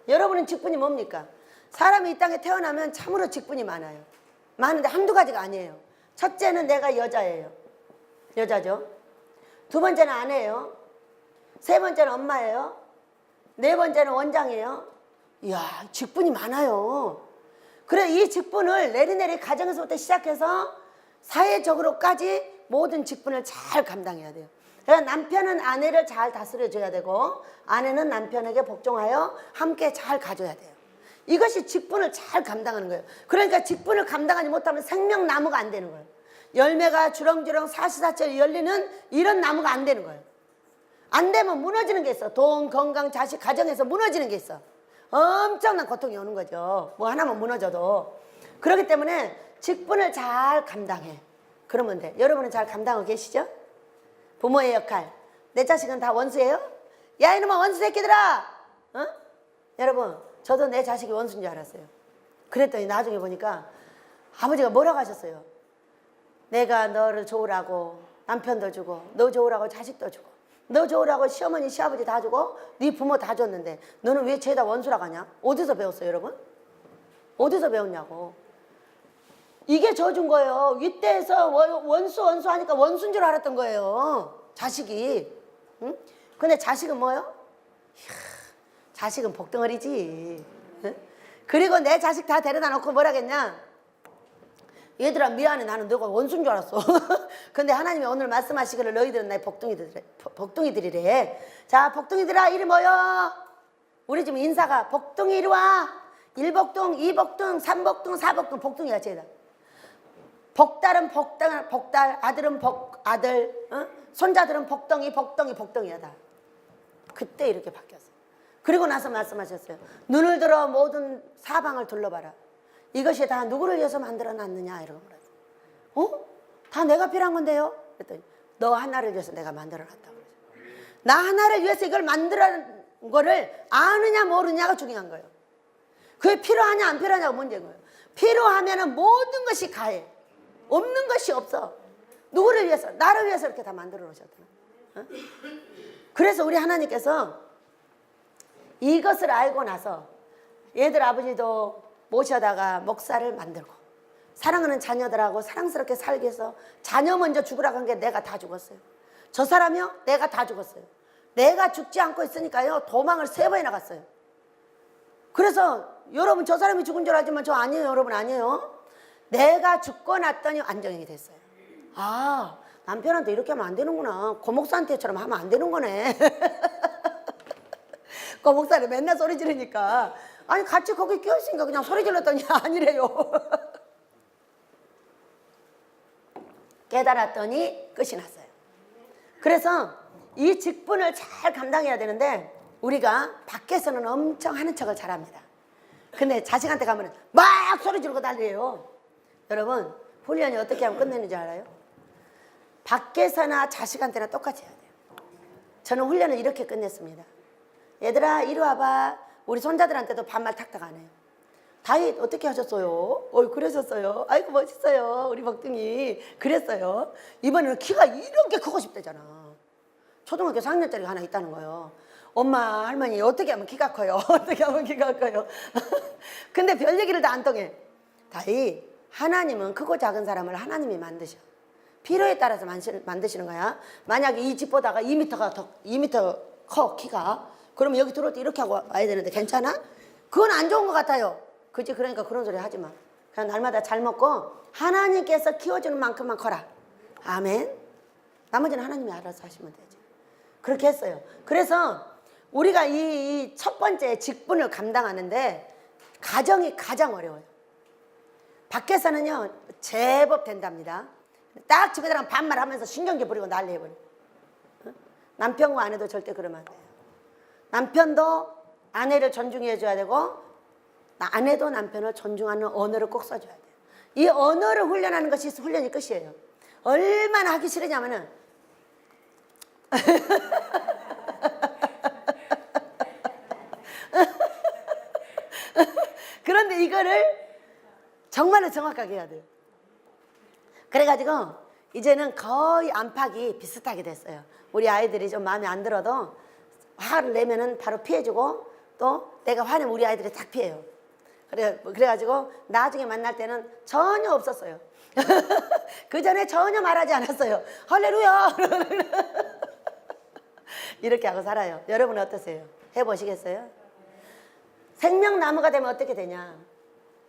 여러분은 직분이 뭡니까? 사람이 이 땅에 태어나면 참으로 직분이 많아요. 많은데 한두 가지가 아니에요. 첫째는 내가 여자예요. 여자죠. 두 번째는 아내예요. 세 번째는 엄마예요. 네 번째는 원장이에요. 이야, 직분이 많아요. 그래, 이 직분을 내리내리 가정에서부터 시작해서 사회적으로까지 모든 직분을 잘 감당해야 돼요. 그러니까 남편은 아내를 잘 다스려줘야 되고 아내는 남편에게 복종하여 함께 잘 가줘야 돼요. 이것이 직분을 잘 감당하는 거예요. 그러니까 직분을 감당하지 못하면 생명나무가 안 되는 거예요. 열매가 주렁주렁 사시사철 열리는 이런 나무가 안 되는 거예요. 안 되면 무너지는 게 있어. 돈, 건강, 자식, 가정에서 무너지는 게 있어. 엄청난 고통이 오는 거죠. 뭐 하나만 무너져도. 그렇기 때문에 직분을 잘 감당해. 그러면 돼. 여러분은 잘 감당하고 계시죠? 부모의 역할. 내 자식은 다 원수예요? 야, 이놈아 원수 새끼들아! 어? 여러분, 저도 내 자식이 원수인 줄 알았어요. 그랬더니 나중에 보니까 아버지가 뭐라고 하셨어요? 내가 너를 좋으라고 남편도 주고 너 좋으라고 자식도 주고 너 좋으라고 시어머니 시아버지 다 주고 네 부모 다 줬는데 너는 왜 죄다 원수라고 하냐? 어디서 배웠어요 여러분? 어디서 배웠냐고. 이게 저준 거예요. 윗대에서 원수 하니까 원수인 줄 알았던 거예요 자식이. 응? 근데 자식은 뭐예요? 이야, 자식은 복덩어리지. 응? 그리고 내 자식 다 데려다 놓고 뭐라겠냐? 얘들아 미안해, 나는 너가 원수인 줄 알았어. 근데 하나님이 오늘 말씀하시기를 너희들은 나의 복둥이들이래. 자, 복둥이들아 이리 모여. 우리 지금 인사가 복둥이 이리 와. 1복둥, 2복둥, 3복둥, 4복둥, 복둥이가 죄다. 복달은 복달, 아들은 아들, 손자들은 복덩이야 다. 그때 이렇게 바뀌었어요. 그리고 나서 말씀하셨어요. 눈을 들어 모든 사방을 둘러봐라. 이것이 다 누구를 위해서 만들어놨느냐 이러고 그랬어요. 다 내가 필요한 건데요? 그랬더니 너 하나를 위해서 내가 만들어놨다고 그랬어요. 나 하나를 위해서 이걸 만들어낸 거를 아느냐 모르냐가 중요한 거예요. 그게 필요하냐 안 필요하냐가 문제인 거예요. 필요하면은 모든 것이 가해. 없는 것이 없어. 누구를 위해서? 나를 위해서 이렇게 다 만들어 놓으셨잖아. 그래서 우리 하나님께서 이것을 알고 나서 얘들 아버지도 모셔다가 목사를 만들고 사랑하는 자녀들하고 사랑스럽게 살기 위해서 자녀 먼저 죽으라고 한 게 내가 다 죽었어요. 저 사람이요? 내가 다 죽었어요. 내가 죽지 않고 있으니까요 도망을 3번이나 갔어요. 그래서 여러분 저 사람이 죽은 줄 알지만 저 아니에요. 여러분 아니에요. 내가 죽고 났더니 안정이 됐어요. 아, 남편한테 이렇게 하면 안 되는구나. 고목사한테처럼 하면 안 되는 거네. 고목사를 맨날 소리 지르니까 아니 같이 거기 끼어있으니까 그냥 소리 질렀더니 아니래요. 깨달았더니 끝이 났어요. 그래서 이 직분을 잘 감당해야 되는데 우리가 밖에서는 엄청 하는 척을 잘합니다. 근데 자식한테 가면 막 소리 지르고 난리예요. 여러분 훈련이 어떻게 하면 끝내는지 알아요? 밖에서나 자식한테나 똑같이 해야 돼요. 저는 훈련을 이렇게 끝냈습니다. 얘들아 이리 와봐. 우리 손자들한테도 반말 탁탁 안 해요. 다이 어떻게 하셨어요? 그러셨어요. 아이고 멋있어요. 우리 먹둥이 그랬어요. 이번에는 키가 이렇게 크고 싶대잖아. 초등학교 4학년짜리가 하나 있다는 거예요. 엄마 할머니 어떻게 하면 키가 커요? 어떻게 하면 키가 커요? 근데 별 얘기를 다 안 통해. 다이 하나님은 크고 작은 사람을 하나님이 만드셔. 필요에 따라서 만드시는 거야. 만약에 이 집보다가 2m 커 키가. 그러면 여기 들어올 때 이렇게 하고 와야 되는데 괜찮아? 그건 안 좋은 것 같아요. 그치? 그러니까 그런 소리 하지 마. 그냥 날마다 잘 먹고 하나님께서 키워주는 만큼만 커라. 아멘. 나머지는 하나님이 알아서 하시면 되지. 그렇게 했어요. 그래서 우리가 이 첫 번째 직분을 감당하는데 가정이 가장 어려워요. 밖에서는요 제법 된답니다. 딱 집에 들어가면 반말하면서 신경질 부리고 난리 해버려. 남편과 아내도 절대 그러면 안 돼요. 남편도 아내를 존중해 줘야 되고 아내도 남편을 존중하는 언어를 꼭 써줘야 돼요. 이 언어를 훈련하는 것이 훈련이 끝이에요. 얼마나 하기 싫으냐면은 그런데 이거를 정말로 정확하게 해야 돼요. 그래가지고 이제는 거의 안팎이 비슷하게 됐어요. 우리 아이들이 좀 마음에 안 들어도 화를 내면은 바로 피해주고 또 내가 화내면 우리 아이들이 딱 피해요. 그래가지고 나중에 만날 때는 전혀 없었어요. 그 전에 전혀 말하지 않았어요. 할렐루야. 이렇게 하고 살아요. 여러분은 어떠세요? 해보시겠어요? 생명나무가 되면 어떻게 되냐?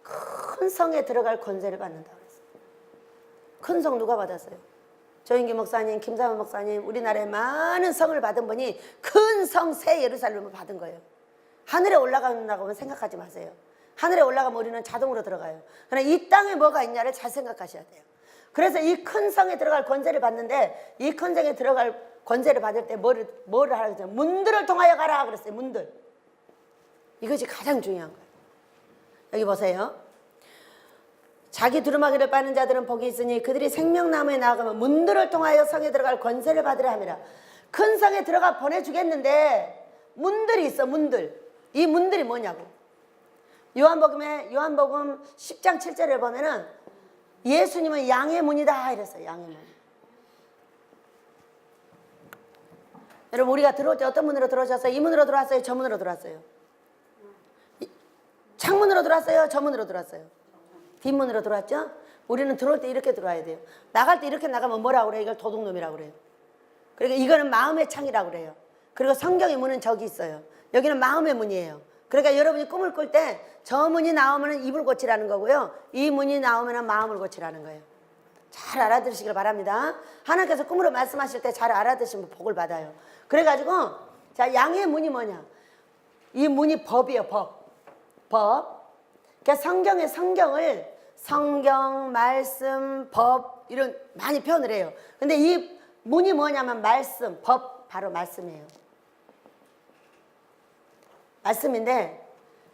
큰 성에 들어갈 권세를 받는다 그랬어요. 큰 성 누가 받았어요? 조인기 목사님, 김사만 목사님, 우리나라에 많은 성을 받은 분이 큰 성 새 예루살렘을 받은 거예요. 하늘에 올라간다고 생각하지 마세요. 하늘에 올라가면 우리는 자동으로 들어가요. 그러나 이 땅에 뭐가 있냐를 잘 생각하셔야 돼요. 그래서 이 큰 성에 들어갈 권세를 받는데 이 큰 성에 들어갈 권세를 받을 때 뭐를 하라고 했어요? 문들을 통하여 가라 그랬어요. 문들. 이것이 가장 중요한 거예요. 여기 보세요. 자기 두루마기를 빠는 자들은 복이 있으니 그들이 생명나무에 나아가면 문들을 통하여 성에 들어갈 권세를 받으려 함이라. 큰 성에 들어가 보내주겠는데 문들이 있어. 문들. 이 문들이 뭐냐고. 요한복음 10장 7절에 보면은 예수님은 양의 문이다 이랬어요. 양의 문. 여러분 우리가 들어올 때 어떤 문으로 들어오셨어요? 이 문으로 들어왔어요? 저 문으로 들어왔어요? 창문으로 들어왔어요? 저 문으로 들어왔어요? 뒷문으로 들어왔죠? 우리는 들어올 때 이렇게 들어와야 돼요. 나갈 때 이렇게 나가면 뭐라고 그래요? 이걸 도둑놈이라고 그래요. 그러니까 이거는 마음의 창이라고 그래요. 그리고 성경의 문은 저기 있어요. 여기는 마음의 문이에요. 그러니까 여러분이 꿈을 꿀 때 저 문이 나오면 입을 고치라는 거고요. 이 문이 나오면 마음을 고치라는 거예요. 잘 알아들으시길 바랍니다. 하나님께서 꿈으로 말씀하실 때 잘 알아듣으시면 복을 받아요. 그래가지고 자 양의 문이 뭐냐? 이 문이 법이에요. 법. 그러니까 성경을 성경, 말씀, 법 이런 많이 표현을 해요. 근데 이 문이 뭐냐면 말씀, 법 바로 말씀이에요. 말씀인데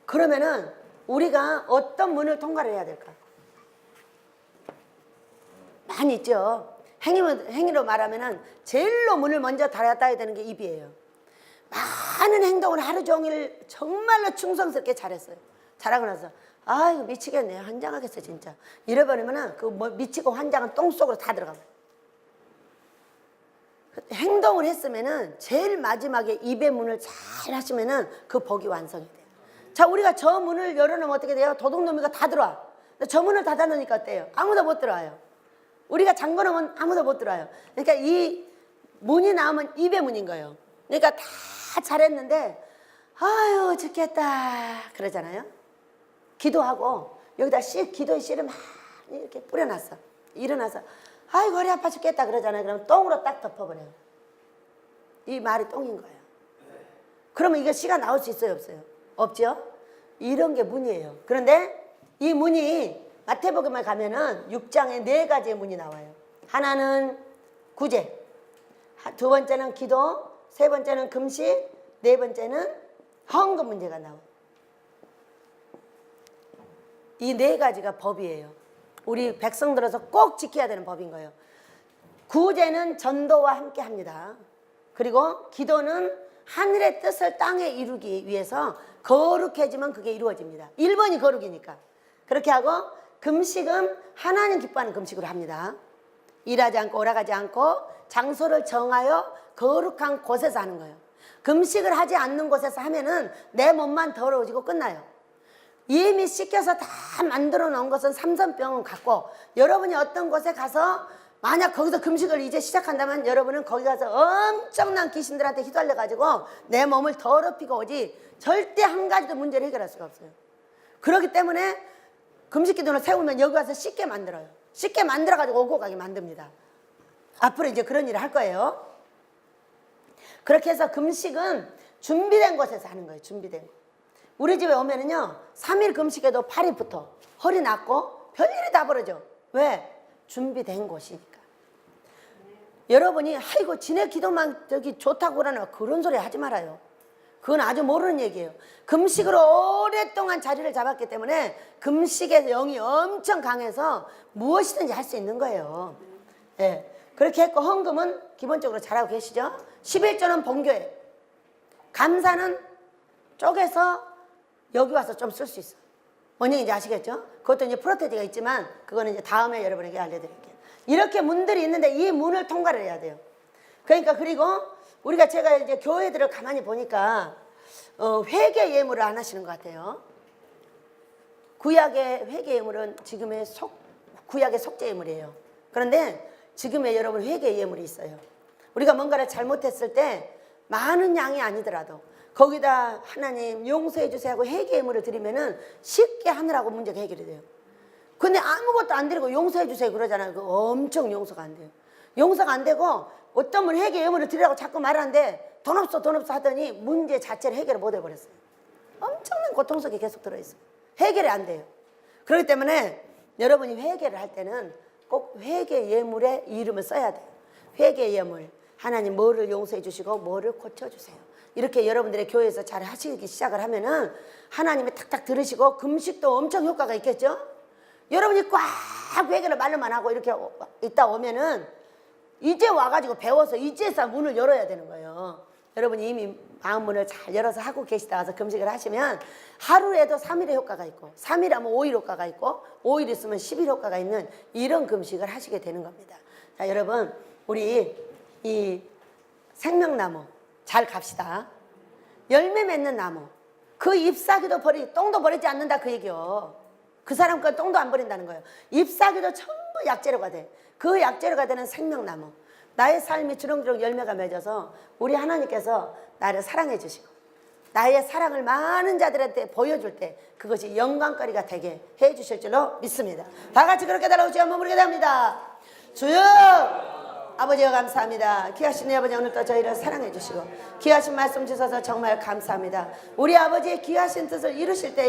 그러면은 우리가 어떤 문을 통과를 해야 될까? 많이 있죠. 행위로 말하면은 제일로 문을 먼저 닫아야 되는 게 입이에요. 많은 행동을 하루 종일 정말로 충성스럽게 잘했어요. 잘하고 나서 아이고 미치겠네, 환장하겠어 진짜. 이래버리면은 그 뭐 미치고 환장은 똥 속으로 다 들어가요. 행동을 했으면은 제일 마지막에 입의 문을 잘 하시면은 그 복이 완성이 돼요. 자, 우리가 저 문을 열어놓으면 어떻게 돼요? 도둑놈이가 다 들어와. 근데 저 문을 닫아놓으니까 어때요? 아무도 못 들어와요. 우리가 잠궈놓으면 아무도 못 들어와요. 그러니까 이 문이 나오면 입의 문인 거예요. 그러니까 다 잘했는데 아유 죽겠다 그러잖아요. 기도하고 여기다 기도의 씨를 많이 이렇게 뿌려놨어. 일어나서 아이고 허리 아파 죽겠다 그러잖아요. 그러면 똥으로 딱 덮어버려요. 이 말이 똥인 거예요. 그러면 이거 씨가 나올 수 있어요 없어요? 없죠? 이런 게 문이에요. 그런데 이 문이 마태복음에 가면은 6장에 4가지의 문이 나와요. 하나는 구제, 두 번째는 기도, 세 번째는 금식, 네 번째는 헌금 문제가 나와요. 이 4가지가 법이에요. 우리 백성들어서 꼭 지켜야 되는 법인 거예요. 구제는 전도와 함께 합니다. 그리고 기도는 하늘의 뜻을 땅에 이루기 위해서 거룩해지면 그게 이루어집니다. 1번이 거룩이니까. 그렇게 하고 금식은 하나님 기뻐하는 금식으로 합니다. 일하지 않고 오라가지 않고 장소를 정하여 거룩한 곳에서 하는 거예요. 금식을 하지 않는 곳에서 하면은 내 몸만 더러워지고 끝나요. 이미 씻겨서 다 만들어 놓은 것은 삼선병은 같고, 여러분이 어떤 곳에 가서 만약 거기서 금식을 이제 시작한다면 여러분은 거기 가서 엄청난 귀신들한테 휘둘려 가지고 내 몸을 더럽히고 오지 절대 한 가지도 문제를 해결할 수가 없어요. 그렇기 때문에 금식 기도를 세우면 여기 와서 쉽게 만들어요. 쉽게 만들어 가지고 오고 가게 만듭니다. 앞으로 이제 그런 일을 할 거예요. 그렇게 해서 금식은 준비된 곳에서 하는 거예요. 준비된 곳. 우리 집에 오면은요 3일 금식에도 팔이 붙어, 허리 낮고 별일이 다 벌어져. 왜? 준비된 곳이니까. 여러분이 아이고 지네 기도만 저기 좋다고 그러나 그런 소리 하지 말아요. 그건 아주 모르는 얘기예요. 금식으로 오랫동안 자리를 잡았기 때문에 금식의 영이 엄청 강해서 무엇이든지 할 수 있는 거예요. 예. 그렇게 했고 헌금은 기본적으로 잘하고 계시죠? 11조는 본교회, 감사는 쪼개서 여기 와서 좀 쓸 수 있어. 뭔 얘기인지 아시겠죠? 그것도 이제 프로테지가 있지만 그거는 이제 다음에 여러분에게 알려드릴게요. 이렇게 문들이 있는데 이 문을 통과를 해야 돼요. 그러니까 그리고 우리가 제가 이제 교회들을 가만히 보니까 회개 예물을 안 하시는 것 같아요. 구약의 회개 예물은 지금의 구약의 속죄 예물이에요. 그런데 지금의 여러분 회개 예물이 있어요. 우리가 뭔가를 잘못했을 때 많은 양이 아니더라도 거기다 하나님 용서해 주세요 하고 회개 예물을 드리면은 쉽게 하느라고 문제가 해결이 돼요. 근데 아무것도 안 드리고 용서해 주세요 그러잖아요. 그 엄청 용서가 안 돼요. 용서가 안 되고 어떤 분 회개 예물을 드리라고 자꾸 말하는데 돈 없어 하더니 문제 자체를 해결을 못 해버렸어요. 엄청난 고통 속에 계속 들어있어요. 해결이 안 돼요. 그렇기 때문에 여러분이 회개를 할 때는 꼭 회개 예물의 이름을 써야 돼요. 회개 예물, 하나님 뭐를 용서해 주시고 뭐를 고쳐주세요. 이렇게 여러분들의 교회에서 잘 하시기 시작을 하면은 하나님이 탁탁 들으시고 금식도 엄청 효과가 있겠죠. 여러분이 꽉 회개를 말로만 하고 이렇게 있다 오면은 이제 와가지고 배워서 이제서 문을 열어야 되는 거예요. 여러분이 이미 마음 문을 잘 열어서 하고 계시다 와서 금식을 하시면 하루에도 3일의 효과가 있고 3일 하면 5일 효과가 있고 5일 있으면 10일 효과가 있는 이런 금식을 하시게 되는 겁니다. 자, 여러분 우리 이 생명나무 잘 갑시다. 열매 맺는 나무, 그 잎사귀도 똥도 버리지 않는다 그 얘기요. 그 사람 건 똥도 안 버린다는 거예요. 잎사귀도 전부 약재료가 돼. 그 약재료가 되는 생명나무, 나의 삶이 주렁주렁 열매가 맺어서 우리 하나님께서 나를 사랑해 주시고 나의 사랑을 많은 자들한테 보여줄 때 그것이 영광거리가 되게 해 주실 줄로 믿습니다. 다 같이 그렇게 달라오시고 한번 부르게 됩니다. 주여 아버지여 감사합니다. 귀하신 아버지 오늘도 저희를 사랑해 주시고 귀하신 말씀 주셔서 정말 감사합니다. 우리 아버지의 귀하신 뜻을 이루실 때